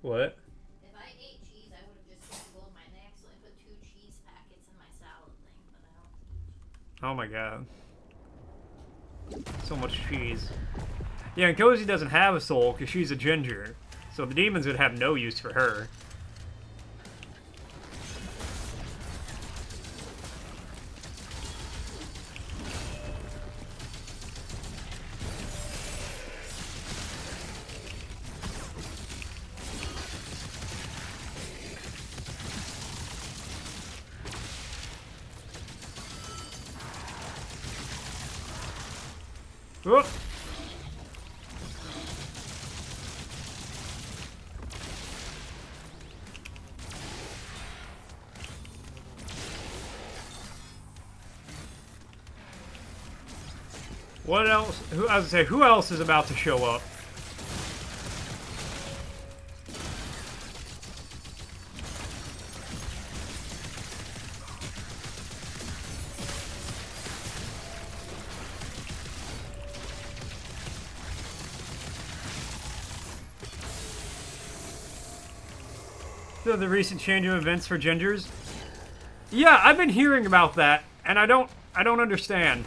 What? If I ate cheese, I would have just hit the gold mine. They accidentally put 2 cheese packets in my salad thing, but I don't. Oh my god. So much cheese. Yeah, and Cozy doesn't have a soul because she's a ginger. So the demons would have no use for her. Whoop. What else? I was gonna say, who else is about to show up? The recent change of events for gingers? Yeah, I've been hearing about that, and I don't understand.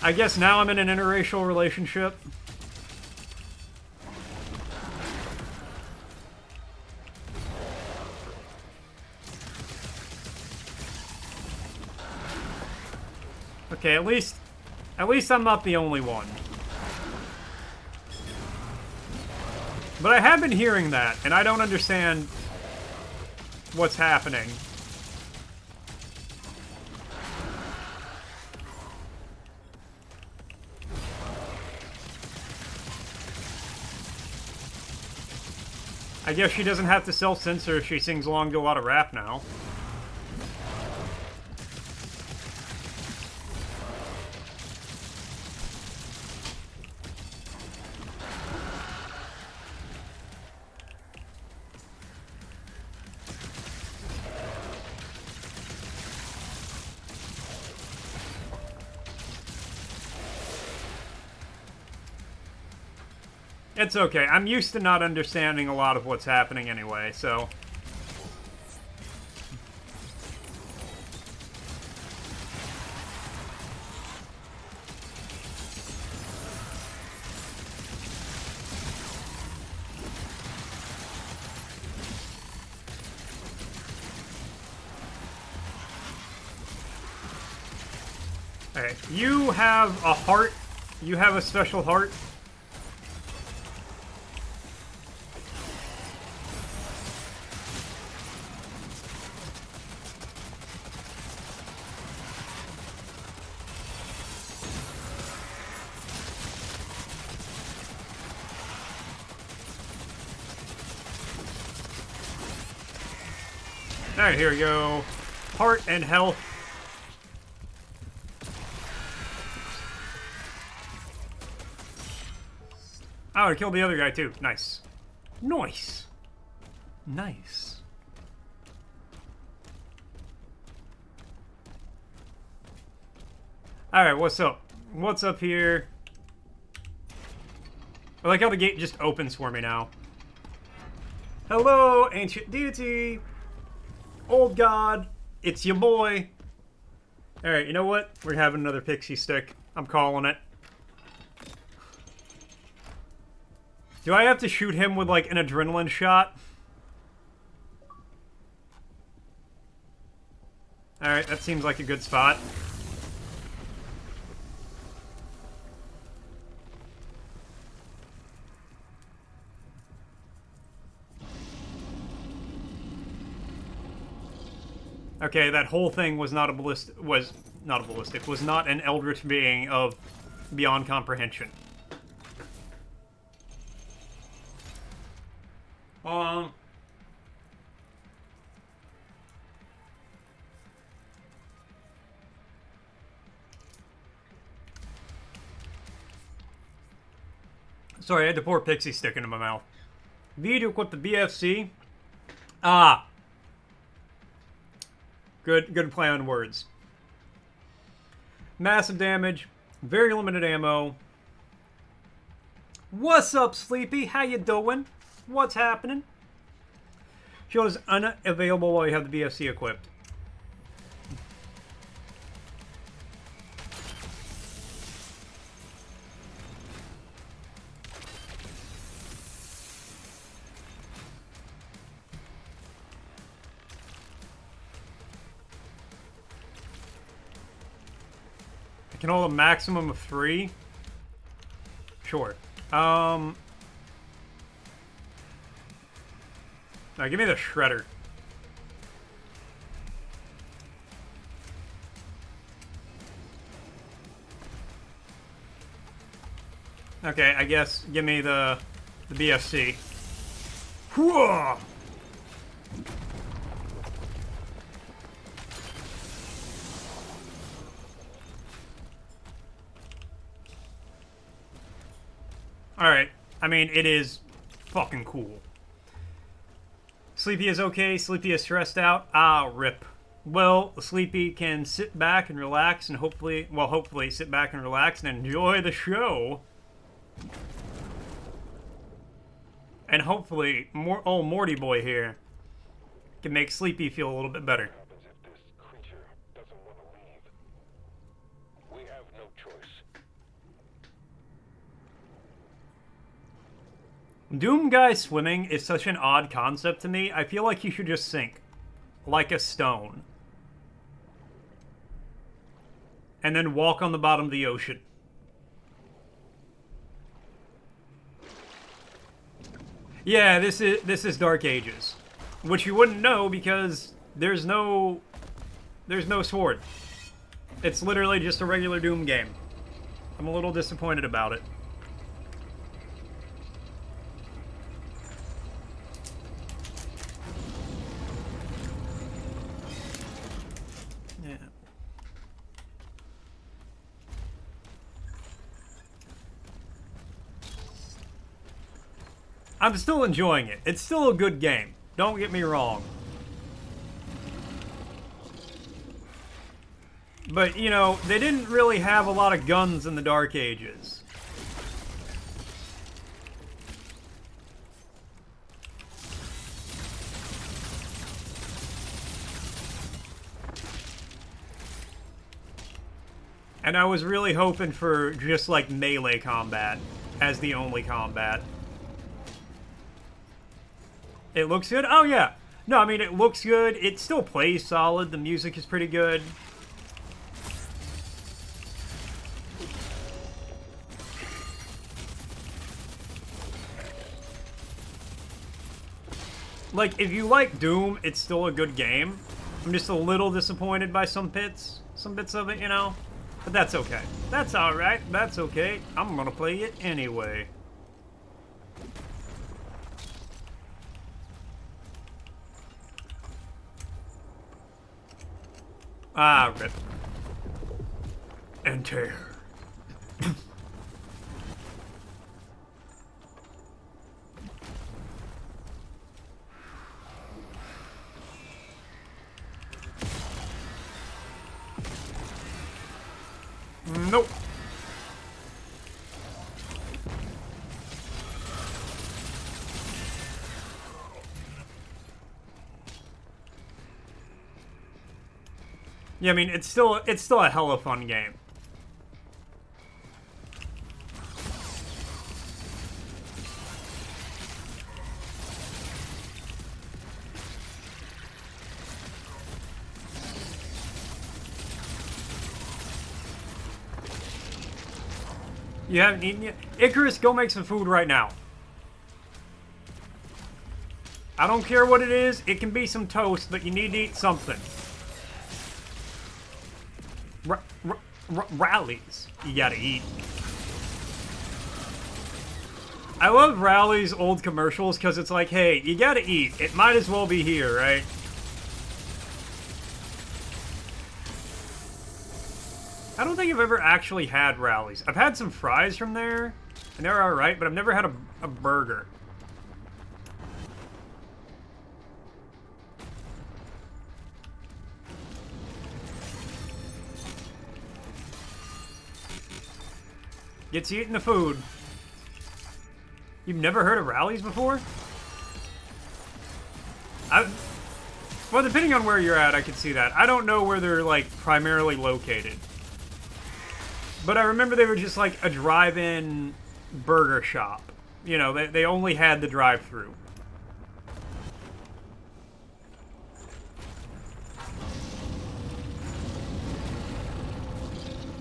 I guess now I'm in an interracial relationship. Okay, at least I'm not the only one. But I have been hearing that, and I don't understand what's happening. I guess she doesn't have to self-censor if she sings along to a lot of rap now. It's okay. I'm used to not understanding a lot of what's happening anyway, so... Alright, you have a heart. You have a special heart. Alright, here we go. Heart and health. Oh, I killed the other guy too. Nice. Nice. Nice. Alright, what's up? What's up here? I like how the gate just opens for me now. Hello, ancient deity. Old god. It's your boy. Alright, you know what? We're having another pixie stick. I'm calling it. Do I have to shoot him with, like, an adrenaline shot? Alright, that seems like a good spot. Okay, that whole thing was not a ballistic... was not an eldritch being of beyond comprehension. Sorry, I had to pour pixie stick into my mouth. Video with the BFC. Ah. Good play on words. Massive damage. Very limited ammo. What's up, Sleepy? How you doing? What's happening? Shield is unavailable while you have the BFC equipped. I can hold a maximum of 3. Sure. Now give me the shredder. Okay, I guess give me the BFC. Whoa! Alright. I mean, it is fucking cool. Sleepy is okay. Sleepy is stressed out. Ah, rip. Well, Sleepy can sit back and relax and hopefully sit back and relax and enjoy the show. And hopefully, old Morty boy here can make Sleepy feel a little bit better. Doom guy swimming is such an odd concept to me. I feel like he should just sink. Like a stone. And then walk on the bottom of the ocean. Yeah, this is Dark Ages. Which you wouldn't know because there's no sword. It's literally just a regular Doom game. I'm a little disappointed about it. I'm still enjoying it. It's still a good game. Don't get me wrong. But, you know, they didn't really have a lot of guns in the Dark Ages. And I was really hoping for just, like, melee combat as the only combat. It looks good? Oh, yeah. No, I mean, it looks good. It still plays solid. The music is pretty good. Like, if you like Doom, it's still a good game. I'm just a little disappointed by some bits of it, you know? But that's okay. That's alright. That's okay. I'm gonna play it anyway. Ah, rip. And tear. Nope. Yeah, I mean, it's still a hella fun game. You haven't eaten yet? Icarus, go make some food right now. I don't care what it is. It can be some toast, but you need to eat something. Rallies. You gotta eat. I love Rally's old commercials because it's like, hey, you gotta eat. It might as well be here, right? I don't think I've ever actually had Rallies. I've had some fries from there, and they're alright, but I've never had a burger. Gets you eating the food. You've never heard of Rallies before? Well, depending on where you're at, I could see that. I don't know where they're, like, primarily located. But I remember they were just, like, a drive-in burger shop. You know, they only had the drive-thru.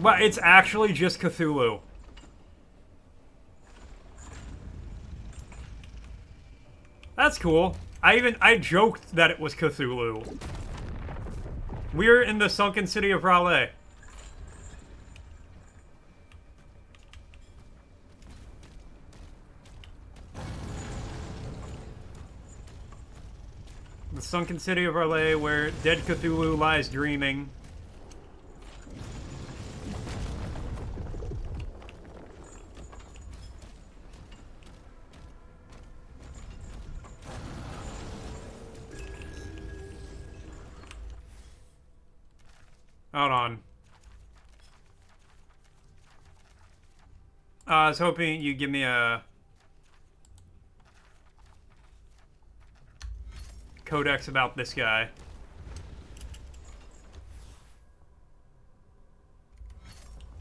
Well, it's actually just Cthulhu. That's cool. I joked that it was Cthulhu. We're in the sunken city of Raleigh. The sunken city of Raleigh, where dead Cthulhu lies dreaming. Hold on. I was hoping you'd give me a codex about this guy.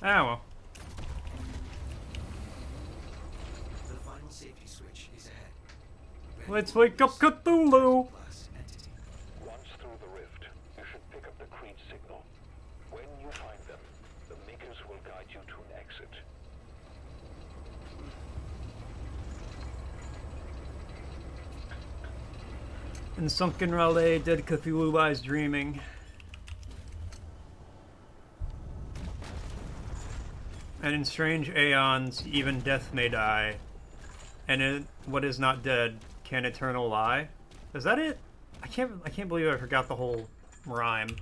Ah, well. The final safety switch is ahead. Let's wake up Cthulhu! Once through the rift, you should pick up the Creed signal. When you find them, the Makers will guide you to an exit. In sunken Raleigh, dead Cthulhu lies dreaming. And in strange aeons, even death may die. And in what is not dead can eternal lie. Is that it? I can't believe I forgot the whole rhyme.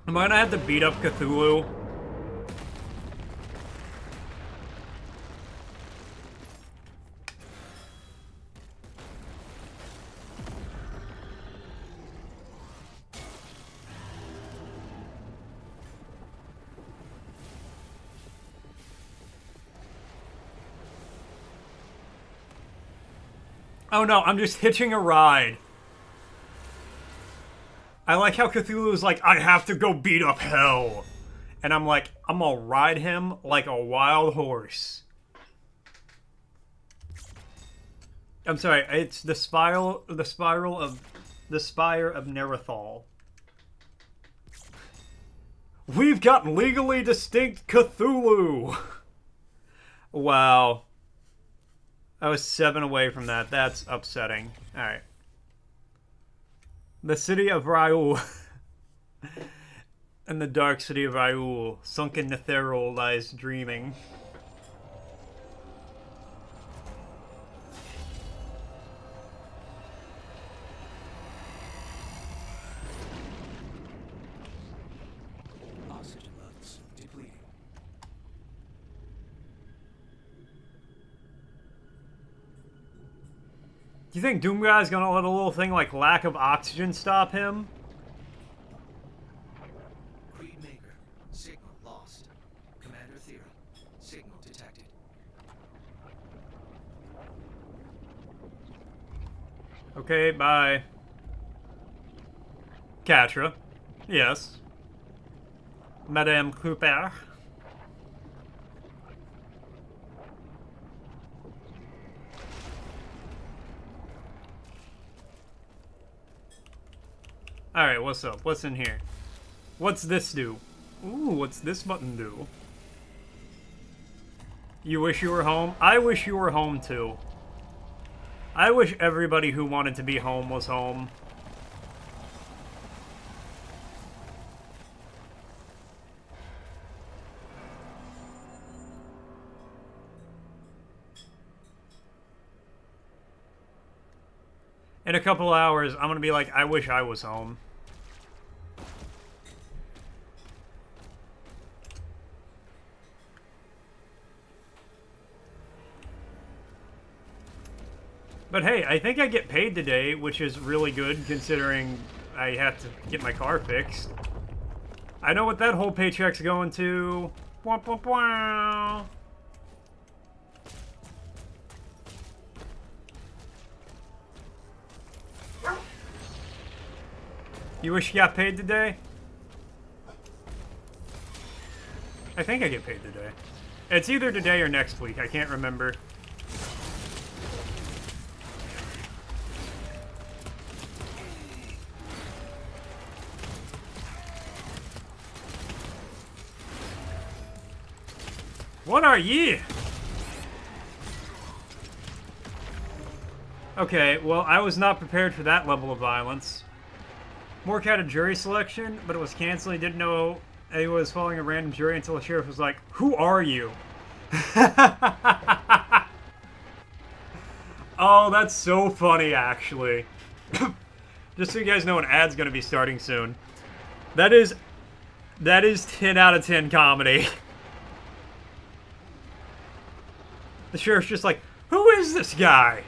Am I gonna have to beat up Cthulhu? Oh no, I'm just hitching a ride. I like how Cthulhu's like, I have to go beat up hell. And I'm like, I'm gonna ride him like a wild horse. I'm sorry, it's the Spire of Nerethal. We've got legally distinct Cthulhu. Wow. I was 7 away from that. That's upsetting. Alright. The city of Raul. In the dark city of Raul, sunken Netheril lies dreaming. Oxygen levels depleting. Do you think Doom Guy's gonna let a little thing like lack of oxygen stop him? Creedmaker, signal lost. Commander Thera, signal detected. Okay, bye. Catra. Yes. Madame Cooper. Alright, what's up? What's in here? What's this do? Ooh, what's this button do? You wish you were home? I wish you were home too. I wish everybody who wanted to be home was home. In a couple hours, I'm gonna be like, I wish I was home. But hey, I think I get paid today, which is really good considering I have to get my car fixed. I know what that whole paycheck's going to. Wah, wah, wah. You wish you got paid today? I think I get paid today. It's either today or next week. I can't remember. What are ye? Okay, well, I was not prepared for that level of violence. Mork had a jury selection, but it was canceled. He didn't know anyone was following a random jury until the sheriff was like, "Who are you?" Oh, that's so funny, actually. Just so you guys know, an ad's gonna be starting soon. That is 10 out of 10 comedy. The sheriff's just like, who is this guy?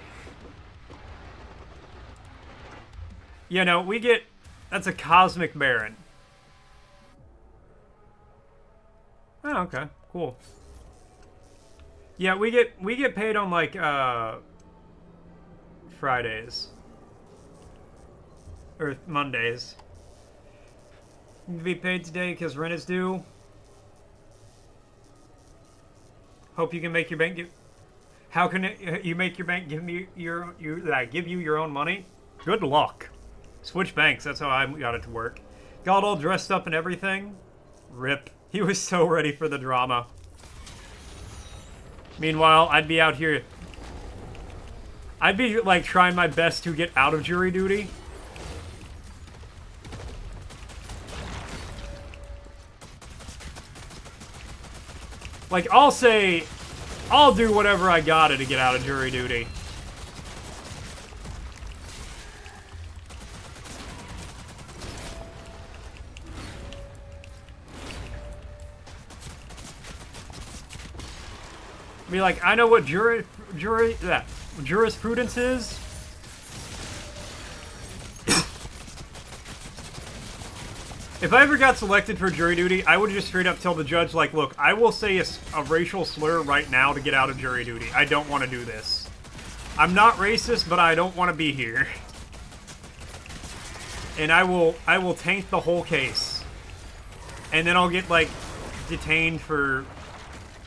You know, we get... That's a cosmic baron. Oh, okay. Cool. Yeah, we get paid on, like, Fridays. Or Mondays. You can be paid today because rent is due. Hope you can make your bank give... How can you make your bank give you your own money? Good luck. Switch banks, that's how I got it to work. Got all dressed up and everything. Rip. He was so ready for the drama. Meanwhile, I'd be out here... I'd be, like, trying my best to get out of jury duty. Like, I'll say... I'll do whatever I gotta to get out of jury duty. Be like, I know what jurisprudence is. If I ever got selected for jury duty, I would just straight up tell the judge, like, look, I will say a racial slur right now to get out of jury duty. I don't want to do this. I'm not racist, but I don't want to be here. And I will taint the whole case. And then I'll get, like, detained for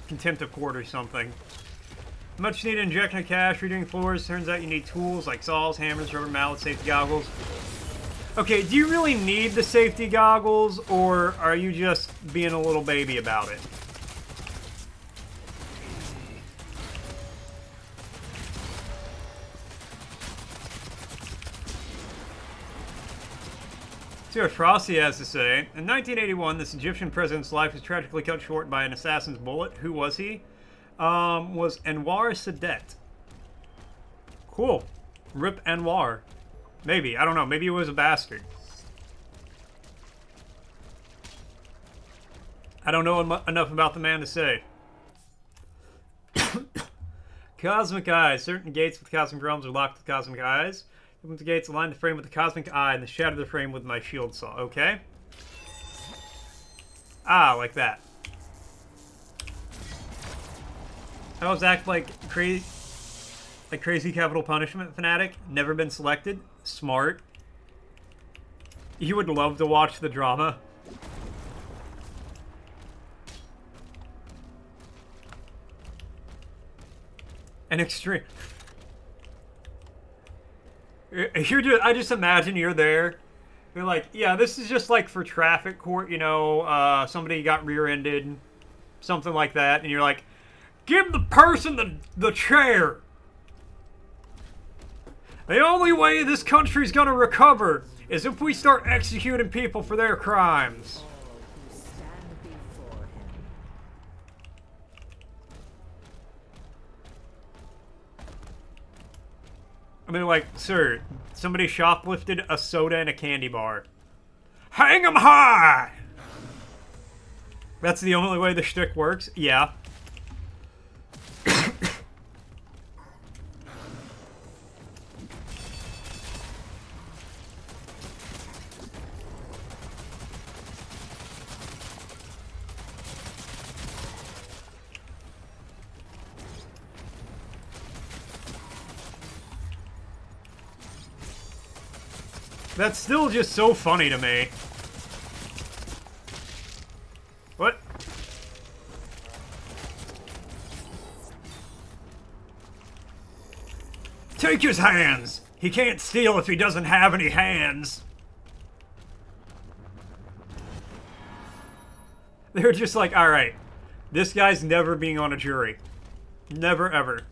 contempt of court or something. Much needed injection of cash, redoing floors. Turns out you need tools like saws, hammers, rubber mallets, safety goggles. Okay, do you really need the safety goggles, or are you just being a little baby about it? See what Frosty has to say. In 1981, this Egyptian president's life was tragically cut short by an assassin's bullet. Who was he? Was Anwar Sadat. Cool. Rip Anwar. Maybe. I don't know. Maybe he was a bastard. I don't know enough about the man to say. Cosmic eyes. Certain gates with cosmic realms are locked with cosmic eyes. Open the gates, align the frame with the cosmic eye, and shatter the frame with my shield saw. Okay. Ah, like that. I always act like crazy capital punishment fanatic. Never been selected. Smart. You would love to watch the drama. An extreme. I just imagine you're there. You're like, yeah, this is just like for traffic court, you know, somebody got rear-ended, something like that, and you're like, give the person the chair. The only way this country's gonna recover is if we start executing people for their crimes. All who stand before him. I mean, like, sir, somebody shoplifted a soda and a candy bar. Hang 'em high! That's the only way the shtick works? Yeah. That's still just so funny to me. What? Take his hands! He can't steal if he doesn't have any hands. They're just like, alright, this guy's never being on a jury. Never, ever.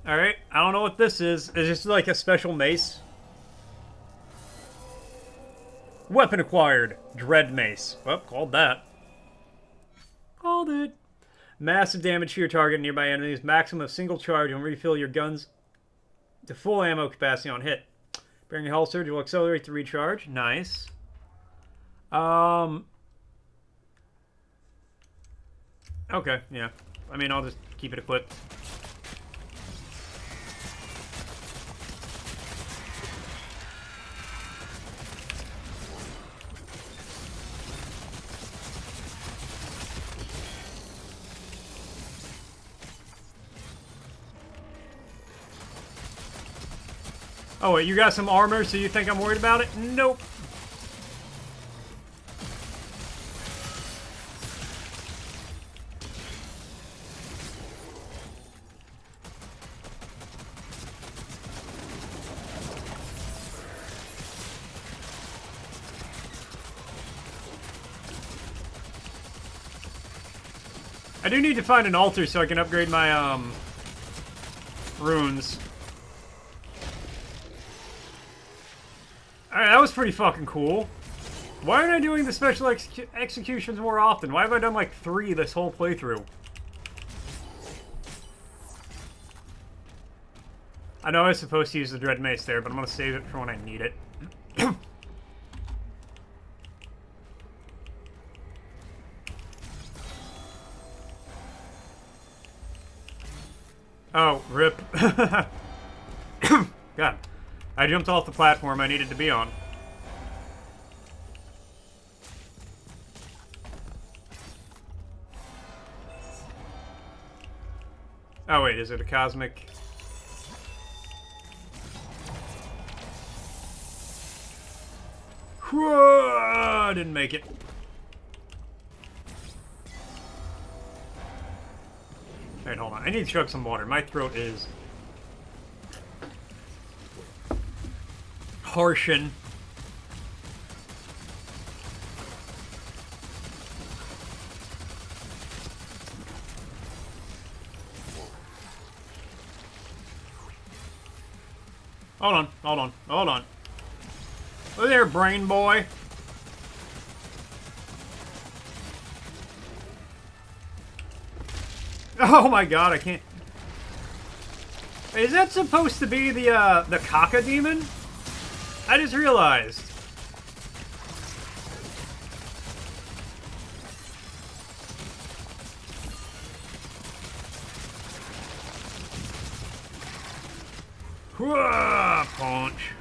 Alright, I don't know what this is. It's just like a special mace. Weapon acquired. Dread mace. Well, called that. Called it. Massive damage to your target and nearby enemies. Maximum of single charge and refill your guns to full ammo capacity on hit. Bearing your hull surge will accelerate the recharge. Nice. Okay, yeah. I mean, I'll just keep it equipped. Oh, wait, you got some armor, so you think I'm worried about it? Nope. I do need to find an altar so I can upgrade my, runes. Alright, that was pretty fucking cool. Why aren't I doing the special executions more often? Why have I done like 3 this whole playthrough? I know I was supposed to use the Dread Mace there, but I'm gonna save it for when I need it. Rip. God. I jumped off the platform I needed to be on. Oh wait, is it a cosmic? Whoa, didn't make it. Wait, hold on. I need to chug some water. My throat is harshin. Hold on, hold on, hold on. Over there, brain boy. Oh my god, I can't. Is that supposed to be the caca demon? I just realized. Whoa, punch.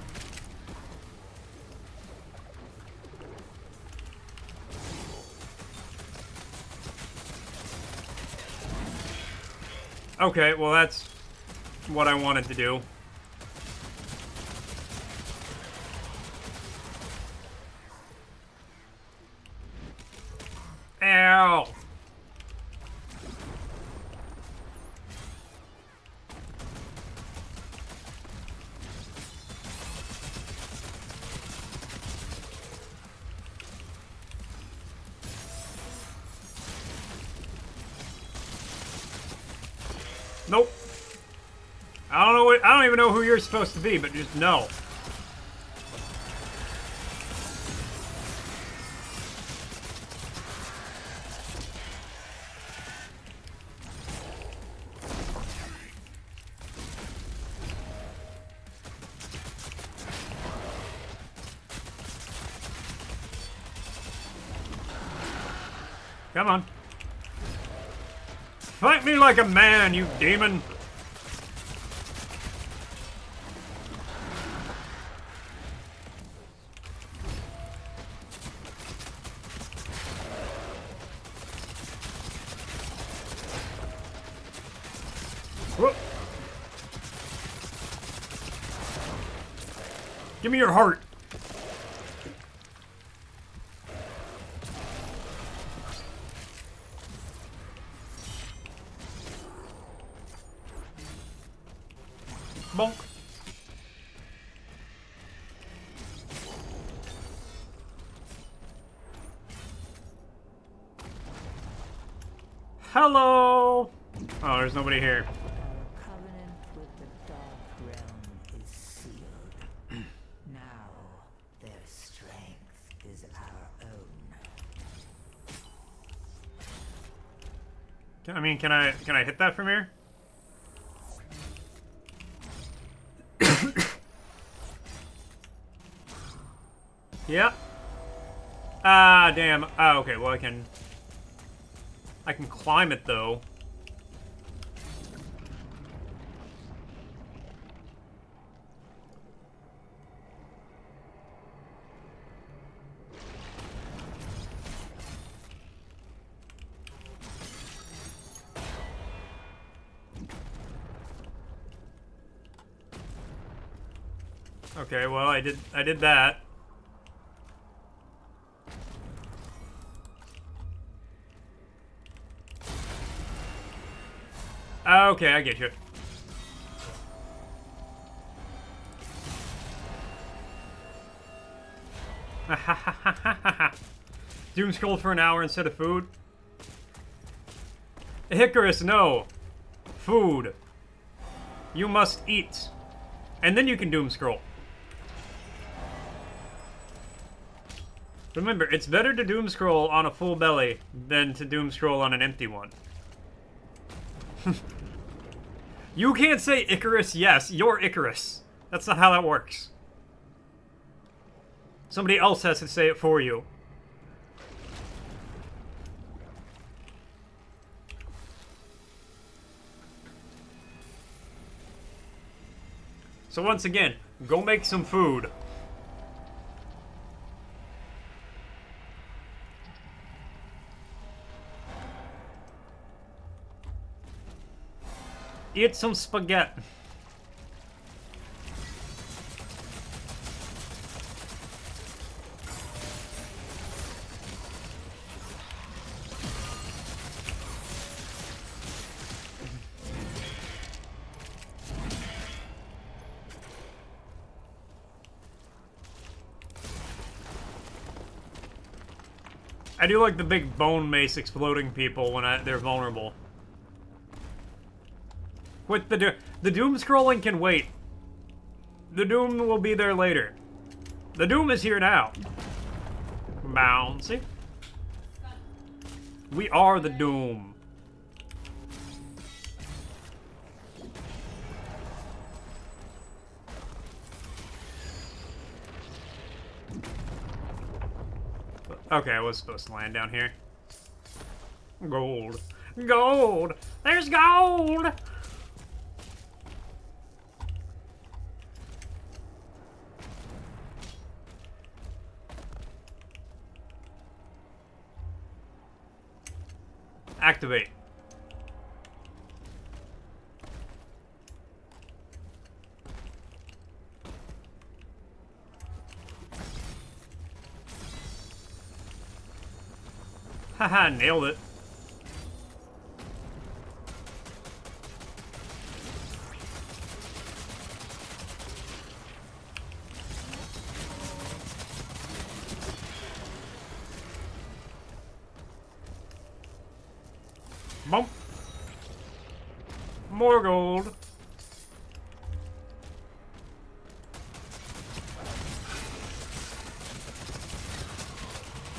Okay, well that's what I wanted to do. Ow! Nope. I don't even know who you're supposed to be, but just no. Come on. Fight me like a man, you demon! Whoop. Give me your heart. Bonk. Hello. Oh, there's nobody here. Our covenant with the Dark Realm is sealed. Now, their strength is our own. I mean, can I hit that from here? Yeah. Ah, damn. Ah, okay. Well, I can climb it though. Okay, well, I did that. Okay, I get you. Doom scroll for an hour instead of food. Icarus, no. Food. You must eat. And then you can doom scroll. Remember, it's better to doom scroll on a full belly than to doom scroll on an empty one. You can't say Icarus, yes, you're Icarus. That's not how that works. Somebody else has to say it for you. So once again, go make some food. Eat some spaghetti. I do like the big bone mace exploding people when they're vulnerable. Quit the doom scrolling can wait. The doom will be there later. The doom is here now. Bouncy. We are the doom. Okay, I was supposed to land down here. Gold. Gold! There's gold! Activate. Haha, nailed it. Bump. More gold.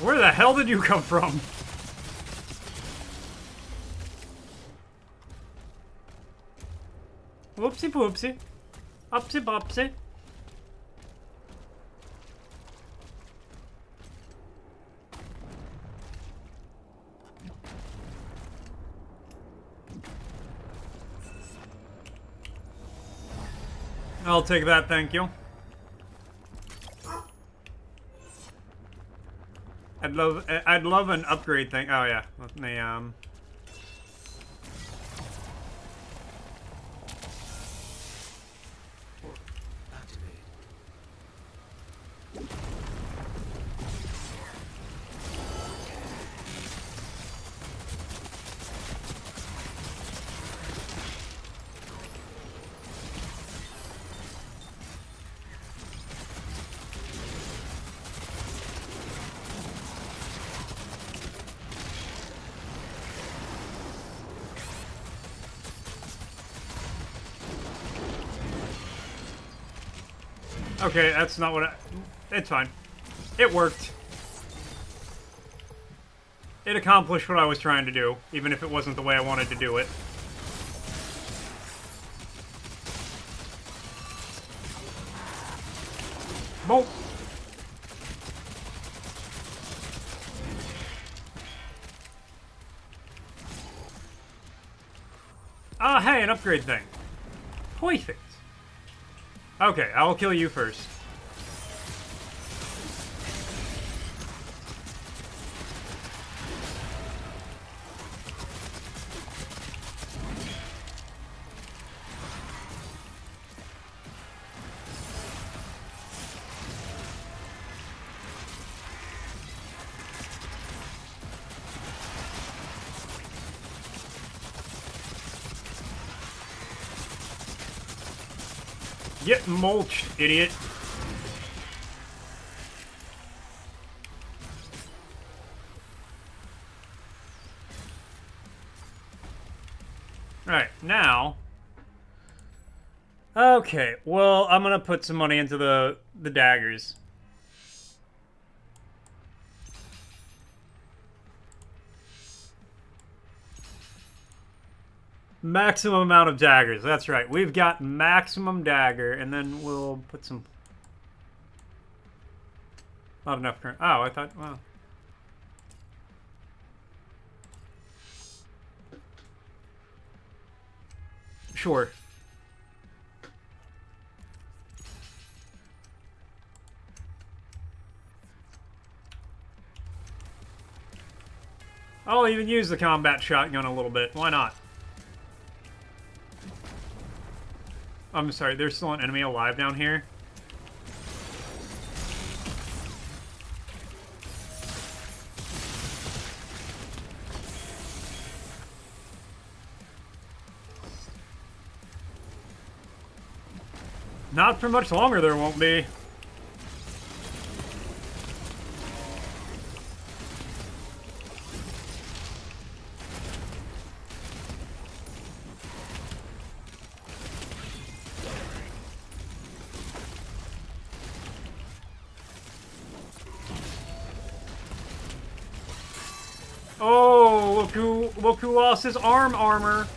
Where the hell did you come from? Whoopsie poopsie. Upsie bopsie. I'll take that, thank you. I'd love an upgrade thing. Oh yeah, let me Okay, that's not what it's fine. It worked. It accomplished what I was trying to do, even if it wasn't the way I wanted to do it. Boom. Ah, hey, an upgrade thing. Perfect. Okay, I will kill you first. Get mulched, idiot. Alright, now... Okay, well, I'm gonna put some money into the daggers. Maximum amount of daggers. That's right. We've got maximum dagger, and then we'll put some... Not enough current. Oh, I thought... Wow. Sure. I'll even use the combat shotgun a little bit. Why not? I'm sorry, there's still an enemy alive down here. Not for much longer, there won't be. Oh, look who lost his armor.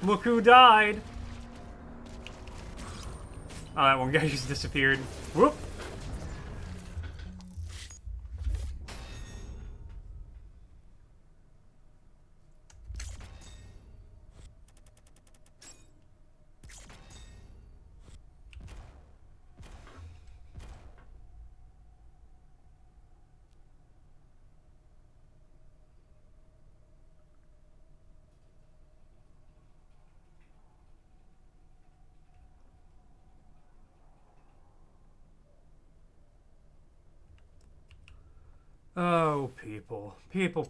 Look who died. Oh, that one guy just disappeared. Whoop. Oh, people. People.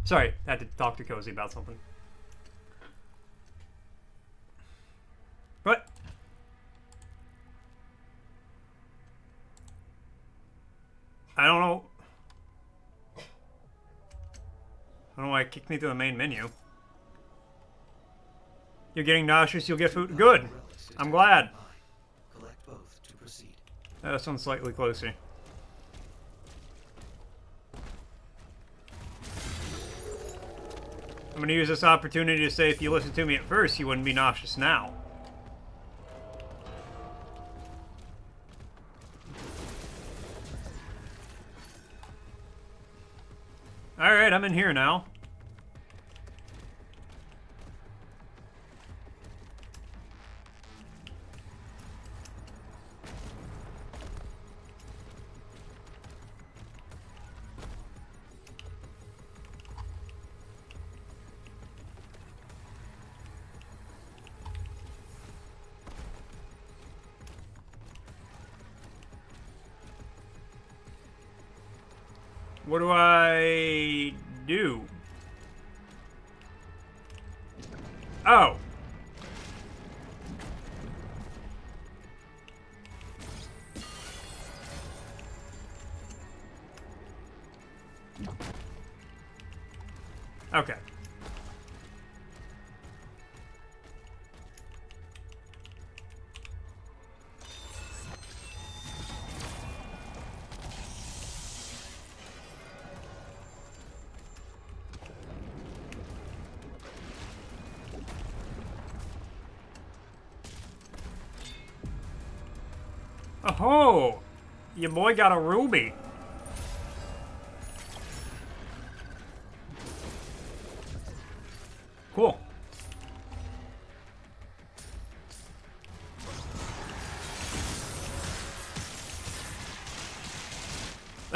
Sorry, I had to talk to Cozy about something. What? I don't know. I don't know why it kicked me to the main menu. You're getting nauseous, you'll get food. Good. I'm glad. Collect both to proceed. This one's slightly closer. I'm going to use this opportunity to say if you listened to me at first, you wouldn't be nauseous now. Alright, I'm in here now. What do I do? Oh. Okay. Oh, your boy got a ruby. Cool.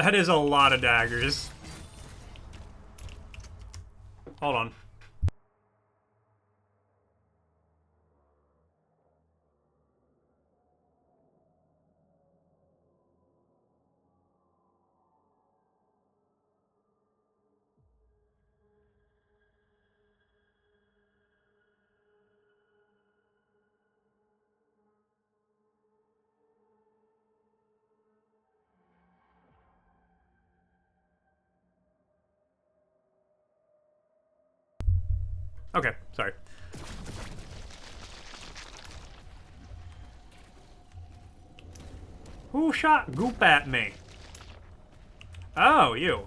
That is a lot of daggers. Hold on. Okay, sorry. Who shot goop at me? Oh, you.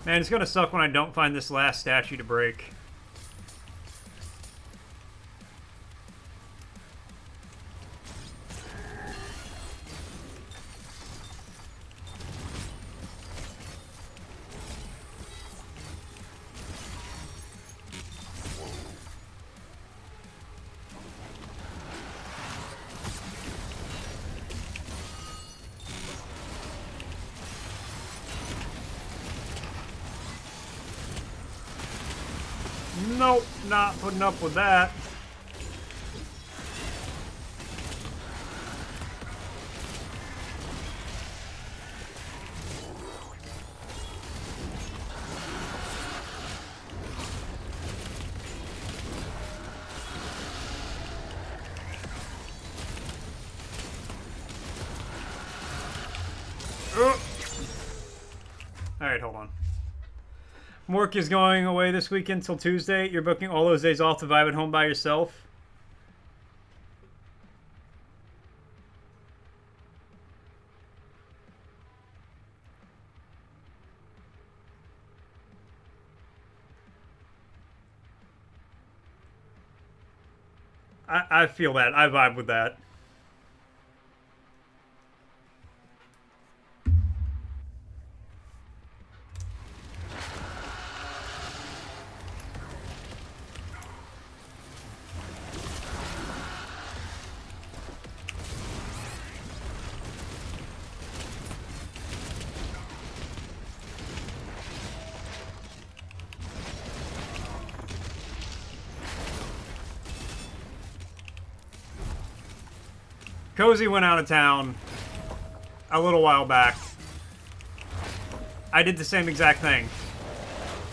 Man, it's gonna suck when I don't find this last statue to break. Nope, not putting up with that. Alright, hold on. Work is going away this weekend till Tuesday. You're booking all those days off to vibe at home by yourself. I feel that. I vibe with that. Cozy went out of town a little while back. I did the same exact thing.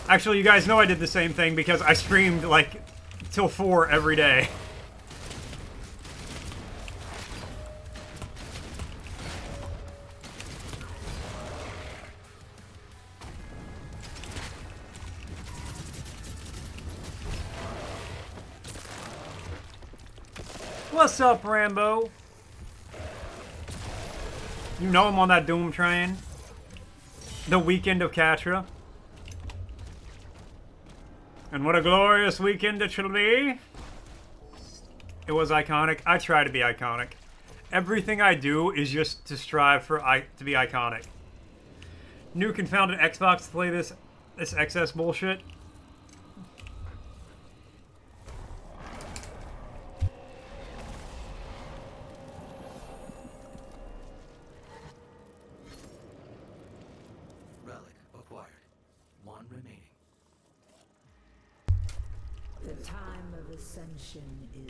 Actually, you guys know I did the same thing because I streamed, like, till 4 every day. What's up, Rambo? You know I'm on that Doom train. The weekend of Catra. And what a glorious weekend it shall be. It was iconic. I try to be iconic. Everything I do is just to strive for to be iconic. New confounded Xbox to play this XS bullshit.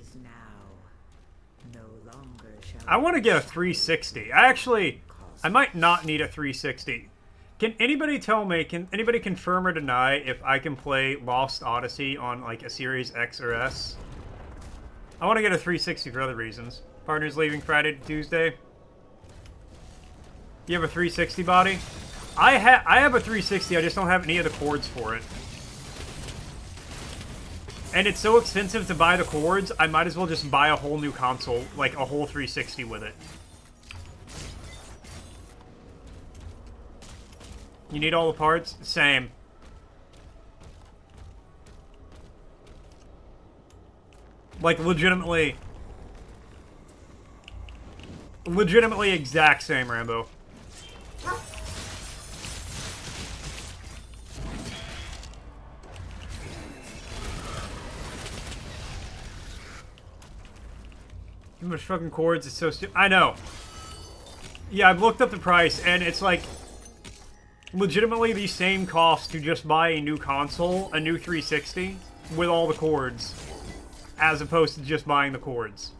Is now. No longer shall I want to get a 360. I might not need a 360. Can anybody tell me, can anybody confirm or deny if I can play Lost Odyssey on like a Series X or S? I want to get a 360 for other reasons. Partner's leaving Friday to Tuesday. You have a 360 body? I have a 360, I just don't have any of the cords for it. And it's so expensive to buy the cords, I might as well just buy a whole new console, like a whole 360 with it. You need all the parts? Same. Like, legitimately exact same Rambo. Too much fucking cords, it's so stupid. I know. Yeah, I've looked up the price, and it's like legitimately the same cost to just buy a new console, a new 360, with all the cords, as opposed to just buying the cords.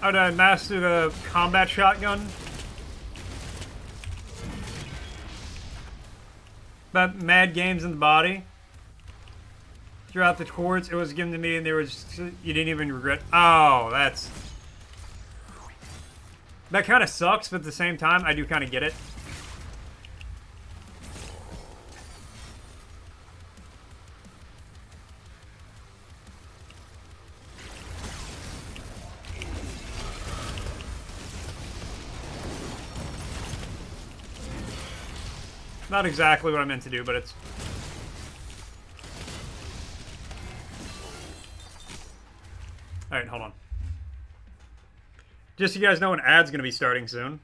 Oh, did I master the combat shotgun? But mad games in the body. Throughout the cords, it was given to me and there was... You didn't even regret... Oh, that's... That kind of sucks, but at the same time, I do kind of get it. Not exactly what I meant to do, but it's... Alright, hold on. Just so you guys know, an ad's gonna be starting soon.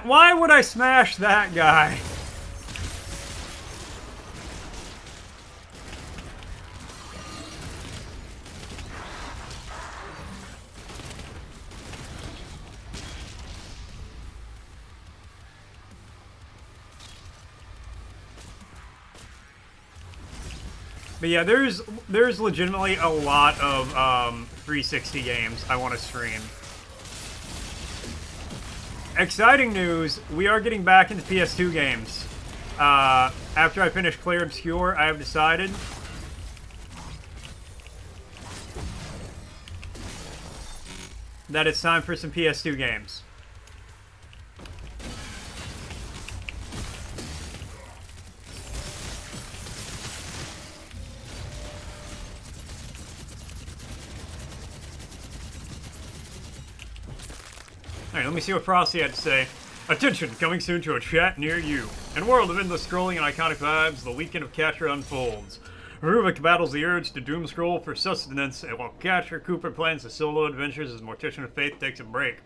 Why would I smash that guy? But yeah, there's legitimately a lot of 360 games I want to stream. Exciting news, we are getting back into PS2 games. After I finish Clear Obscure, I have decided that it's time for some PS2 games. Alright, let me see what Frosty had to say. Attention, coming soon to a chat near you. In a world of endless scrolling and iconic vibes, the weekend of Catcher unfolds. Rubik battles the urge to doom scroll for sustenance, and while Catcher Cooper plans his solo adventures as Mortician of Faith takes a break.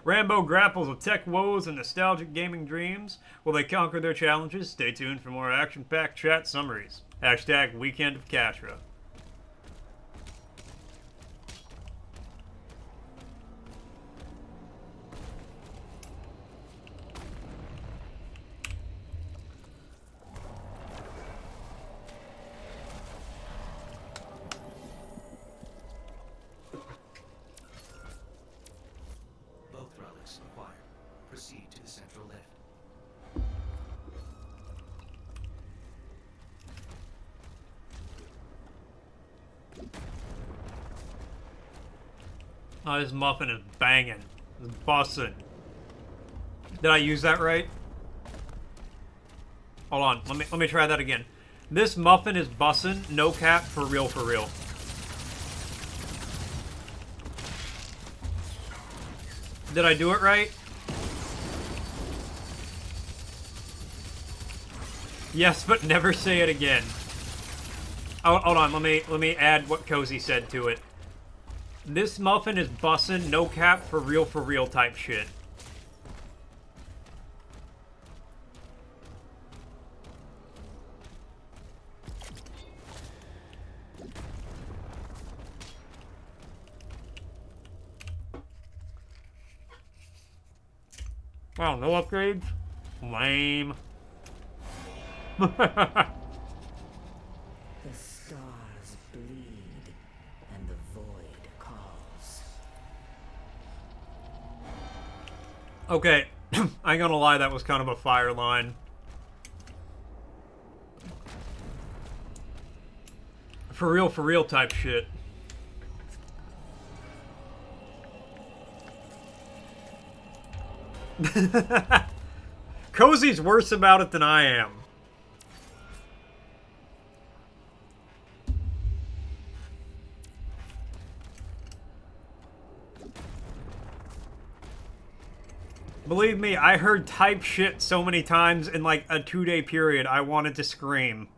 Rambo grapples with tech woes and nostalgic gaming dreams. Will they conquer their challenges? Stay tuned for more action-packed chat summaries. Hashtag Weekend of Catra. Oh, this muffin is banging. It's bussin'. Did I use that right? Hold on, let me try that again. This muffin is bussin', no cap, for real, for real. Did I do it right? Yes, but never say it again. Oh, hold on, let me add what Cozy said to it. This muffin is bussin', no cap, for real type shit. Wow, no upgrades? Lame. The stars bleed, and the void calls. Okay, I ain't gonna lie, that was kind of a fire line. For real type shit. Cozy's worse about it than I am. Believe me, I heard type shit so many times in like a 2-day period, I wanted to scream.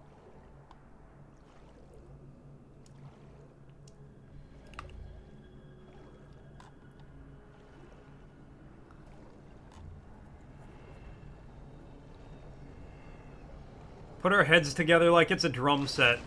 Put our heads together like it's a drum set.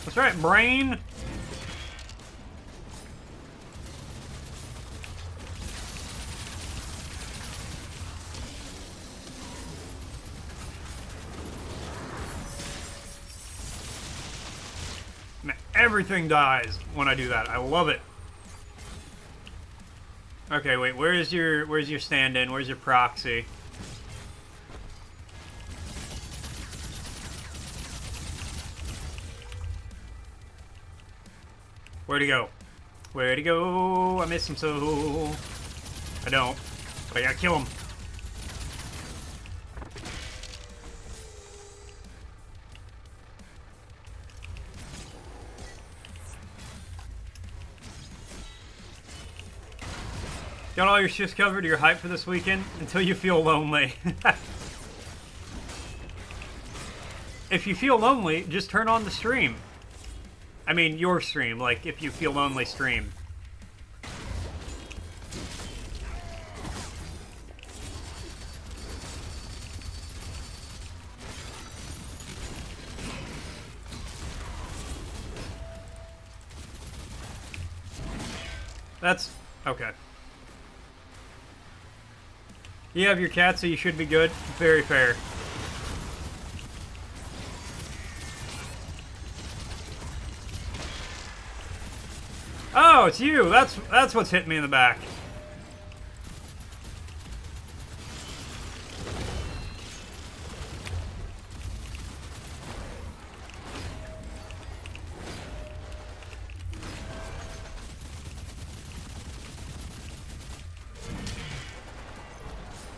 That's right, brain. Man, everything dies when I do that. I love it. Okay, wait. Where's your stand-in? Where's your proxy? Where'd he go? Where'd he go? I miss him so. I don't. But I gotta kill him. Got all your shifts covered? You're hyped for this weekend? Until you feel lonely. If you feel lonely, just turn on the stream. I mean, your stream, like, if you feel lonely, stream. That's... okay. You have your cat, so you should be good. Very fair. Oh, it's you! That's what's hitting me in the back.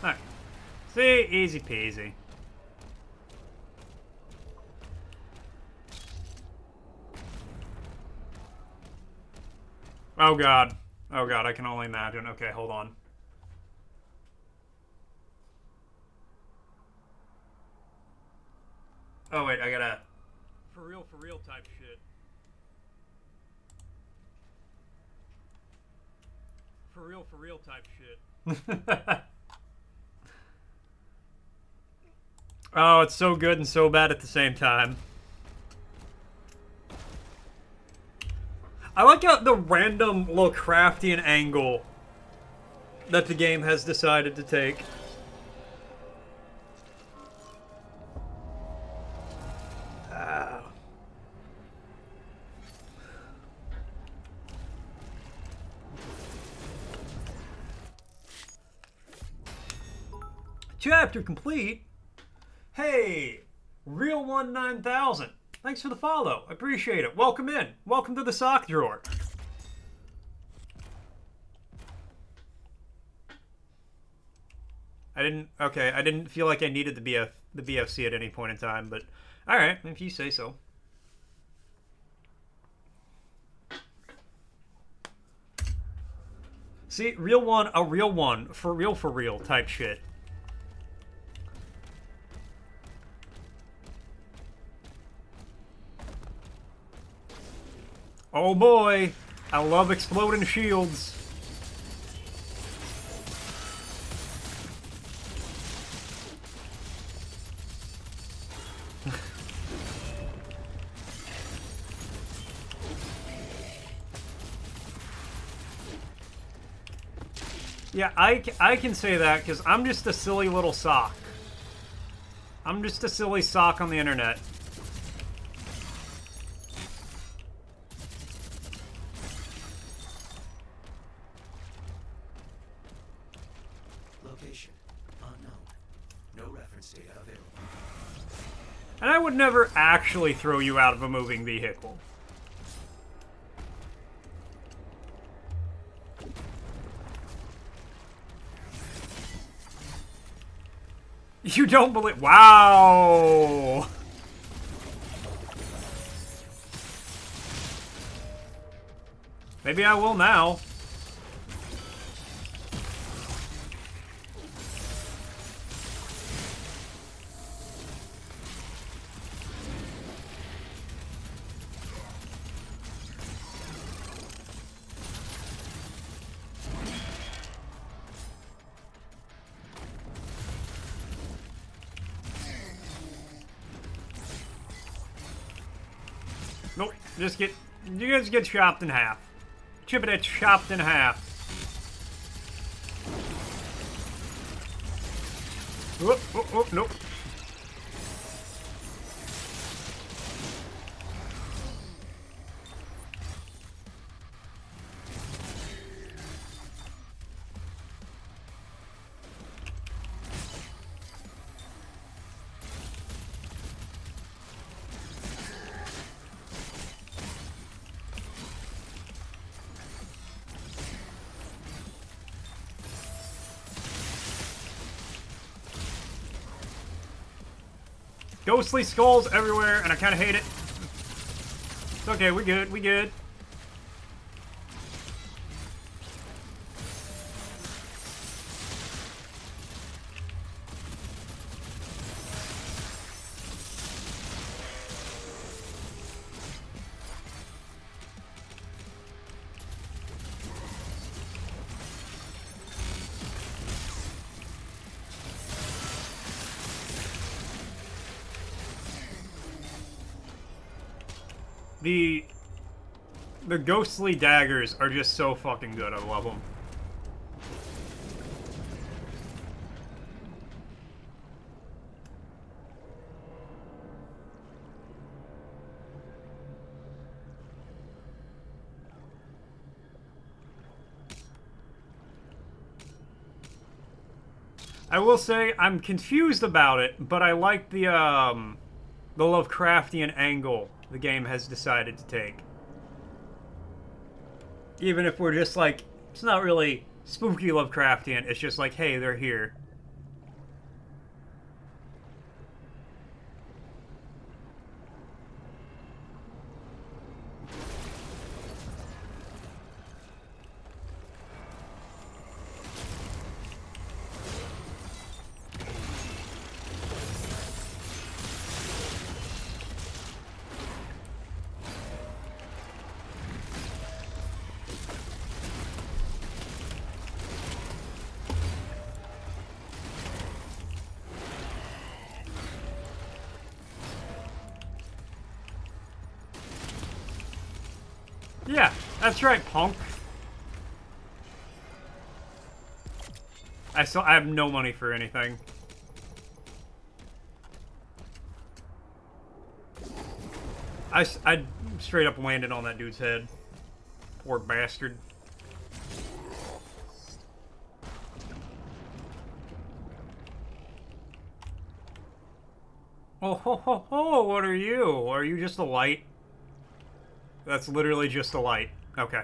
Alright. See? Easy peasy. Oh god. Oh god, I can only imagine. Okay, hold on. Oh wait, I gotta... For real type shit. For real type shit. Oh, it's so good and so bad at the same time. I like the random Lovecraftian angle that the game has decided to take. Chapter complete. Hey, Real One 9000. Thanks for the follow. I appreciate it. Welcome in. Welcome to the sock drawer. I didn't feel like I needed the BFC at any point in time, but alright, if you say so. See, a real one, for real type shit. Oh boy, I love exploding shields. Yeah, I can say that because I'm just a silly little sock. I'm just a silly sock on the internet. Location unknown. No reference data available. And I would never actually throw you out of a moving vehicle. You don't believe... Wow! Maybe I will now. Nope, you just get chopped in half. Chip it, chopped in half. Whoop, whoop, whoop, nope. Ghostly skulls everywhere, and I kind of hate it. It's okay, we good, we good. The ghostly daggers are just so fucking good. I love them. I will say I'm confused about it, but I like the Lovecraftian angle the game has decided to take. Even if we're just like, it's not really spooky Lovecraftian, it's just like, hey, they're here. Yeah, that's right, punk. I have no money for anything. I straight up landed on that dude's head. Poor bastard. Oh, ho, ho, ho, what are you? Are you just a light? That's literally just a light. Okay.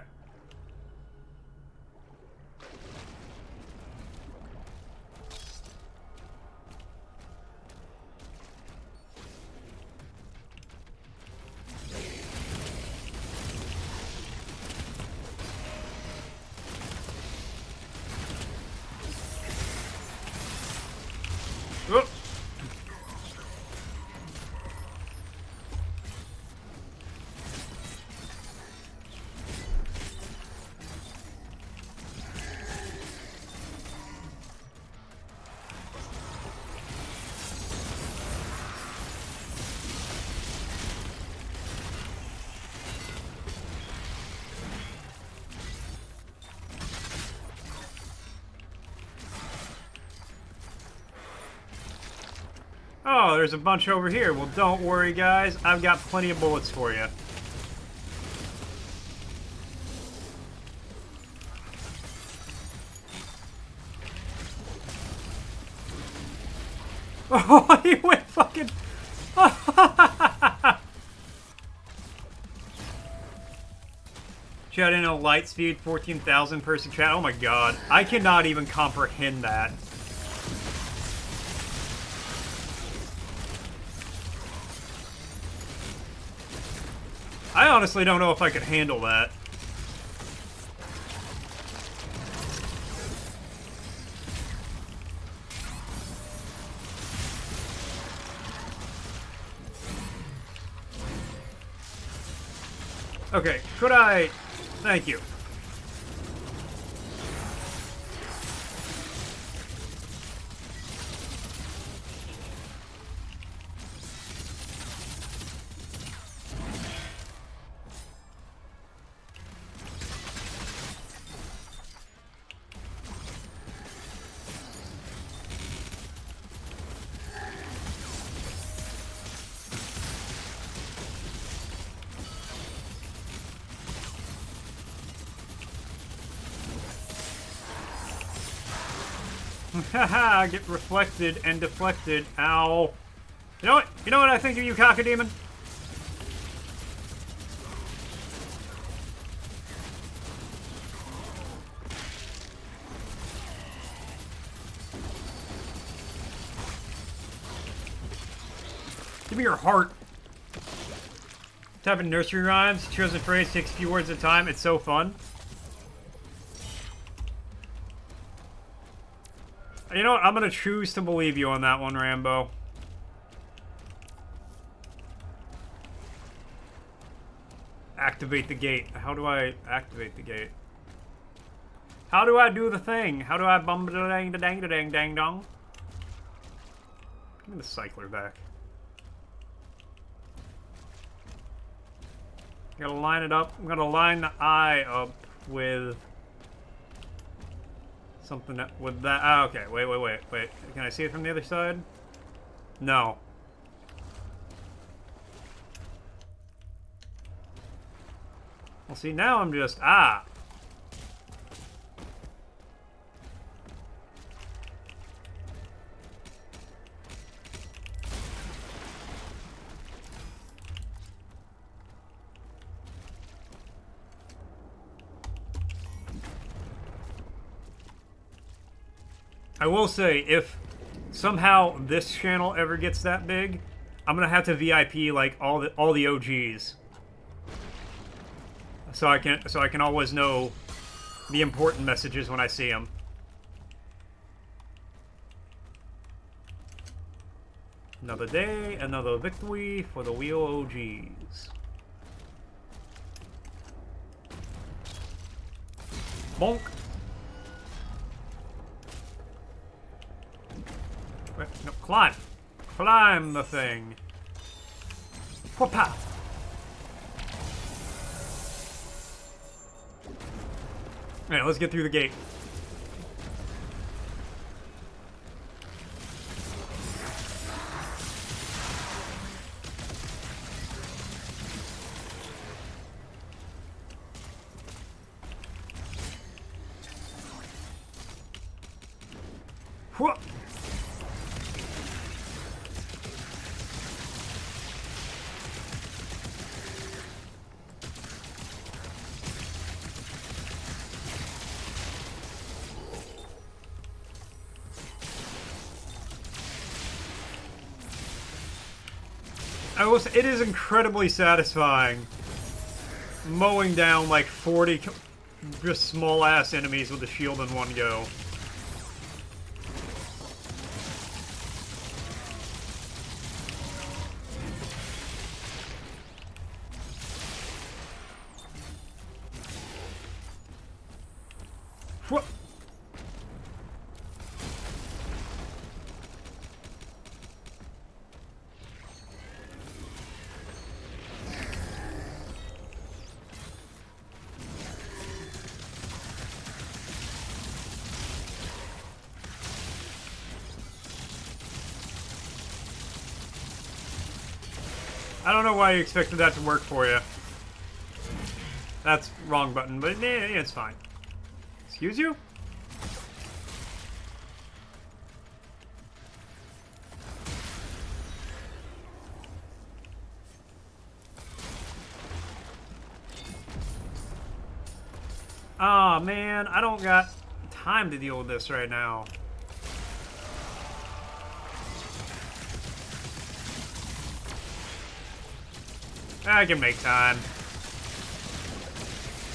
Oh, there's a bunch over here. Well, don't worry, guys. I've got plenty of bullets for you. Oh, he went fucking... Chat in a light speed, 14,000 person chat. Oh my god. I cannot even comprehend that. I honestly don't know if I could handle that. Okay, could I... Thank you. Haha, get reflected and deflected. Ow. You know what? You know what I think of you, Cockademon? Give me your heart. Type in nursery rhymes. Chosen phrase takes a few words at a time. It's so fun. You know what? I'm gonna choose to believe you on that one, Rambo. Activate the gate. How do I activate the gate? How do I do the thing? How do I bum da dang da dang da dang dang dong? Give me the cycler back. Gotta line it up. I'm gonna line the eye up with something that, with that. Ah, okay. Wait. Can I see it from the other side? No. Well, see, now I'm just... Ah! I will say, if somehow this channel ever gets that big, I'm gonna have to VIP like all the OGs, so I can always know the important messages when I see them. Another day, another victory for the Wheel OGs. Bonk. No, climb. Climb the thing. Whoop-ha. Alright, let's get through the gate. Whoop. It is incredibly satisfying mowing down like 40 just small ass enemies with a shield in one go. Whoop. I don't know why you expected that to work for you. That's wrong button, but it's fine. Excuse you? Aw, man, I don't got time to deal with this right now. I can make time.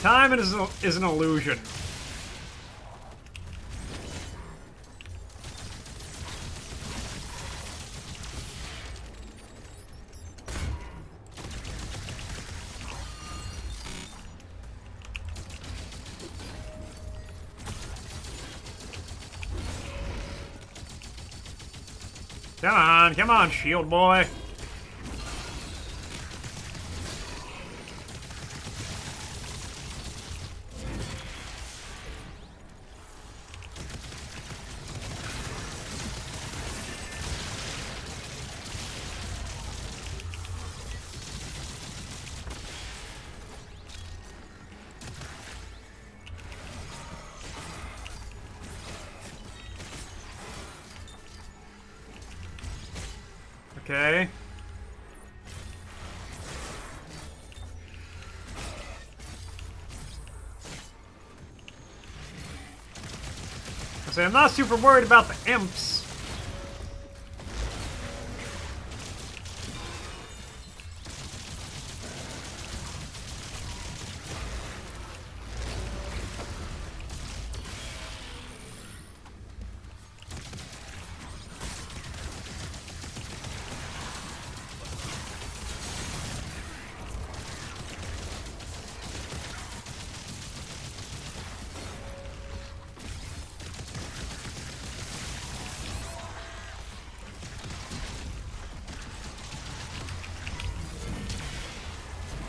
Time is an illusion. Come on, shield boy. Okay. So I'm not super worried about the imps.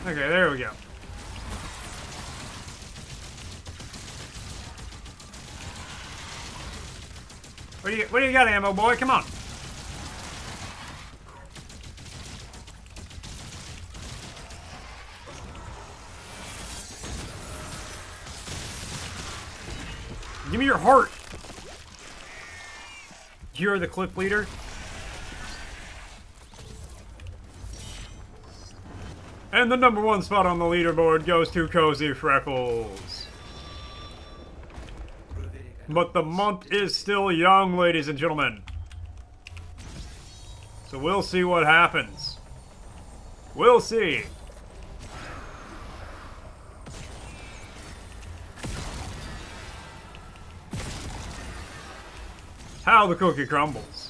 Okay, there we go. What do you got, ammo boy? Come on. Give me your heart. You're the clip leader. And the #1 spot on the leaderboard goes to Cozy Freckles. But the month is still young, ladies and gentlemen. So we'll see what happens. We'll see. How the cookie crumbles.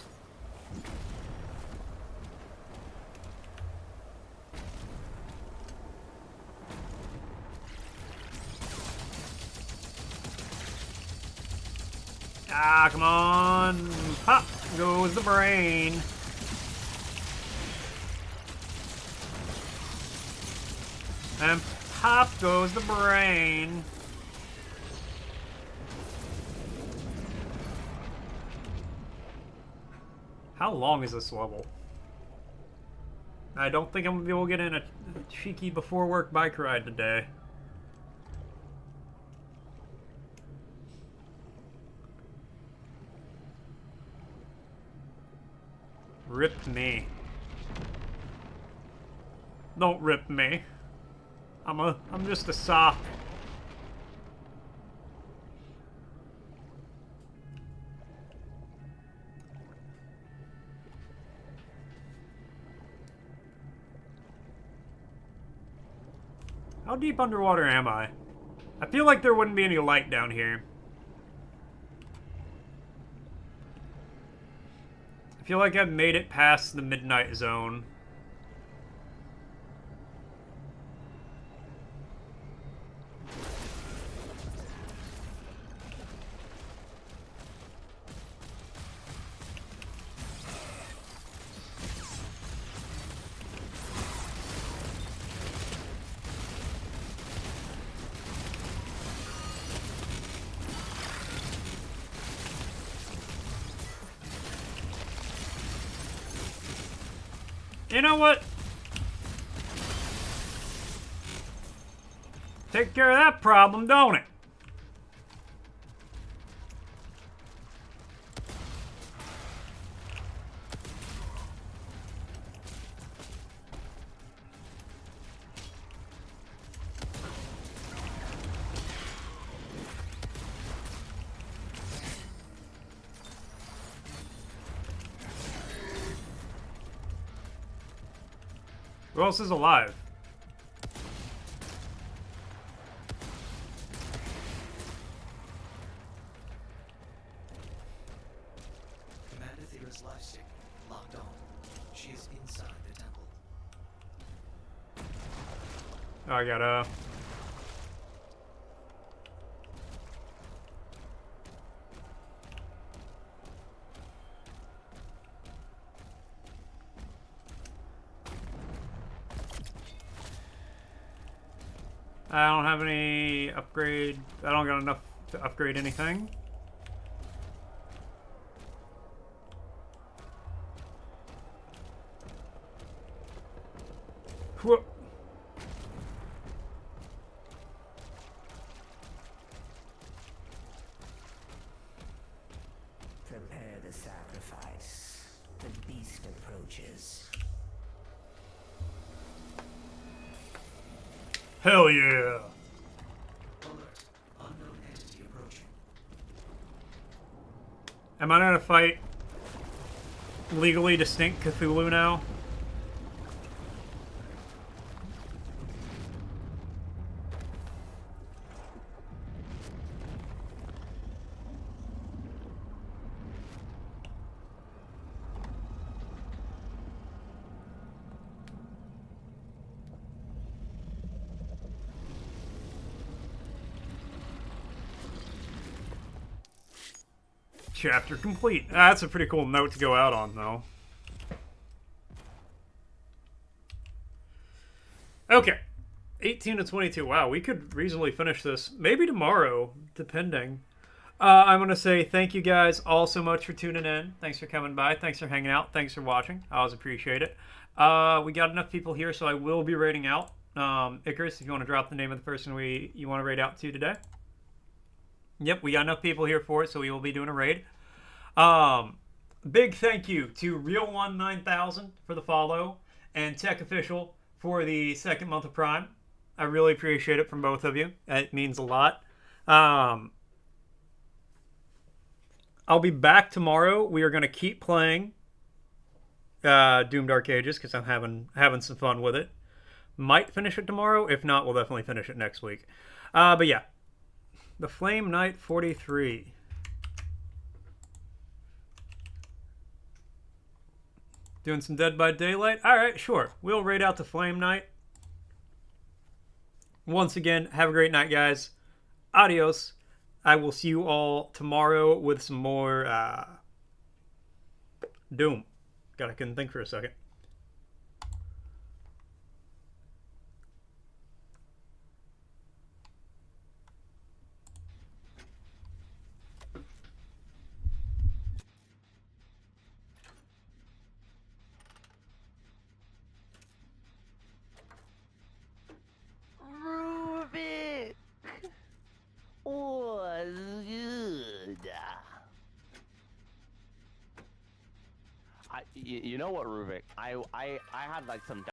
Ah, come on. Pop goes the brain. And pop goes the brain. How long is this level? I don't think I'm gonna be able to get in a cheeky before work bike ride today. Rip me. Don't rip me. I'm just a sock. How deep underwater am I? I feel like there wouldn't be any light down here. I feel like I've made it past the midnight zone. You know what? Take care of that problem, don't it? Who else is alive? Commander Thera's life stick locked on. She is inside the temple. Oh, I gotta... I don't have any upgrade. I don't got enough to upgrade anything. Whoa. Prepare the sacrifice. The beast approaches. Hell yeah! Alert. Unknown entity approaching. Am I gonna fight legally distinct Cthulhu now? Chapter complete. That's a pretty cool note to go out on, though. Okay. 18 to 22. Wow, we could reasonably finish this. Maybe tomorrow, depending. I'm going to say thank you guys all so much for tuning in. Thanks for coming by. Thanks for hanging out. Thanks for watching. I always appreciate it. We got enough people here, so I will be raiding out. Icarus, if you want to drop the name of the person you want to raid out to today. Yep, we got enough people here for it, so we will be doing a raid. Big thank you to Real19000 for the follow and Tech Official for the second month of Prime. I really appreciate it from both of you. It means a lot. I'll be back tomorrow. We are going to keep playing Doom Dark Ages because I'm having some fun with it. Might finish it tomorrow. If not, we'll definitely finish it next week. But yeah. The Flame Knight 43. Doing some Dead by Daylight? Alright, sure. We'll raid out the Flame Knight. Once again, have a great night, guys. Adios. I will see you all tomorrow with some more Doom. God, I couldn't think for a second. Rubik was good. You know what, Rubik? I had like some